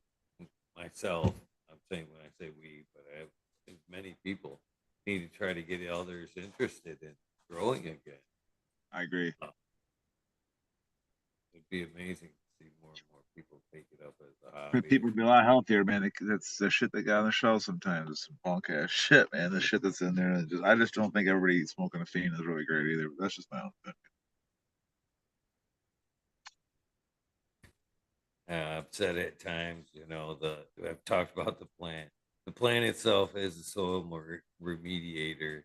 myself, I'm saying when I say we, but I think many people need to try to get others interested in growing again. I agree. Uh, it'd be amazing to see more and more people take it up as a hobby. People would be a lot healthier, man. That's the shit they got on the shelf sometimes. It's some punk ass shit, man. The shit that's in there, and I just don't think everybody smoking a fiend is really great either. But that's just my own opinion. I've said at times, I've talked about the plant. The plant itself is a soil remediator,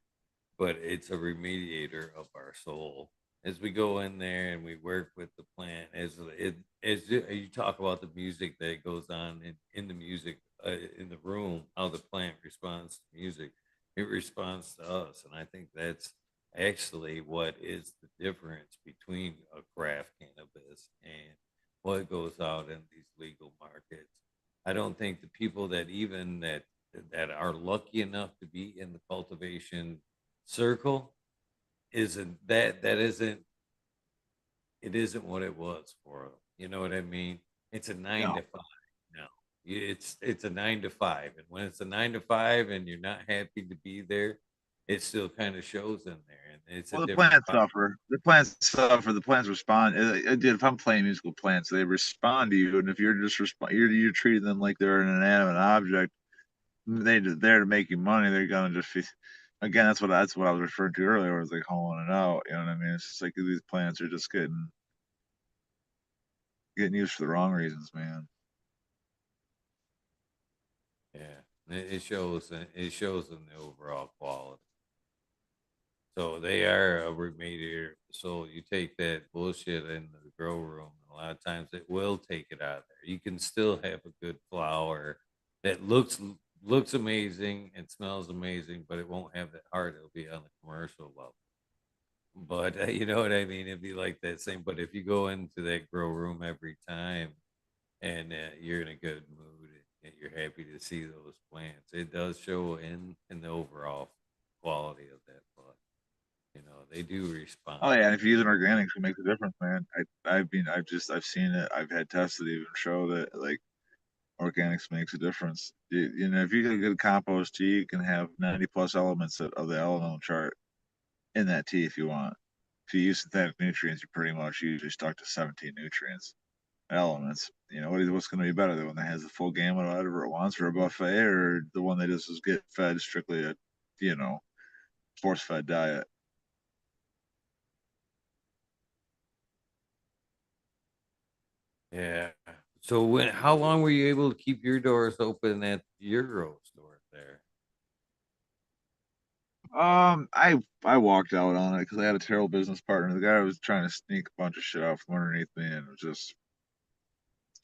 but it's a remediator of our soul. As we go in there and we work with the plant, as you talk about the music that goes on in the music in the room, how the plant responds to music, it responds to us, and I think that's actually what is the difference between a craft cannabis and what goes out in these legal markets. I don't think the people that are lucky enough to be in the cultivation circle isn't it isn't what it was for them. You know what I mean? It's a nine No. to five now. It's a 9 to 5, and when it's a 9 to 5 and you're not happy to be there, it still kind of shows in there, and it's a Well, the different plants vibe. suffer. The plants suffer. The plants respond. If I'm playing musical plants, they respond to you, and if you're just you're treating them like they're an inanimate object. They're there to make you money. They're gonna just be. Again, that's what I was referring to earlier. Was like hollowing it out. You know what I mean? It's just like these plants are just getting used for the wrong reasons, man. Yeah, it shows in the overall quality. So they are a remediator. So you take that bullshit in the grow room, and a lot of times it will take it out of there. You can still have a good flower that looks amazing and smells amazing, but it won't have that heart. It'll be on the commercial level. But you know what I mean? It'd be like that same. But if you go into that grow room every time and you're in a good mood and you're happy to see those plants, it does show in the overall quality of that plant. They do Oh respond. yeah, and if you're using organics, it makes a difference, man. I've seen it. I've had tests that even show that like organics makes a difference. If you get a good compost tea, you can have 90 plus elements of the element chart in that tea if you want. If you use synthetic nutrients, you're pretty much usually stuck to 17 nutrients elements. What's going to be better, the one that has the full gamut of whatever it wants for a buffet, or the one that just is get fed strictly a, you know, force fed diet? Yeah. So how long were you able to keep your doors open at your grocery store there? I walked out on it because I had a terrible business partner. The guy was trying to sneak a bunch of shit out from underneath me, and it was just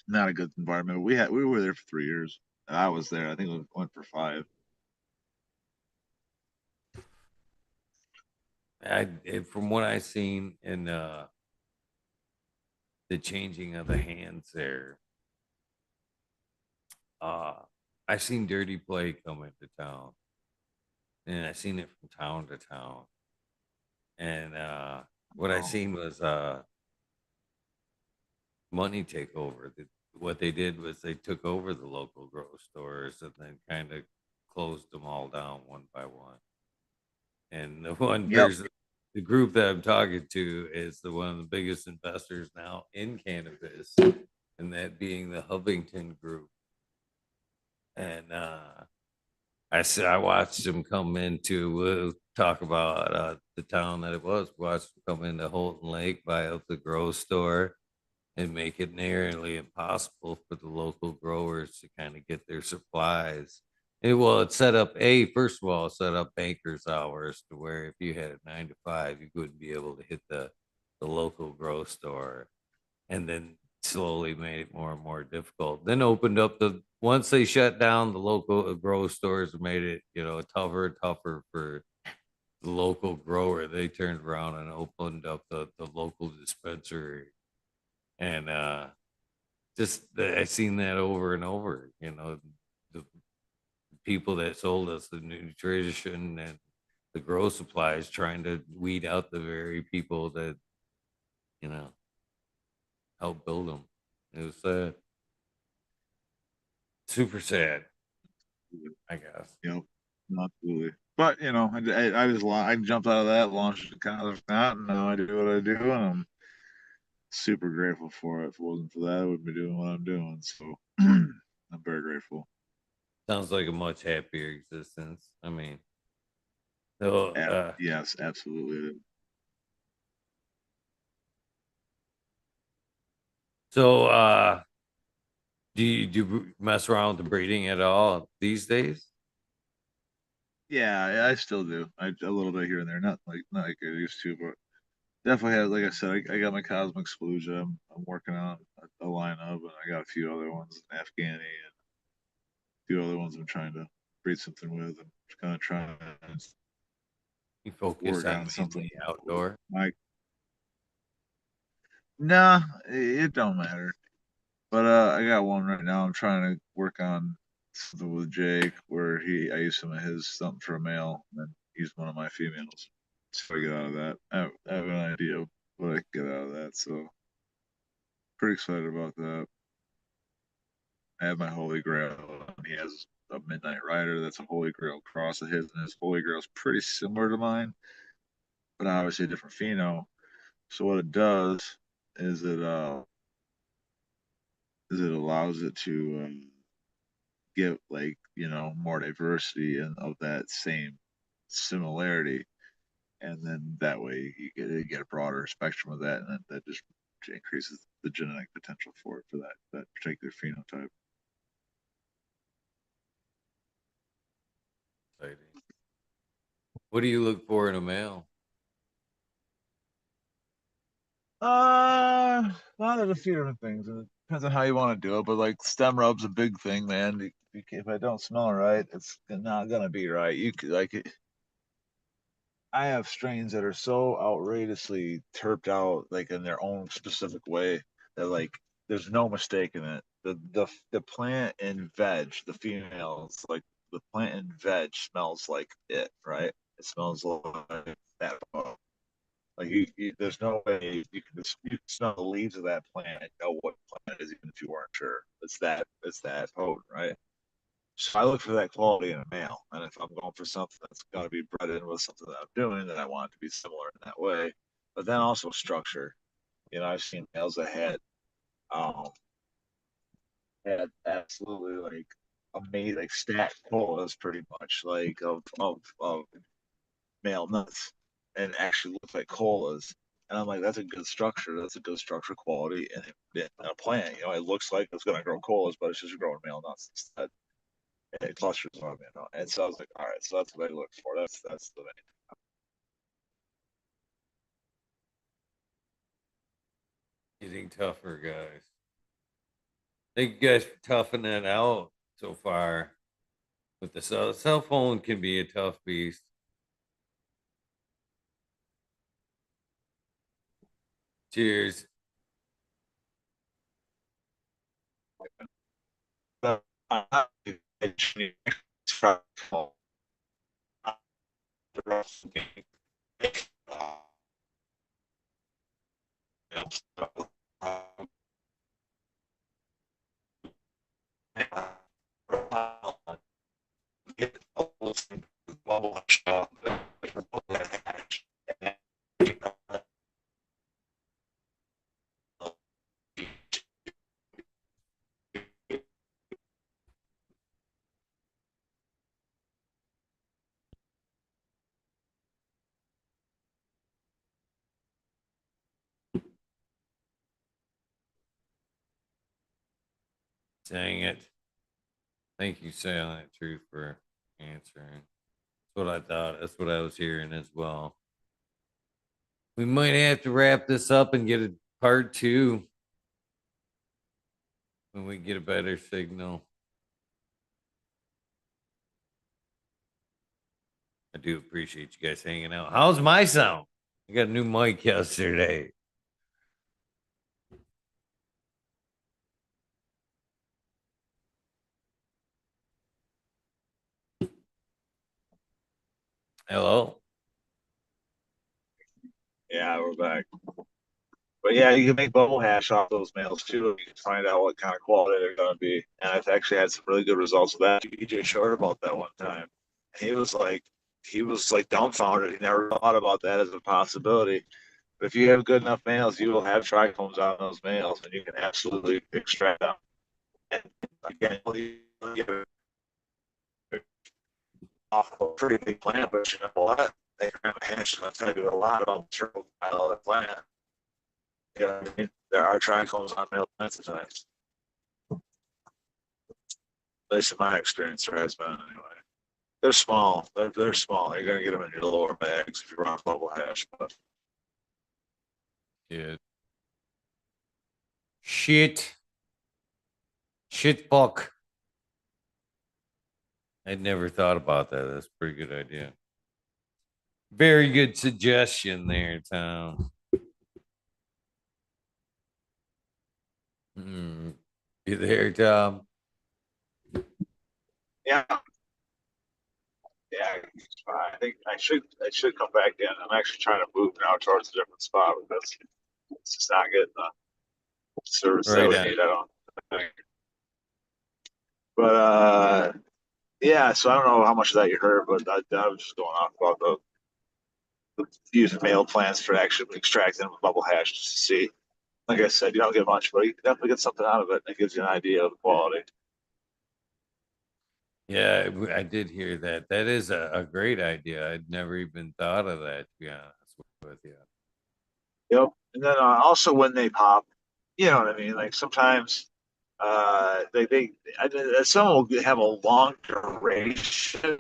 not a good environment. We were there for 3 years. I was there. I think we went for 5. From what I seen the changing of the hands there. Uh, I seen Dirty Play come into town, and I seen it from town to town. And what I Oh, seen was money takeover. What they did was they took over the local grocery stores and then kind of closed them all down one by one. And the one yep. person, the group that I'm talking to is the one of the biggest investors now in cannabis, and that being the Hovington Group. And I watched him come into talk about the town that it was. Watched him come into Holton Lake, buy up the grow store, and make it nearly impossible for the local growers to kind of get their supplies. It set up first of all, it set up bankers hours to where if you had a 9 to 5, you wouldn't be able to hit the local grow store, and then slowly made it more and more difficult. Then opened up once they shut down the local grow stores and made it, tougher and tougher for the local grower. They turned around and opened up the local dispensary. And I seen that over and over. The people that sold us the nutrition and the grow supplies trying to weed out the very people that you know help build them. It was super sad, I guess. Yep. Absolutely. But I just I jumped out of that, launched the college not, and now I do what I do, and I'm super grateful for it. If it wasn't for that, I wouldn't be doing what I'm doing. So I'm very grateful. Sounds like a much happier existence. I mean, so Yes, absolutely. so do you mess around with the breeding at all these days? Yeah, I still do. A little bit here and there, not like I used to, but definitely have. Like I said, I got my Cosmic Spalooza. I'm working on a lineup, and I got a few other ones, Afghani, and a few other ones I'm trying to breed something with. I'm kind of trying to You focus work on on something. mainly outdoor. I Nah, it don't matter. But I got one right now. I'm trying to work on something with Jake where I use some of his something for a male, and then he's one of my females. So I get out of that. I have an idea of what I can get out of that. So pretty excited about that. I have my Holy Grail, and he has a Midnight Rider that's a Holy Grail cross of his, and his Holy Grail is pretty similar to mine, but obviously a different pheno. So what it does is it allows it to get like more diversity and of that same similarity, and then that way you get a broader spectrum of that, and that just increases the genetic potential for it for that particular phenotype. Exciting. What do you look for in a male? A lot of a few different things, and it depends on how you want to do it. But like stem rub's a big thing, man. If I don't smell right, it's not gonna be right. You could like it. I have strains that are so outrageously terped out, like in their own specific way, that like there's no mistake in it. The plant and veg, the females, like the plant and veg smells like it, right? It smells like that bug. Like there's no way you can smell the leaves of that plant and know what plant it is, even if you weren't sure. It's that potent, right? So I look for that quality in a male, and if I'm going for something that's got to be bred in with something that I'm doing, then I want it to be similar in that way. But then also structure. I've seen males that um had absolutely like amazing like stat colas pretty much like of male nuts and actually look like colas. And I'm like, that's a good structure. That's a good structure quality in a plant. It looks like it's going to grow colas, but it's just growing male nuts instead. And it clusters on them. And so I was like, all right, so that's what I look for. That's the main. Getting tougher, guys. Thank you guys for toughing that out so far. But the cell phone can be a tough beast. Cheers. Dang it. Thank you, Silent Truth, for answering. That's what I thought. That's what I was hearing as well. We might have to wrap this up and get a part two when we get a better signal. I do appreciate you guys hanging out. How's my sound? I got a new mic yesterday. Hello? Yeah, we're back. But yeah, you can make bubble hash off those males too. You can find out what kind of quality they're going to be. And I've actually had some really good results with that. DJ short about that one time. He was like dumbfounded. He never thought about that as a possibility. But if you have good enough males, you will have trichomes on those males, and you can absolutely extract them. And again, you get off a pretty big plant, but you know what? They can hash is going to tell you a lot about the terminal of the plant. You know what I mean? There are trichomes on male plants at times. At least in my experience, there has been anyway. They're small. They're small. You're gonna get them in your lower bags if you run bubble hash. But Yeah. Shit. Shit fuck. I'd never thought about that. That's a pretty good idea. Very good suggestion there, Tom. You there, Tom? yeah, yeah, I should come back in. I'm actually trying to move now towards a different spot because it's just not getting the service that Right we on. need. I don't think. But yeah. So I don't know how much of that you heard, but I was just going off about the using male plants for actually extracting bubble hash just to see. Like I said, you don't get much, but you definitely get something out of it. And it gives you an idea of the quality. Yeah, I did hear that. That is a great idea. I'd never even thought of that, to be honest with you. Yep. And then also when they pop, you know what I mean? Like sometimes they I mean, some will have a long duration.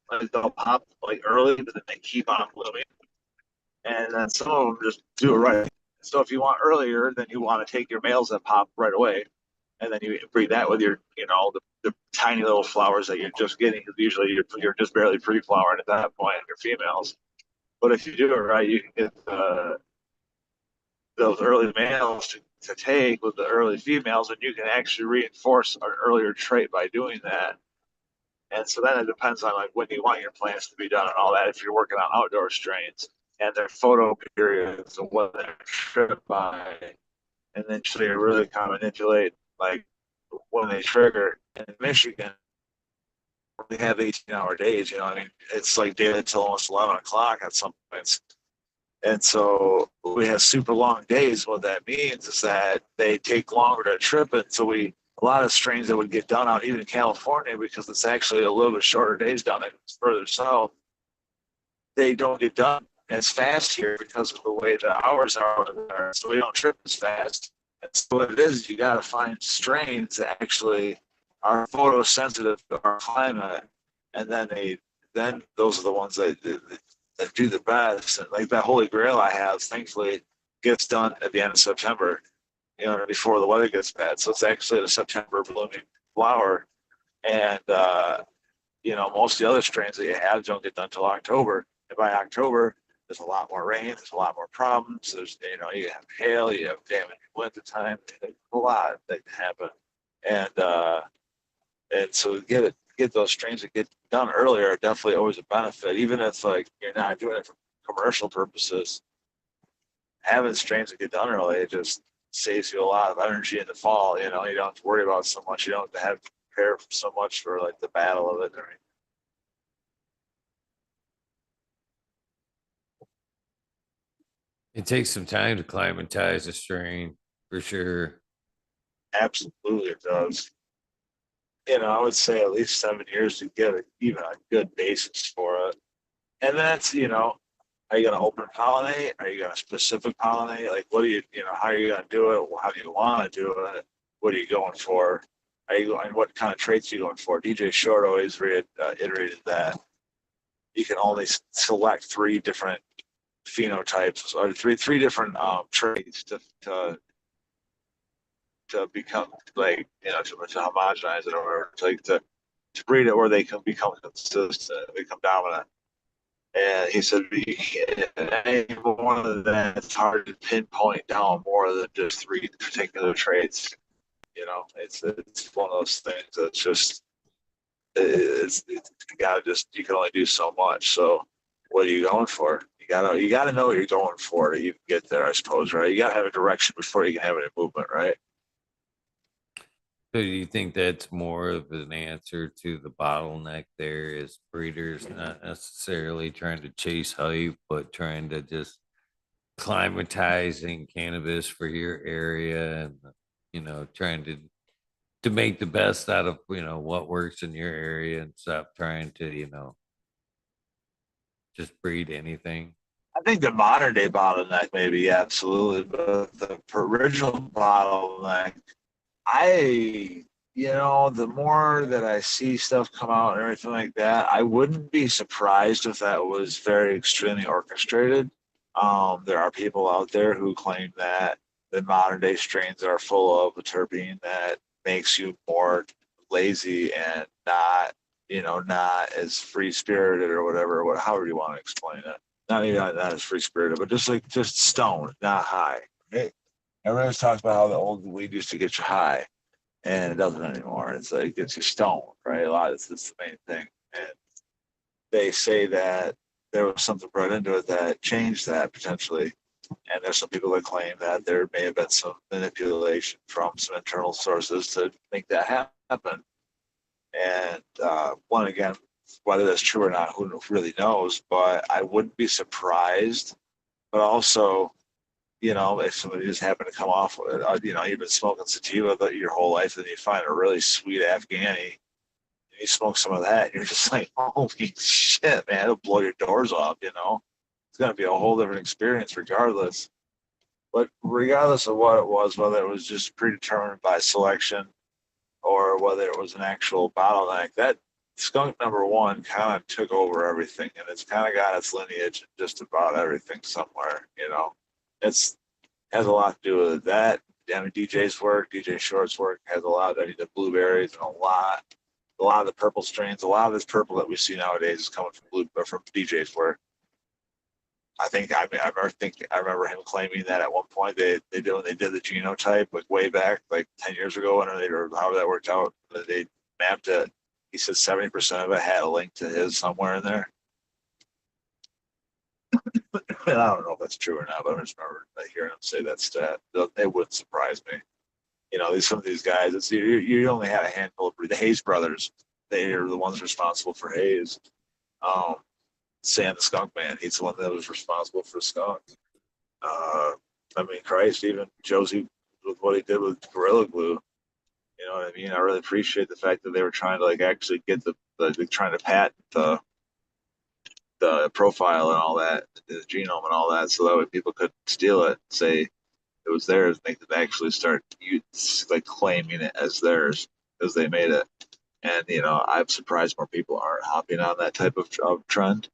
Like they'll pop like early, but then they keep on blooming. And then some of them just do it right. So if you want earlier, then you want to take your males that pop right away, and then you breed that with your, the tiny little flowers that you're just getting. Because usually you're just barely pre-flowering at that point, your females. But if you do it right, you can get those early males to take with the early females, and you can actually reinforce an earlier trait by doing that. And so then it depends on like when you want your plants to be done and all that. If you're working on outdoor strains and their photo periods and what they're tripped by, and then so you really kind of manipulate like when they trigger. In Michigan, we have 18-hour days. You know, I mean, it's like daily till almost 11 o'clock at some points. And so we have super long days. What that means is that they take longer to trip it. So a lot of strains that would get done out even in California, because it's actually a little bit shorter days down there further south, they don't get done as fast here because of the way the hours are there. So we don't trip as fast. And so what it is, you got to find strains that actually are photosensitive to our climate, and then those are the ones that do the best. And like that Holy Grail I have, thankfully, gets done at the end of September, before the weather gets bad. So it's actually a September blooming flower. And most of the other strains that you have don't get done until October. And by October, there's a lot more rain, there's a lot more problems. You have hail, you have damage in winter time, a lot that can happen. And And so get those strains that get done earlier are definitely always a benefit, even if like you're not doing it for commercial purposes. Having strains that get done early, it just saves you a lot of energy in the fall. You know, you don't have to worry about so much. You don't have to prepare so much for like the battle of it. It takes some time to climatize a strain for sure. Absolutely, it does. You know, I would say at least 7 years to get even a good basis for it. And that's, you know, are you going to open pollinate? Are you going to specific pollinate? Like, what do you know, how are you going to do it? How do you want to do it? What are you going for? Are you and what kind of traits are you going for? DJ Short always iterated that you can only select three different phenotypes or three different traits to become like to homogenize it or to, like to breed it where they can become consistent, become dominant. And he said, any one of that, it's hard to pinpoint down more than just three particular traits. You know, it's one of those things that's just it's you gotta just you can only do so much. So what are you going for? You gotta know what you're going for to even get there, I suppose, right? You gotta have a direction before you can have any movement, right? So do you think that's more of an answer to the bottleneck there is breeders not necessarily trying to chase hype, but trying to just climatizing cannabis for your area and trying to make the best out of what works in your area and stop trying to just breed anything. I think the modern day bottleneck, maybe absolutely, but the original bottleneck, I, the more that I see stuff come out and everything like that, I wouldn't be surprised if that was very extremely orchestrated. There are people out there who claim that the modern day strains are full of a terpene that makes you more lazy and not as free spirited or whatever, however you want to explain it. Not even not as free spirited, but just stoned, not high. Right? Everyone talks about how the old weed used to get you high and it doesn't anymore. It's like it gets you stoned, right? A lot of it's the main thing. And they say that there was something brought into it that changed that potentially. And there's some people that claim that there may have been some manipulation from some internal sources to make that happen. And one again, whether that's true or not, who really knows? But I wouldn't be surprised. But also, if somebody just happened to come off, you've been smoking sativa your whole life, and you find a really sweet Afghani, and you smoke some of that, and you're just like, holy shit, man, it'll blow your doors off. It's going to be a whole different experience, regardless. But regardless of what it was, whether it was just predetermined by selection or whether it was an actual bottleneck, that skunk number one kind of took over everything, and it's kind of got its lineage in just about everything somewhere. It's has a lot to do with that. I mean, DJ's work, DJ Short's work has a lot. I mean, the blueberries and a lot of the purple strains. A lot of this purple that we see nowadays is coming from from DJ's work. I remember him claiming that at one point they did the genotype like way back like 10 years ago, and or however that worked out. They mapped it. He said 70% of it had a link to his somewhere in there. And I don't know if that's true or not, but I just remember hearing him say that stat. It wouldn't surprise me. Some of these guys. You only had a handful of the Hayes brothers. They are the ones responsible for Hayes. Um, Sam the Skunk Man. He's the one that was responsible for Skunk. I mean, Christ, even Josie with what he did with Gorilla Glue. You know what I mean? I really appreciate the fact that they were trying to like actually get trying to patent the profile and all that, the genome and all that, so that way people could steal it, say it was theirs, make them actually start like claiming it as theirs because they made it. And I'm surprised more people aren't hopping on that type of trend.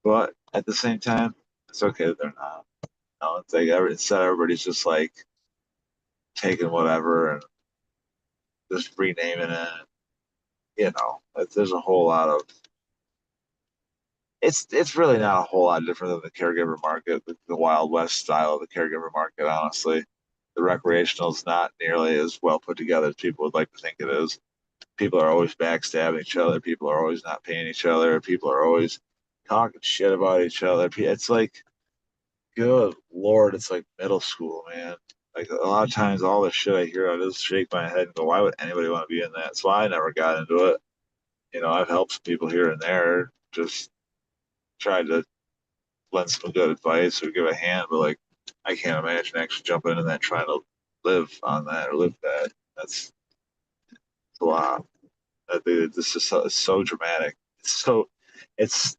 But at the same time, it's okay that they're not. It's like instead everybody's just like taking whatever and just renaming it. There's a whole lot of it's really not a whole lot different than the caregiver market, the Wild West style of the caregiver market. Honestly, the recreational is not nearly as well put together as people would like to think it is. People are always backstabbing each other. People are always not paying each other. People are always talking shit about each other. It's like, good Lord, it's like middle school, man. Like a lot of times, all the shit I hear, I just shake my head and go, "Why would anybody want to be in that?" So I never got into it. I've helped some people here and there, just tried to lend some good advice or give a hand, but like, I can't imagine actually jumping into that trying to live on that or live that. That's a lot. I think this is so, it's so dramatic. It's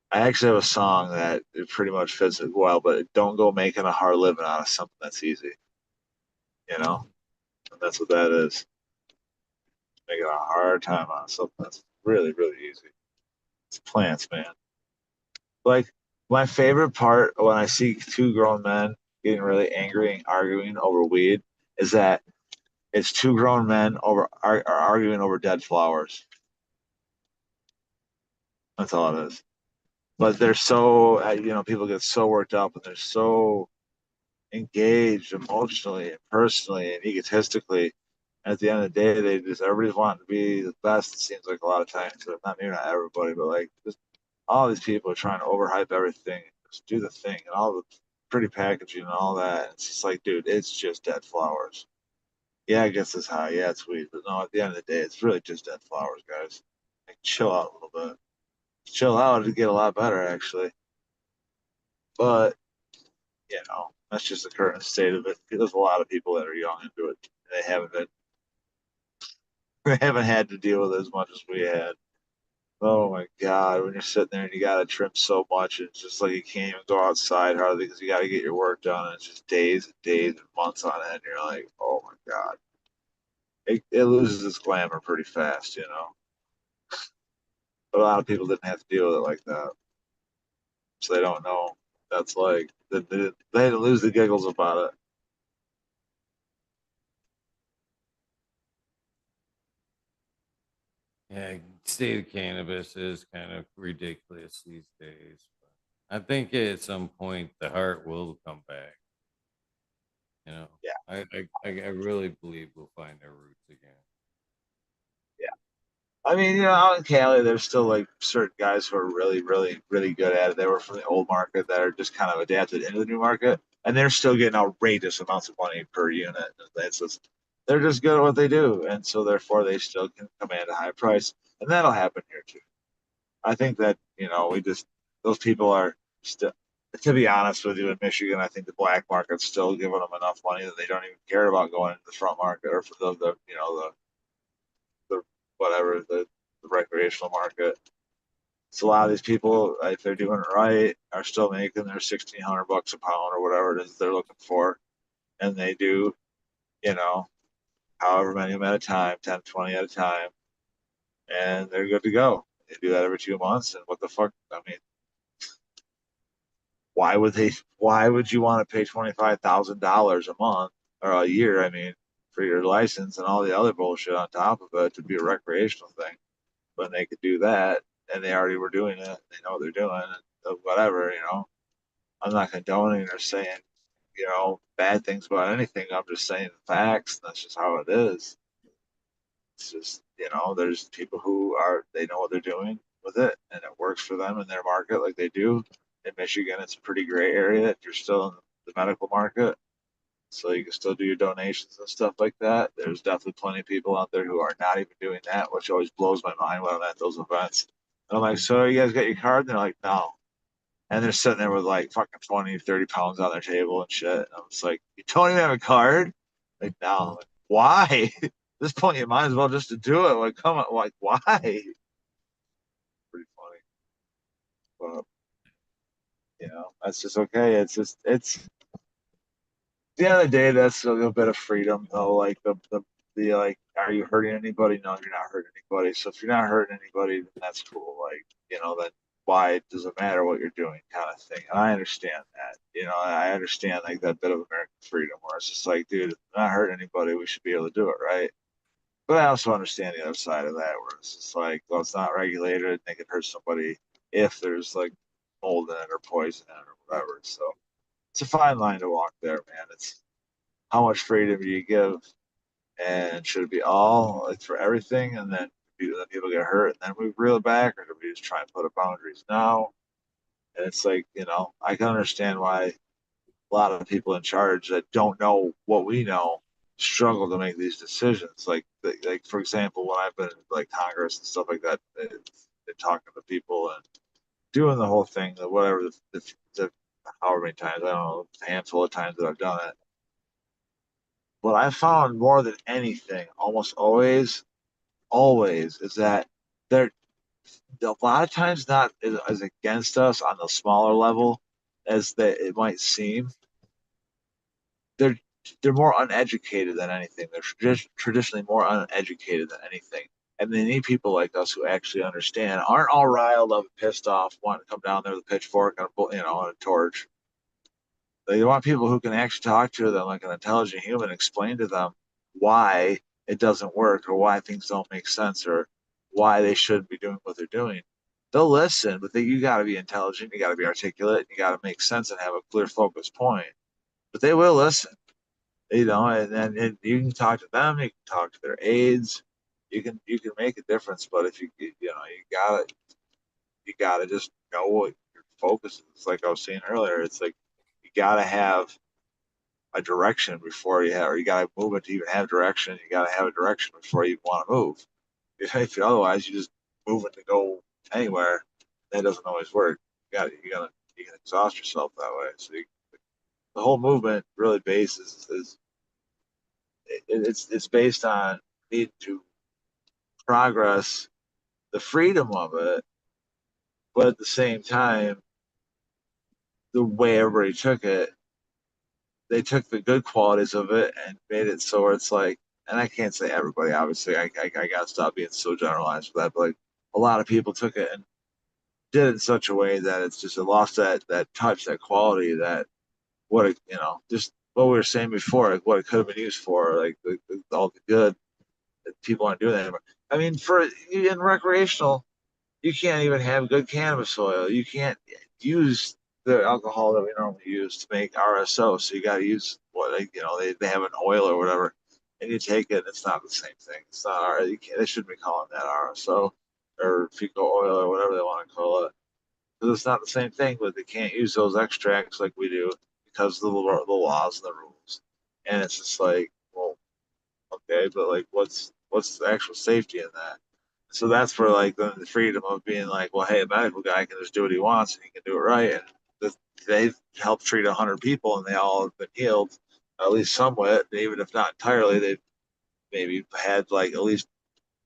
I actually have a song that it pretty much fits it well, but don't go making a hard living out of something that's easy, you know? And that's what that is. Making a hard time out of something that's really, really easy. It's plants, man. Like, my favorite part when I see two grown men getting really angry and arguing over weed is that it's two grown men are arguing over dead flowers. That's all it is. But they're so, people get so worked up and they're so engaged emotionally and personally and egotistically. At the end of the day, they just everybody's wanting to be the best. It seems like a lot of times, so not maybe not everybody, but like just all these people are trying to overhype everything, just do the thing, and all the pretty packaging and all that. It's just like, dude, it's just dead flowers. Yeah, I guess it's high. Yeah, it's sweet, but no, at the end of the day, it's really just dead flowers, guys. Like, chill out a little bit. Chill out to get a lot better, actually. But that's just the current state of it. There's a lot of people that are young into it. They haven't been, they haven't had to deal with it as much as we had. Oh my God, when you're sitting there and you gotta trim so much, it's just like you can't even go outside hardly because you gotta get your work done. And it's just days and days and months on end. And you're like, oh my God, it loses its glamour pretty fast. But a lot of people didn't have to deal with it like that, so they don't know. That's like they didn't lose the giggles about it. Yeah, state of cannabis is kind of ridiculous these days. But I think at some point the heart will come back. You know, Yeah, I really believe we'll find our roots again. yeah. I mean, out in Cali, there's still like certain guys who are really, really, really good at it. They were from the old market that are just kind of adapted into the new market, and they're still getting outrageous amounts of money per unit. It's just, they're just good at what they do, and so therefore they still can command a high price, and that'll happen here too. I think that we just those people are still. To be honest with you, in Michigan, I think the black market's still giving them enough money that they don't even care about going into the front market or for the whatever the recreational market. So a lot of these people, if they're doing it right, are still making their $1,600 a pound or whatever it is they're looking for, and they do, you know, however many of them at a time, 10, 20 at a time, and they're good to go. They do that every 2 months, and what the fuck? I mean, why would they? Why would you want to pay $25,000 a month or a year? I mean, for your license and all the other bullshit on top of it to be a recreational thing, when they could do that and they already were doing it. They know what they're doing, and whatever. I'm not condoning or saying bad things about anything. I'm just saying the facts. That's just how it is. It's just there's people who they know what they're doing with it, and it works for them in their market like they do. In Michigan, it's a pretty gray area if you're still in the medical market, so you can still do your donations and stuff like that. There's definitely plenty of people out there who are not even doing that, which always blows my mind when I'm at those events. And I'm like, so you guys got your card? And they're like, no. And they're sitting there with like fucking 20, 30 pounds on their table and shit. And I'm just like, you don't even have a card? Like, no. Like, why? At this point, you might as well just to do it. Like, come on. Like, why? Pretty funny. But, that's just okay. It's the end of the day, that's a little bit of freedom, though. Like the like, are you hurting anybody? No, you're not hurting anybody. So if you're not hurting anybody, then that's cool. Like, then why does it matter what you're doing, kind of thing. And I understand that. I understand like that bit of American freedom, where it's just like, dude, if we're not hurting anybody, we should be able to do it, right? But I also understand the other side of that, where it's just like, well, it's not regulated, and they could hurt somebody if there's like mold in it or poison in it or whatever. So it's a fine line to walk there, man. It's how much freedom do you give? And should it be all like for everything, and then people get hurt, and then we reel it back, or do we just try and put up boundaries now? And it's like, I can understand why a lot of people in charge that don't know what we know struggle to make these decisions. Like for example, when I've been in like Congress and stuff like that, and talking to people and doing the whole thing, whatever the however many times, I don't know, a handful of times that I've done it. What I found more than anything, almost always, is that they're a lot of times not as against us on the smaller level as that it might seem. They're they're more uneducated than anything. They're traditionally more uneducated than anything, and they need people like us who actually understand, aren't all riled up, pissed off, wanting to come down there with a pitchfork and and a torch. They want people who can actually talk to them like an intelligent human, explain to them why it doesn't work or why things don't make sense or why they shouldn't be doing what they're doing. They'll listen, but you got to be intelligent, you got to be articulate, you got to make sense and have a clear focus point. But they will listen, and you can talk to them, you can talk to their aides, you can make a difference. But if you gotta just know what your focus is. Like I was saying earlier, it's like you gotta have a direction before you have, or you got to move it to even have direction. You got to have a direction before you want to move. If otherwise you just move it to go anywhere, that doesn't always work. You can exhaust yourself that way. So the whole movement really it's based on need to progress the freedom of it, but at the same time, the way everybody took it, they took the good qualities of it and made it so it's like, and I can't say everybody, obviously, I gotta stop being so generalized for that, but like a lot of people took it and did it in such a way that it's just, it lost that touch, that quality, that what it, just what we were saying before, like what it could have been used for, like all the good that people aren't doing that anymore. I mean, for in recreational, you can't even have good cannabis oil. You can't use the alcohol that we normally use to make RSO. So you got to use what, like, they have an oil or whatever, and you take it. And it's not the same thing. It's not R. You can't, they shouldn't be calling that RSO or fecal oil or whatever they want to call it, because it's not the same thing. But they can't use those extracts like we do because of the laws and the rules. And it's just like, well, okay, but like, what's the actual safety in that? So that's where like the freedom of being like, well, hey, a medical guy can just do what he wants and he can do it right, and they've helped treat 100 people and they all have been healed, at least somewhat, even if not entirely. They've maybe had like at least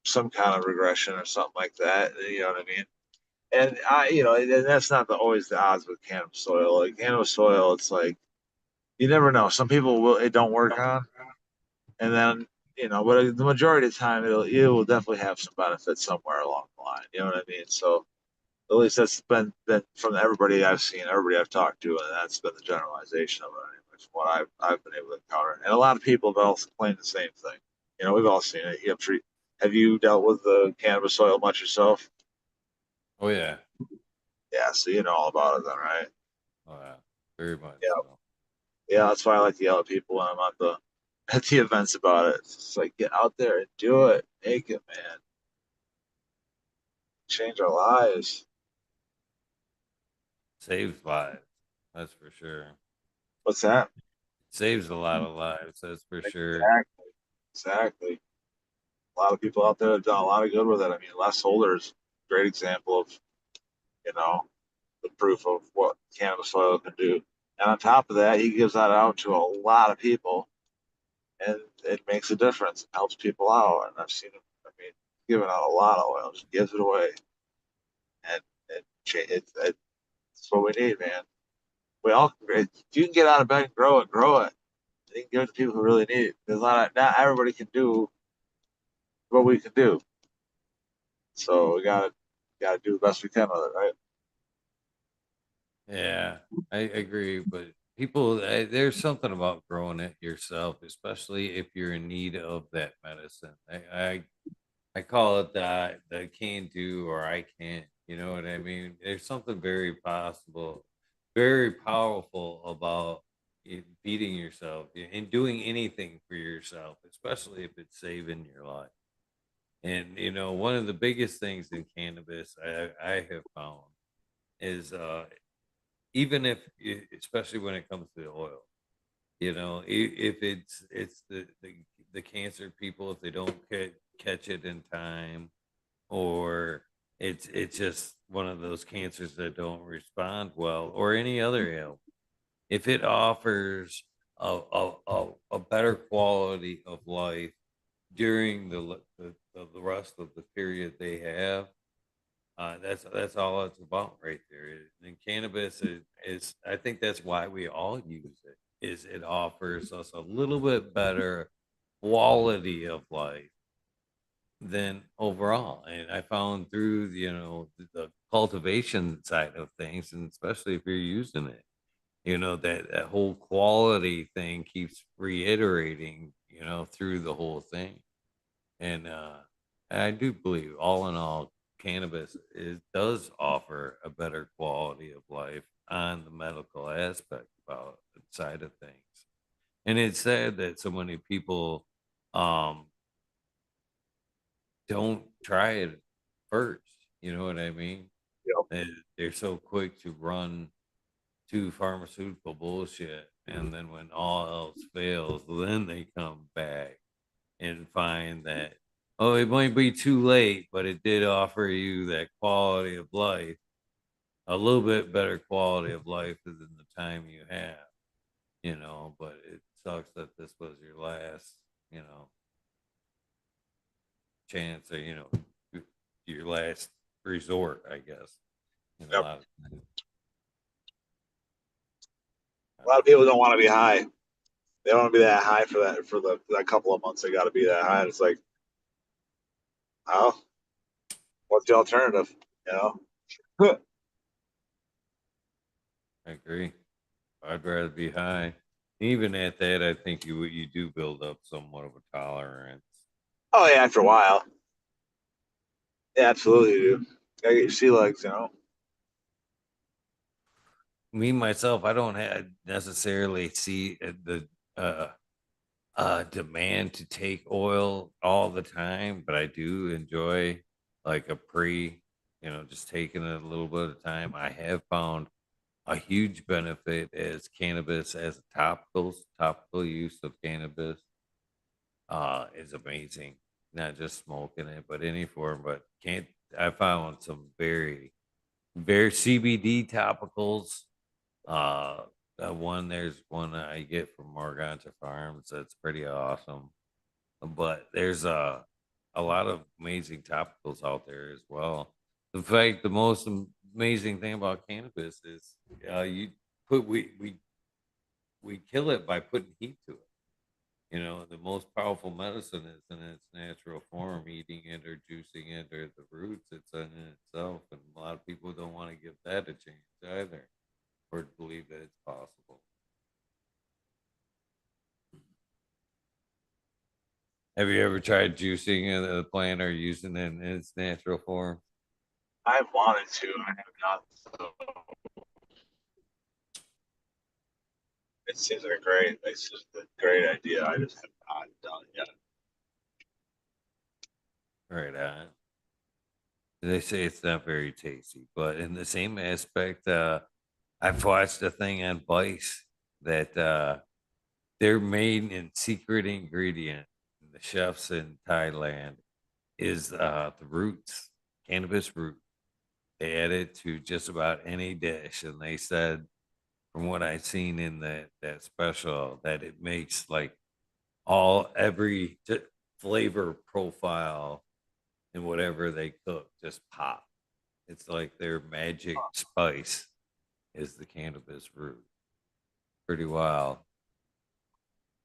some kind of regression or something like that. You know what I mean? And and that's not always the odds with cannabis soil. Like cannabis soil, it's like you never know. Some people will it don't work on, and then but the majority of the time it will definitely have some benefits somewhere along the line. You know what I mean? So at least that's been from everybody I've seen, everybody I've talked to, and that's been the generalization of it anyway, from what I've been able to encounter. And a lot of people have also claimed the same thing. We've all seen it. Have you dealt with the cannabis oil much yourself? Oh yeah. Yeah, so you know all about it then, right? Oh yeah. Very much Yeah, so. yeah. That's why I like to yell at people when I'm at the events about it. It's just like get out there and do it, make it, man, change our lives. Saves lives. That's for sure. What's that? Saves a lot of lives. That's for sure. Exactly, exactly. A lot of people out there have done a lot of good with it. I mean, Les Holder's a great example of, you know, the proof of what cannabis oil can do. And on top of that, he gives that out to a lot of people, and it makes a difference. It helps people out. And I've seen him, I mean, giving out a lot of oil, just gives it away. And it's what we need, man. If you can get out of bed and grow it, grow it. You can give it to people who really need it. There's not everybody can do what we can do. So we gotta do the best we can with it, right? Yeah, I agree. But people, there's something about growing it yourself, especially if you're in need of that medicine. I call it the can do or I can't. You know what I mean? There's something very possible, very powerful about feeding yourself and doing anything for yourself, especially if it's saving your life. And one of the biggest things in cannabis I have found is even if, especially when it comes to the oil, if it's the cancer people, if they don't catch it in time, or it's just one of those cancers that don't respond well, or any other ailment, if it offers a better quality of life during the rest of the period they have, that's all it's about right there. And cannabis is I think that's why we all use it. Is it offers us a little bit better quality of life than overall. And I found through the cultivation side of things, and especially if you're using it, that whole quality thing keeps reiterating, through the whole thing. And I do believe, all in all, cannabis does offer a better quality of life on the medical aspect about side of things. And it's sad that so many people um, don't try it first. You know what I mean? Yep. They're so quick to run to pharmaceutical bullshit, and then when all else fails, then they come back and find that, oh, it might be too late, but it did offer you that quality of life, a little bit better quality of life than the time you have, but it sucks that this was your last, you know, chance, or your last resort, I guess, in a Yep. lot of things. A lot of people don't want to be high. They don't want to be that high for that couple of months. They got to be that high. And it's like, oh, what's the alternative? You know? I agree. I'd rather be high. Even at that, I think you do build up somewhat of a tolerance. Oh yeah, after a while. Yeah, absolutely, dude. Gotta get your sea legs. Me myself, I don't have necessarily see the uh, demand to take oil all the time, but I do enjoy like a just taking it a little bit of time. I have found a huge benefit as cannabis as a topical use of cannabis is amazing. Not just smoking it, but any form. But can't I found some very CBD topicals. Uh, there's one I get from Morganta Farms that's pretty awesome. But there's a lot of amazing topicals out there as well. In fact, the most amazing thing about cannabis is you put we kill it by putting heat to it. The most powerful medicine is in its natural form, eating it or juicing it or the roots it's in itself. And a lot of people don't want to give that a chance either, or believe that it's possible. Have you ever tried juicing a plant or using it in its natural form? I've wanted to. I have not. So it seems like it's just a great idea. I just have not done it yet. Right on. They say it's not very tasty, but in the same aspect, I've watched a thing on Vice that their main and secret ingredient, the chefs in Thailand, is the roots, cannabis root. They add it to just about any dish, and they said, from what I've seen in that special, that it makes like every flavor profile in whatever they cook just pop. It's like their magic spice is the cannabis root. Pretty wild.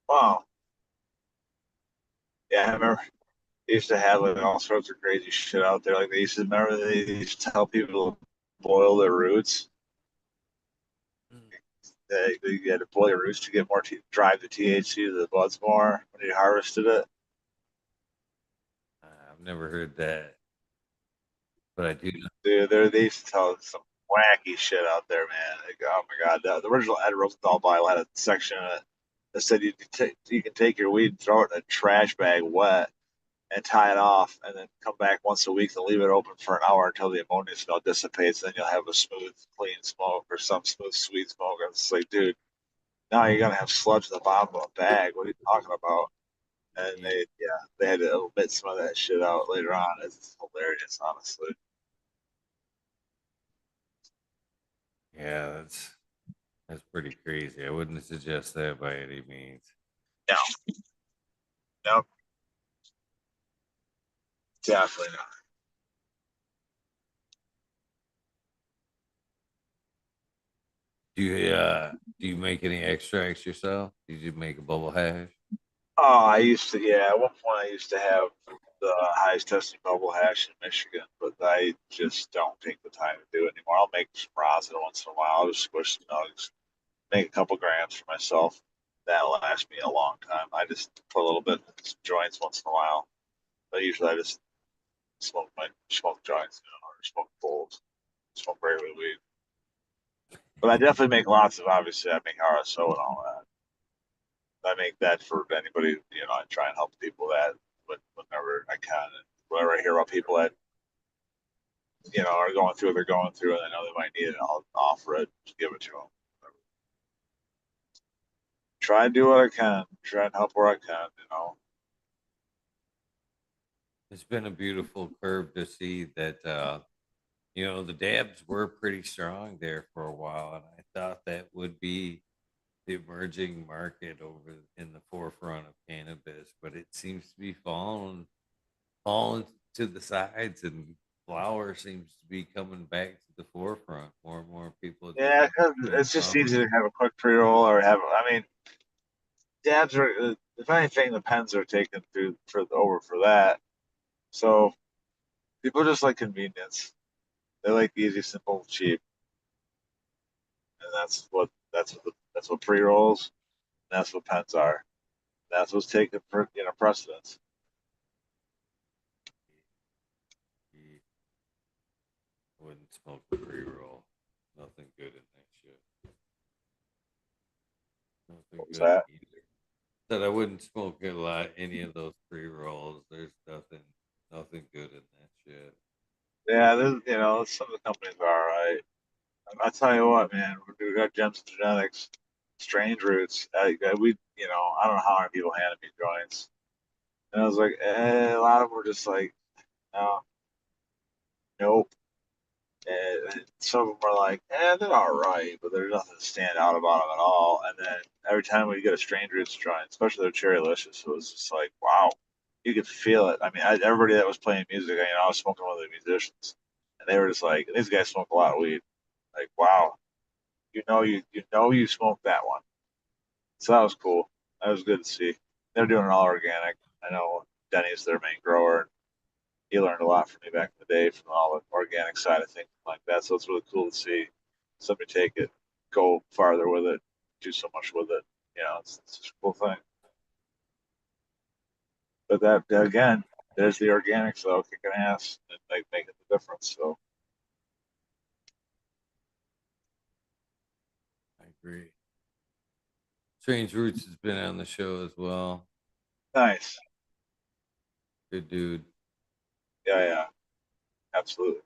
Wow. Yeah, I remember they used to have like all sorts of crazy shit out there. Like they used to tell people to boil their roots. You had to boil your roots to get more drive the THC to the buds more when you harvested it. I've never heard that, but I do know. They used to tell us some wacky shit out there, man. Like, oh my god, the original Ed Rosenthal Bible had a section in it that said you can take your weed and throw it in a trash bag wet and tie it off, and then come back once a week and leave it open for an hour until the ammonia smell dissipates. Then you'll have a smooth, clean smoke or some smooth, sweet smoke. And it's like, dude, now you're gonna have sludge at the bottom of a bag. What are you talking about? And they had to omit some of that shit out later on. It's hilarious, honestly. Yeah, that's pretty crazy. I wouldn't suggest that by any means. No, no, definitely not. Do you make any extracts yourself? Did you make a bubble hash? Oh, I used to, yeah. At one point, I used to have the highest testing bubble hash in Michigan, but I just don't take the time to do it anymore. I'll make some rosin once in a while. I'll just squish some nugs, make a couple grams for myself. That'll last me a long time. I just put a little bit in some joints once in a while, but usually I just smoke joints, or smoke bowls, smoke regular weed. But I definitely make lots of. Obviously, I make RSO and all that. I make that for anybody. I try and help people that whenever I can. And whenever I hear about people that are going through what they're going through, and I know they might need it, I'll offer it, just give it to them. Try and do what I can. Try and help where I can. It's been a beautiful curve to see that the dabs were pretty strong there for a while, and I thought that would be the emerging market over in the forefront of cannabis, but it seems to be falling to the sides, and flower seems to be coming back to the forefront. More and more people just Yeah, 'cause doing it's just flower. easy to have a quick pre roll or have. I mean, dabs are. If anything, the pens are taken through over for that. So people just like convenience. They like easy, simple, cheap, and that's what pre rolls. That's what pens are. That's what's taken precedence. Wouldn't smoke the pre-roll. Nothing good in that shit. Nothing What was good that? either. Said I wouldn't smoke a lot any of those pre-rolls. There's nothing good in that shit. Yeah, some of the companies are all right. I'll tell you what, man, we got Gems Genetics, Strange Roots. I don't know how many people handed me joints, and I was like, a lot of them were just like, no, nope. And some of them were like, they're all right, but there's nothing to stand out about them at all. And then every time we get a Strange Roots joint, especially their Cherry Licious, it was just like, wow, you could feel it. I mean, everybody that was playing music, I was smoking with the musicians, and they were just like, these guys smoke a lot of weed. Like, wow, you smoked that one. So that was cool. That was good to see. They're doing it all organic. I know Denny's their main grower. He learned a lot from me back in the day from all the organic side of things like that. So it's really cool to see somebody take it, go farther with it, do so much with it. It's just a cool thing. But that again, there's the organics though, kicking ass and like making the difference. So I agree. Strange Roots has been on the show as well. nice. Good dude. Yeah, yeah, absolutely.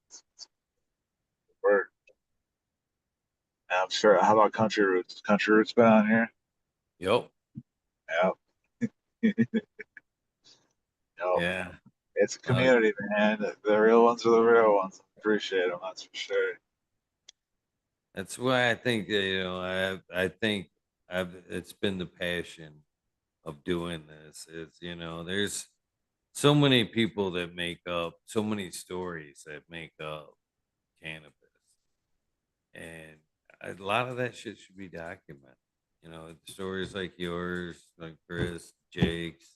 It's a word. And I'm sure. How about Country Roots? Country Roots been on here? Yep. Yeah. Yep. Yeah. It's a Uh, community, man. The real ones are the real ones. Appreciate them, that's for sure. that's why I think I think it's been the passion of doing this. There's so many people that make up so many stories that make up cannabis, and a lot of that shit should be documented. Stories like yours, like Chris, Jake's,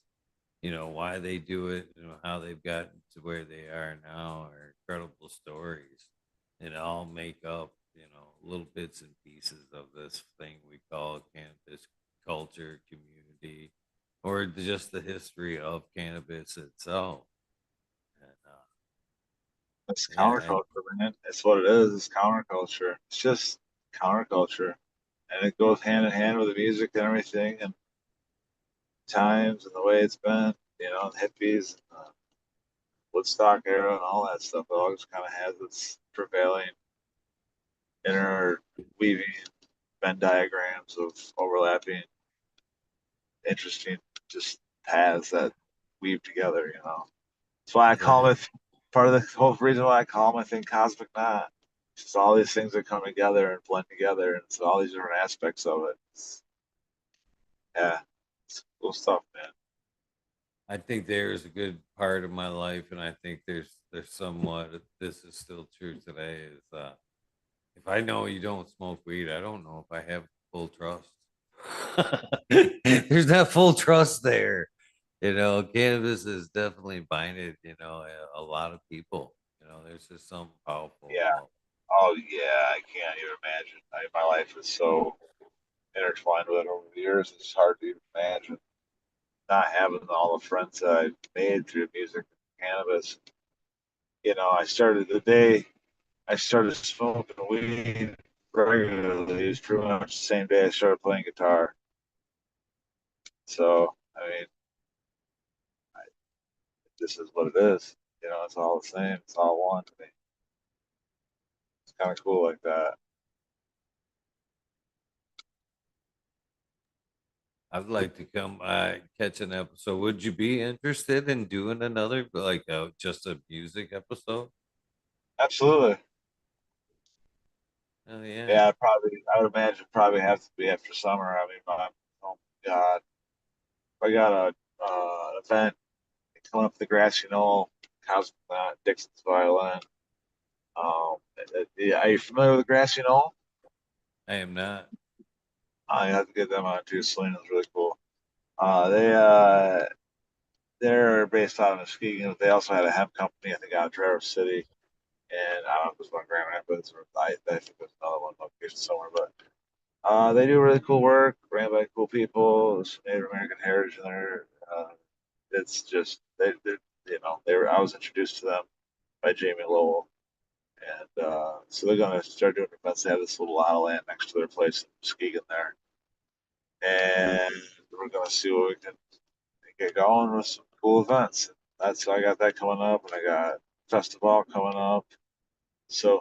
why they do it, how they've gotten to where they are now are incredible stories. It all make up, little bits and pieces of this thing we call cannabis culture, community, or just the history of cannabis itself. And It's Yeah, counterculture, man. It's what it is. It's counterculture. It's just counterculture, and it goes hand in hand with the music and everything, and times and the way it's been. You know, the hippies, and the Woodstock era, and all that stuff. It all just kind of has its prevailing interweaving Venn diagrams of overlapping, interesting, just paths that weave together. You know, that's why I call yeah. it part of the whole reason why I call my thing cosmic knot. It's just all these things that come together and blend together, and it's all these different aspects of it. Yeah, it's cool stuff, man. I think there is a good part of my life, and I think there's somewhat this is still true today. Is if I know you don't smoke weed, I don't know if I have full trust. There's not full trust there. You know, cannabis is definitely binded, you know, a lot of people. You know, there's just something powerful Yeah. about Oh yeah, I can't even imagine. My life is so intertwined with it over the years. It's hard to even imagine not having all the friends that I've made through music and cannabis. You know, I started the day I started smoking weed regularly. It was pretty much the same day I started playing guitar. So, I mean, this is what it is. You know, it's all the same. It's all one to me. It's kind of cool like that. I'd like to come catch an episode. Would you be interested in doing another like just a music episode? Absolutely. Oh yeah. Yeah, probably. I would imagine probably have to be after summer. I mean, oh my God, I got a an event coming up the grassy knoll, Cosmic Dixon's violin. Yeah, are you familiar with the grassy knoll? I am not. I have to get them on too. Selena's really cool. They they're based out of Muskegon, but they also had a hemp company, I think, out of Traverse City. And I don't know if it was one Grand Rapids or I think there's another one location somewhere, but they do really cool work, ran by cool people, some Native American heritage in there. It's just they you know they were I was introduced to them by Jamie Lowell, and so they're gonna start doing events. They have this little lot of land next to their place in Muskegon there, and we're gonna see what we can get going with some cool events. That's I got that coming up, and I got festival coming up. So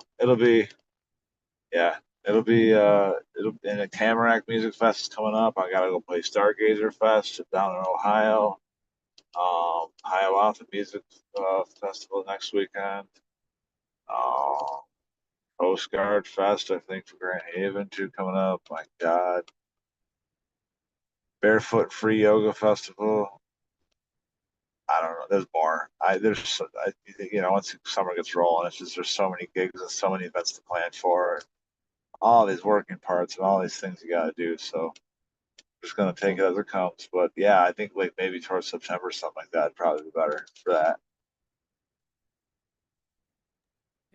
yeah, it'll and a Tamarack Music Fest is coming up. I gotta go play Stargazer Fest down in Ohio. Hiawatha Music Festival next weekend. Um, Coast Guard Fest, I think, for Grand Haven too coming up. My God, Barefoot Free Yoga Festival. I don't know. There's more. You know, once summer gets rolling, it's just there's so many gigs and so many events to plan for, and all these working parts and all these things you got to do. So just gonna take it as it comes. But yeah, I think like maybe towards September, something like that, would probably be better for that.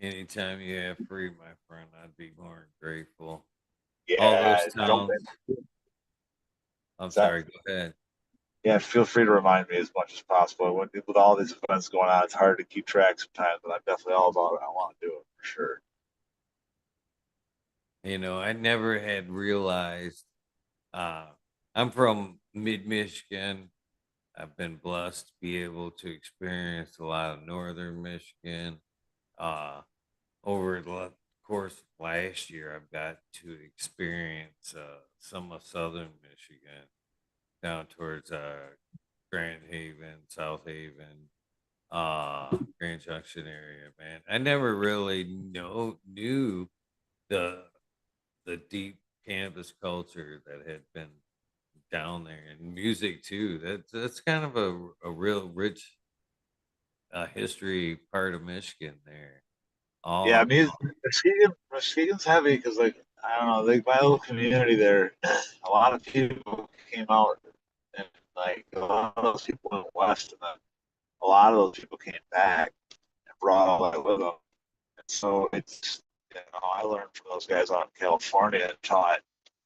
Anytime you have free, my friend, I'd be more than grateful. All those Yeah, jump towns. in. I'm Is that sorry. Go ahead. yeah, feel free to remind me as much as possible. With all these events going on, it's hard to keep track sometimes, but I'm definitely all about it. I want to do it for sure. You know, I never had realized. Uh, I'm from mid Michigan. I've been blessed to be able to experience a lot of northern Michigan. Uh, over the course of last year, I've got to experience some of southern Michigan down towards Grand Haven, South Haven, Grand Junction area. Man, I never really knew the deep cannabis culture that had been down there and music too. That's kind of a real rich history part of Michigan there. Yeah, All Muskegon's heavy because like I don't know, like my little community there, a lot of people came out and like a lot of those people went west, and then a lot of those people came back and brought all that with them. And so it's you know I learned from those guys out in California and taught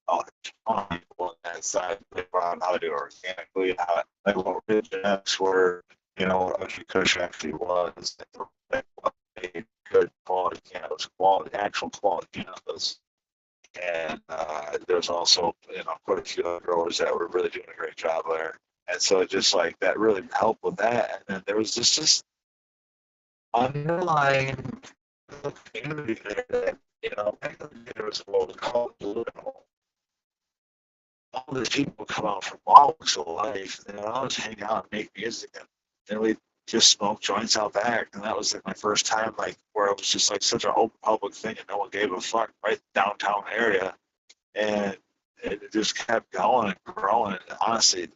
a ton of people on that side. They brought how to do it organically, how like what genetics were, you know, what Kush actually was, like, what quality, actual quality cannabis. And there's also, quite a few other growers that were really doing a great job there. And so it just like that really helped with that. And then there was just underlying community there that, back in the day there was what we call political. All these people would come out from all walks of life, and they would always hang out and make music, and then we just smoke joints out back. And that was like my first time, like where it was just like such an open public thing, and no one gave a fuck, right downtown area, and it just kept going and growing. And honestly,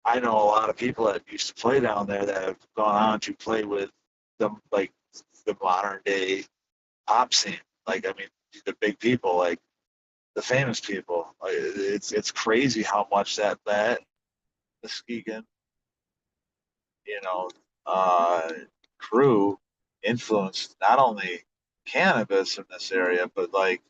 I know a lot of people that used to play down there that have gone on to play with them, like the modern day pop scene. Like, I mean, the big people, like the famous people. Like, it's crazy how much that Muskegon, you know, uh, crew influenced not only cannabis in this area, but like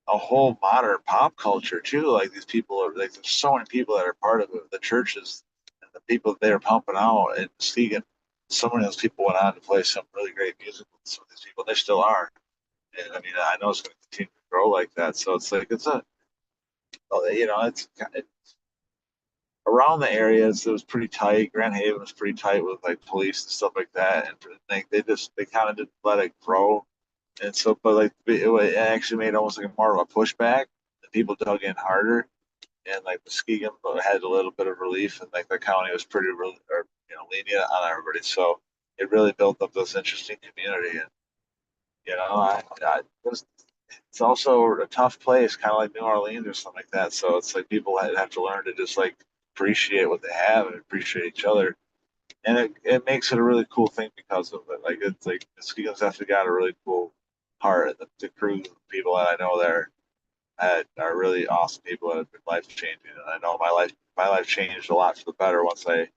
a whole modern pop culture too. Like these people are like there's so many people that are part of the churches and the people that they're pumping out in Muskegon. So many of those people went on to play some really great music with some of these people. They still are. And I mean, I know it's going to continue to grow like that. So it's like it's a, it's around the areas. It was pretty tight. Grand Haven was pretty tight with like police and stuff like that. And they kind of didn't let it grow. And so, but like it actually made almost like more of a pushback. The people dug in harder, and like Muskegon had a little bit of relief, and like the county was pretty lenient on everybody. So it really built up this interesting community. And it's also a tough place, kind of like New Orleans or something like that. So it's like people have to learn to just like appreciate what they have and appreciate each other. And it makes it a really cool thing because of it. Like it's like Muskegon's definitely got a really cool heart. The crew, the people that I know there are really awesome people that have been life changing. And I know my life changed a lot for the better once I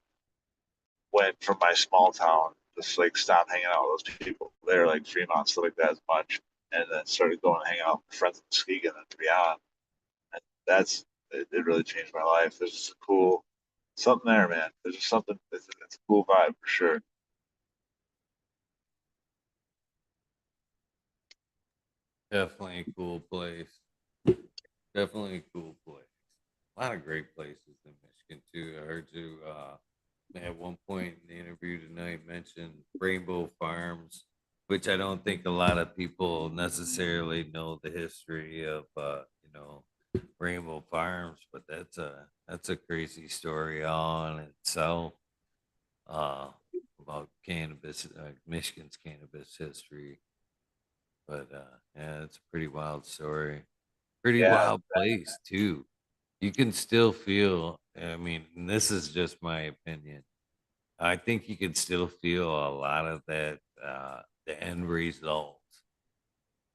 went from my small town, just like stopped hanging out with those people there, like Fremont, stuff like that as much, and then started going and hanging out with friends in Muskegon and beyond. And it really changed my life. There's just a cool something there, man. There's just something. It's a cool vibe for sure. Definitely a cool place. Definitely a cool place. A lot of great places in Michigan too. I heard you at one point in the interview tonight mention Rainbow Farms, which I don't think a lot of people necessarily know the history of Rainbow Farms, but that's a crazy story all in itself. Uh about cannabis, Michigan's cannabis history. But yeah, it's a pretty wild story. Pretty Yeah, wild place too. You can still feel, I mean, and this is just my opinion. I think you can still feel a lot of that, the end result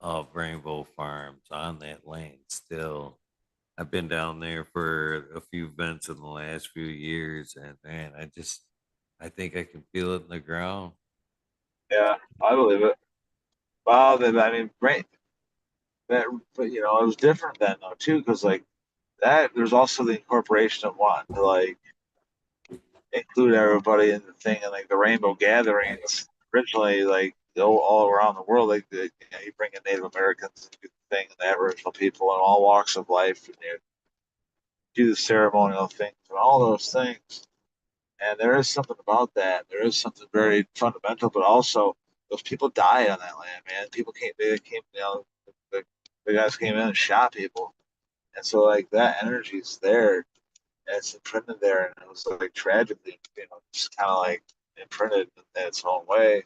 of Rainbow Farms on that land still. I've been down there for a few events in the last few years, and man, I think I can feel it in the ground. yeah, I believe it. Wow, then I mean, great. That, but it was different then though too, because like that, there's also the incorporation of wanting to like include everybody in the thing and like the rainbow gatherings originally like all around the world like you bring in Native Americans and do the thing and the Aboriginal people and all walks of life and you do the ceremonial things and all those things and there is something about that there is something very fundamental but also those people die on that land, man. People came the, the guys came in and shot people and so like that energy is there and it's imprinted there, and it was like tragically, just kind of like imprinted in its own way.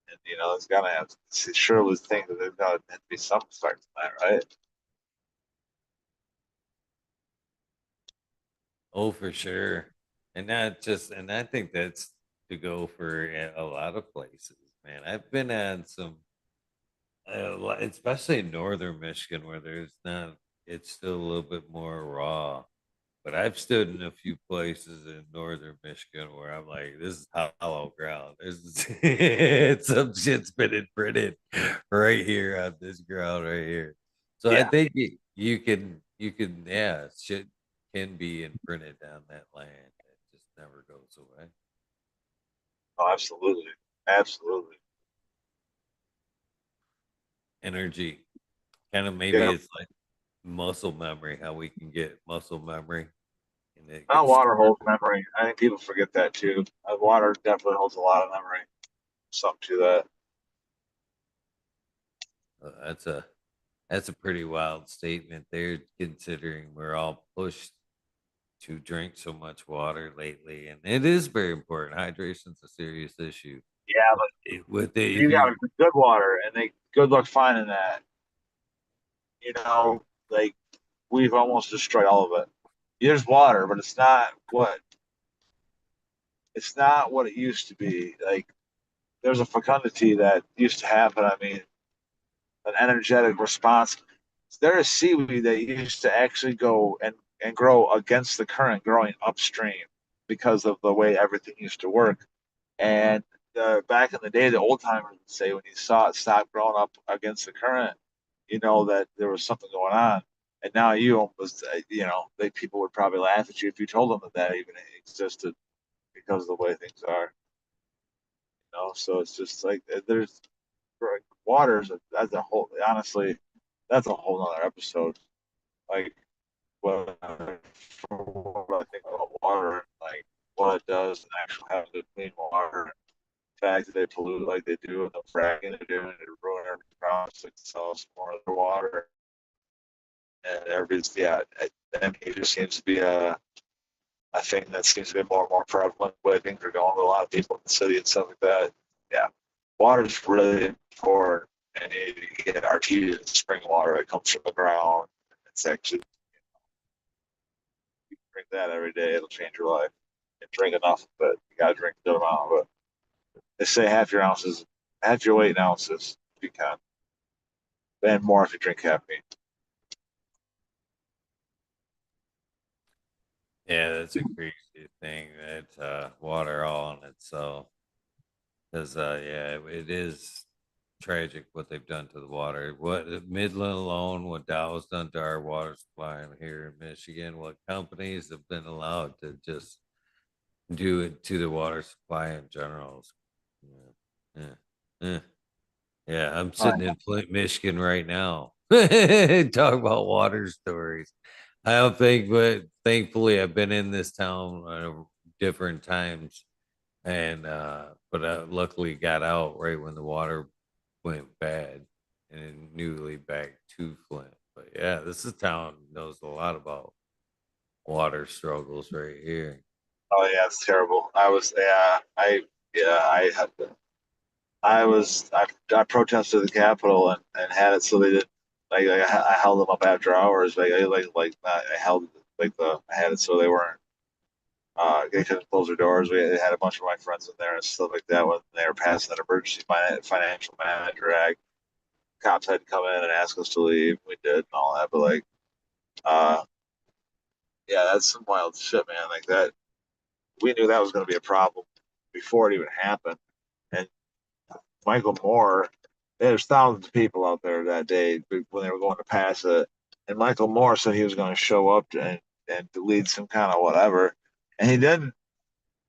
And it's gonna have. It sure was think that there's gonna have to be some start to that, right? Oh, for sure. And not just, and I think that's to go for a lot of places, man. I've been on some, especially in northern Michigan, where there's not, it's still a little bit more raw. But I've stood in a few places in northern Michigan where I'm like, this is hollow ground. This is some shit's been imprinted right here on this ground right here. So I Yeah. think you can, yeah, shit can be imprinted on that land. It just never goes away. Oh, absolutely, absolutely. energy. Kind of maybe Yeah, it's like muscle memory, how we can get muscle memory and it not gets water stored. holds memory. I think people forget that too. Water definitely holds a lot of memory. Something to that. That's a pretty wild statement there, considering we're all pushed to drink so much water lately, and it is very important. Hydration's a serious issue. Yeah, But with it, if you got you good water, and they good luck finding that. You know, like we've almost destroyed all of it. There's water, but it's not what it used to be. Like there's a fecundity that used to happen. I mean, an energetic response. There is seaweed that used to actually go and grow against the current, growing upstream because of the way everything used to work. And back in the day, the old timers would say when you saw it stop growing up against the current, you know that there was something going on. And now you almost, people would probably laugh at you if you told them that that even existed because of the way things are. So it's just like there's waters. That's a whole. Honestly, that's a whole nother episode. Like what what I think about water, like what it does, and actually having good clean water fact that they pollute like they do and the fracking they're doing to ruin our crops to sell us more of their water. And everybody's, yeah, and it just seems to be a thing that seems to be more and more prevalent. The way things are going with a lot of people in the city and stuff like that. Yeah, water is really important. And you get artesian spring water that comes from the ground. It's actually, you drink that every day, it'll change your life. And drink enough of it. You got to drink a good amount of it. They say half your weight in ounces if you can. And more if you drink caffeine. yeah, that's a crazy thing that water all on itself. Because yeah, it is tragic what they've done to the water. What Midland alone, what Dow's done to our water supply here in Michigan, what companies have been allowed to just do it to the water supply in general. Yeah, yeah, yeah. Yeah, I'm All sitting in Flint, Michigan right now. Talk about water stories. I don't think, but thankfully I've been in this town different times, and but I luckily got out right when the water went bad, and newly back to Flint. But yeah, this is a town that knows a lot about water struggles right here. Oh yeah, it's terrible. I had I protested the Capitol and had it so they didn't I held them up after hours. I held I had it so they weren't they couldn't close their doors. We had a bunch of my friends in there and stuff like that when they were passing that emergency financial manager act. Cops had to come in and ask us to leave. We did and all that, but uh, yeah, that's some wild shit, man. Like that, we knew that was going to be a problem before it even happened. And Michael Moore, there's thousands of people out there that day when they were going to pass it. And Michael Moore said he was going to show up and to lead some kind of whatever. And he didn't.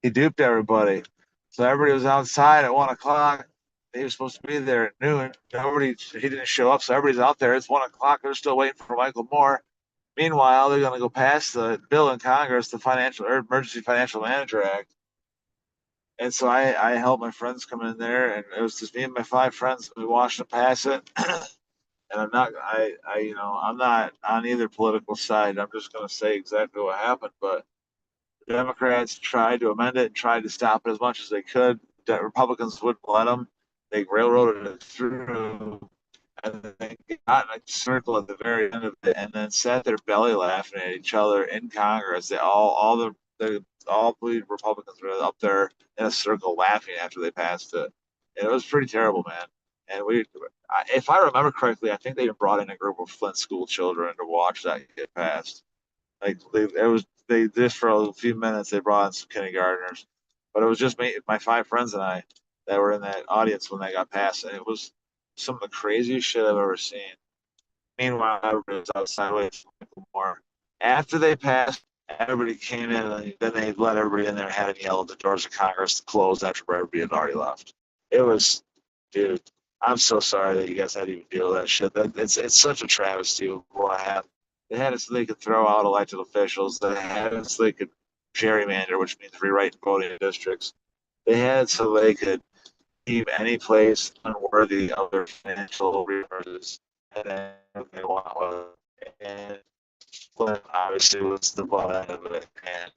He duped everybody. So everybody was outside at 1 o'clock. He was supposed to be there at noon. He didn't show up. So everybody's out there. It's 1 o'clock. They're still waiting for Michael Moore. Meanwhile, they're going to go pass the bill in Congress, the Financial or Emergency Financial Manager Act. And so I helped my friends come in there, and it was just me and my 5 friends. We watched them pass it, and I'm not on either political side. I'm just going to say exactly what happened. But the Democrats tried to amend it and tried to stop it as much as they could. The Republicans wouldn't let them. They railroaded it through, and then got in a circle at the very end of it, and then sat there belly laughing at each other in Congress. They all the Republicans were up there in a circle laughing after they passed it. And it was pretty terrible, man. And if I remember correctly, I think they even brought in a group of Flint school children to watch that get passed. They just for a few minutes they brought in some kindergartners, but it was just me, my 5 friends, and I that were in that audience when they got passed, and it was some of the craziest shit I've ever seen. Meanwhile, everybody was outside waiting for more. After they passed, everybody came in, and then they let everybody in there and had to yell at the doors of Congress to close after everybody had already left. It was, dude. I'm so sorry that you guys had to even deal with that shit. It's such a travesty of what happened. They had it so they could throw out elected officials. They had it so they could gerrymander, which means rewrite voting districts. They had it so they could keep any place unworthy of their financial resources, and then they want to. And Flynn obviously was the butt end of it, and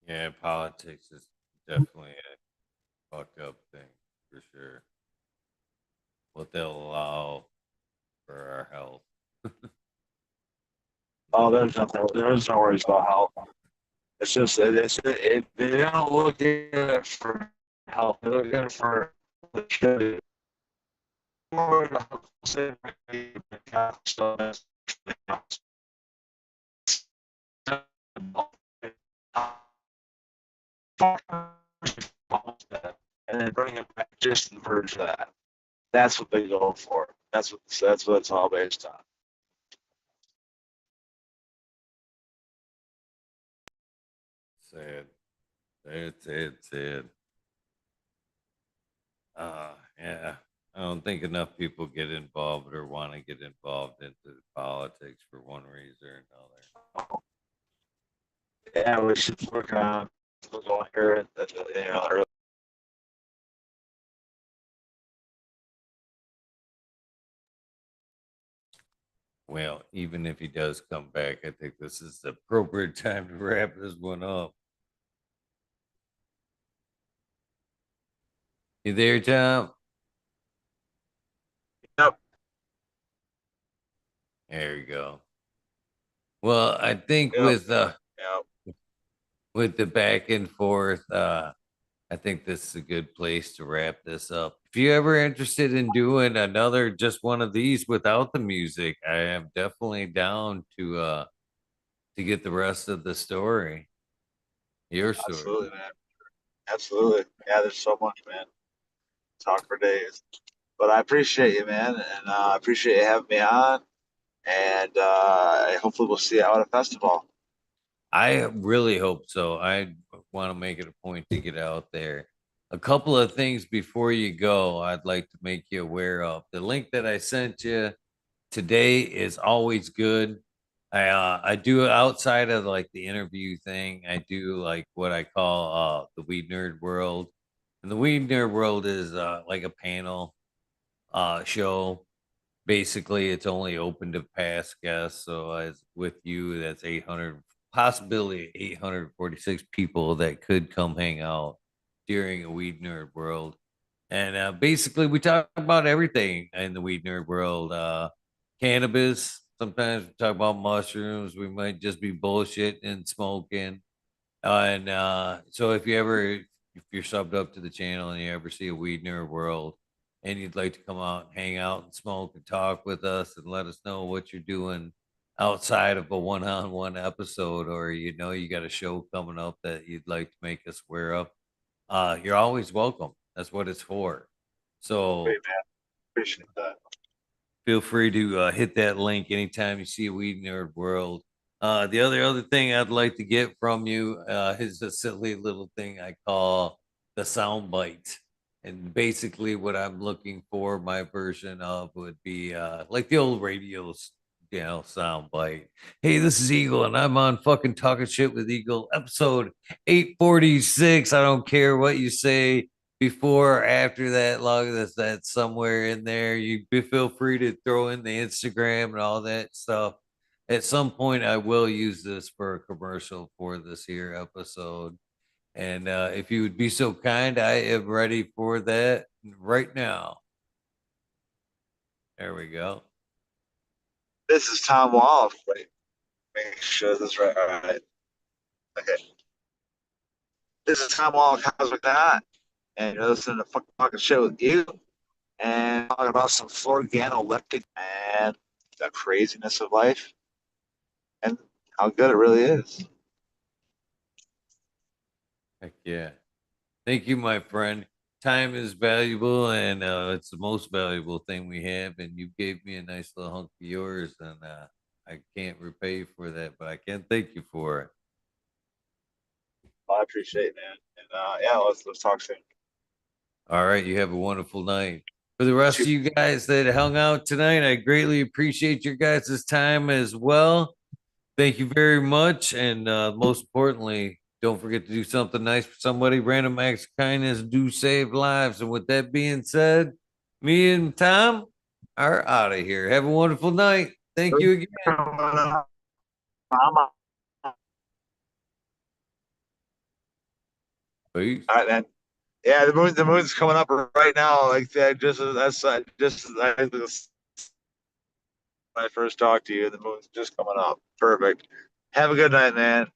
Yeah, politics is definitely a fucked up thing for sure. What they'll allow for our health. Oh, So there's no worries about health. It's just they don't look at it for health. They look at it for what should it. And then bring it back just in verge of that. That's what they go for. That's what it's all based on. sad. Sad. Yeah. I don't think enough people get involved or want to get involved into politics for one reason or another. Yeah, we should work on going here. Early. Well, even if he does come back, I think this is the appropriate time to wrap this one up. You there, Tom? Yep. There you go. Well, I think Yep. Yep. with the back and forth, I think this is a good place to wrap this up. If you're ever interested in doing another just one of these without the music, I am definitely down to get the rest of the story. Your story. Absolutely, man. Absolutely. Yeah, there's so much, man. Talk for days. But I appreciate you, man, and I appreciate you having me on. And hopefully we'll see you out at a festival. I really hope so. I want to make it a point to get out there. A couple of things before you go, I'd like to make you aware of. The link that I sent you today is always good. I do outside of like the interview thing. I do like what I call the Weed Nerd World, and the Weed Nerd World is like a panel show. Basically, it's only open to past guests. So as with you, that's 800, possibly 846 people that could come hang out during a Weed Nerd World. And basically, we talk about everything in the weed nerd world. Cannabis. Sometimes we talk about mushrooms. We might just be bullshit and smoking. And so, if you're subbed up to the channel and you ever see a weed nerd world, and you'd like to come out and hang out and smoke and talk with us and let us know what you're doing outside of a one-on-one episode, or you got a show coming up that you'd like to make us aware of, you're always welcome. That's what it's for. Great, So man. Appreciate that. feel free to hit that link anytime you see a Weed Nerd World. The other thing I'd like to get from you is a silly little thing I call the sound bite. And basically, what I'm looking for, my version of would be like the old radios, sound bite. Hey, this is Eagle, and I'm on fucking Talking Shit with Eagle, episode 846. I don't care what you say before or after that, long as that's somewhere in there. Feel free to throw in the Instagram and all that stuff. At some point, I will use this for a commercial for this here episode. And if you would be so kind, I am ready for that right now. There we go. This is Tom Wall. Wait, make sure this is right. All right. Okay. This is Tom Wall, Cosmic Knot, and you're listening to Fucking Shit with you, and talking about some organoleptic and the craziness of life and how good it really is. Heck yeah. Thank you, my friend. Time is valuable, and it's the most valuable thing we have. And you gave me a nice little hunk of yours, and I can't repay you for that, but I can thank you for it. Well, I appreciate it, man. And yeah, let's talk soon. All right, you have a wonderful night. For the You rest too. of you guys that hung out tonight, I greatly appreciate your guys' time as well. Thank you very much. And most importantly, don't forget to do something nice for somebody. Random acts of kindness do save lives. And with that being said, me and Tom are out of here. Have a wonderful night. Thank you again. I'm Peace. all right, man. Yeah, the moon's coming up right now. Like that, just as when I first talked to you, the moon's just coming up. Perfect. Have a good night, man.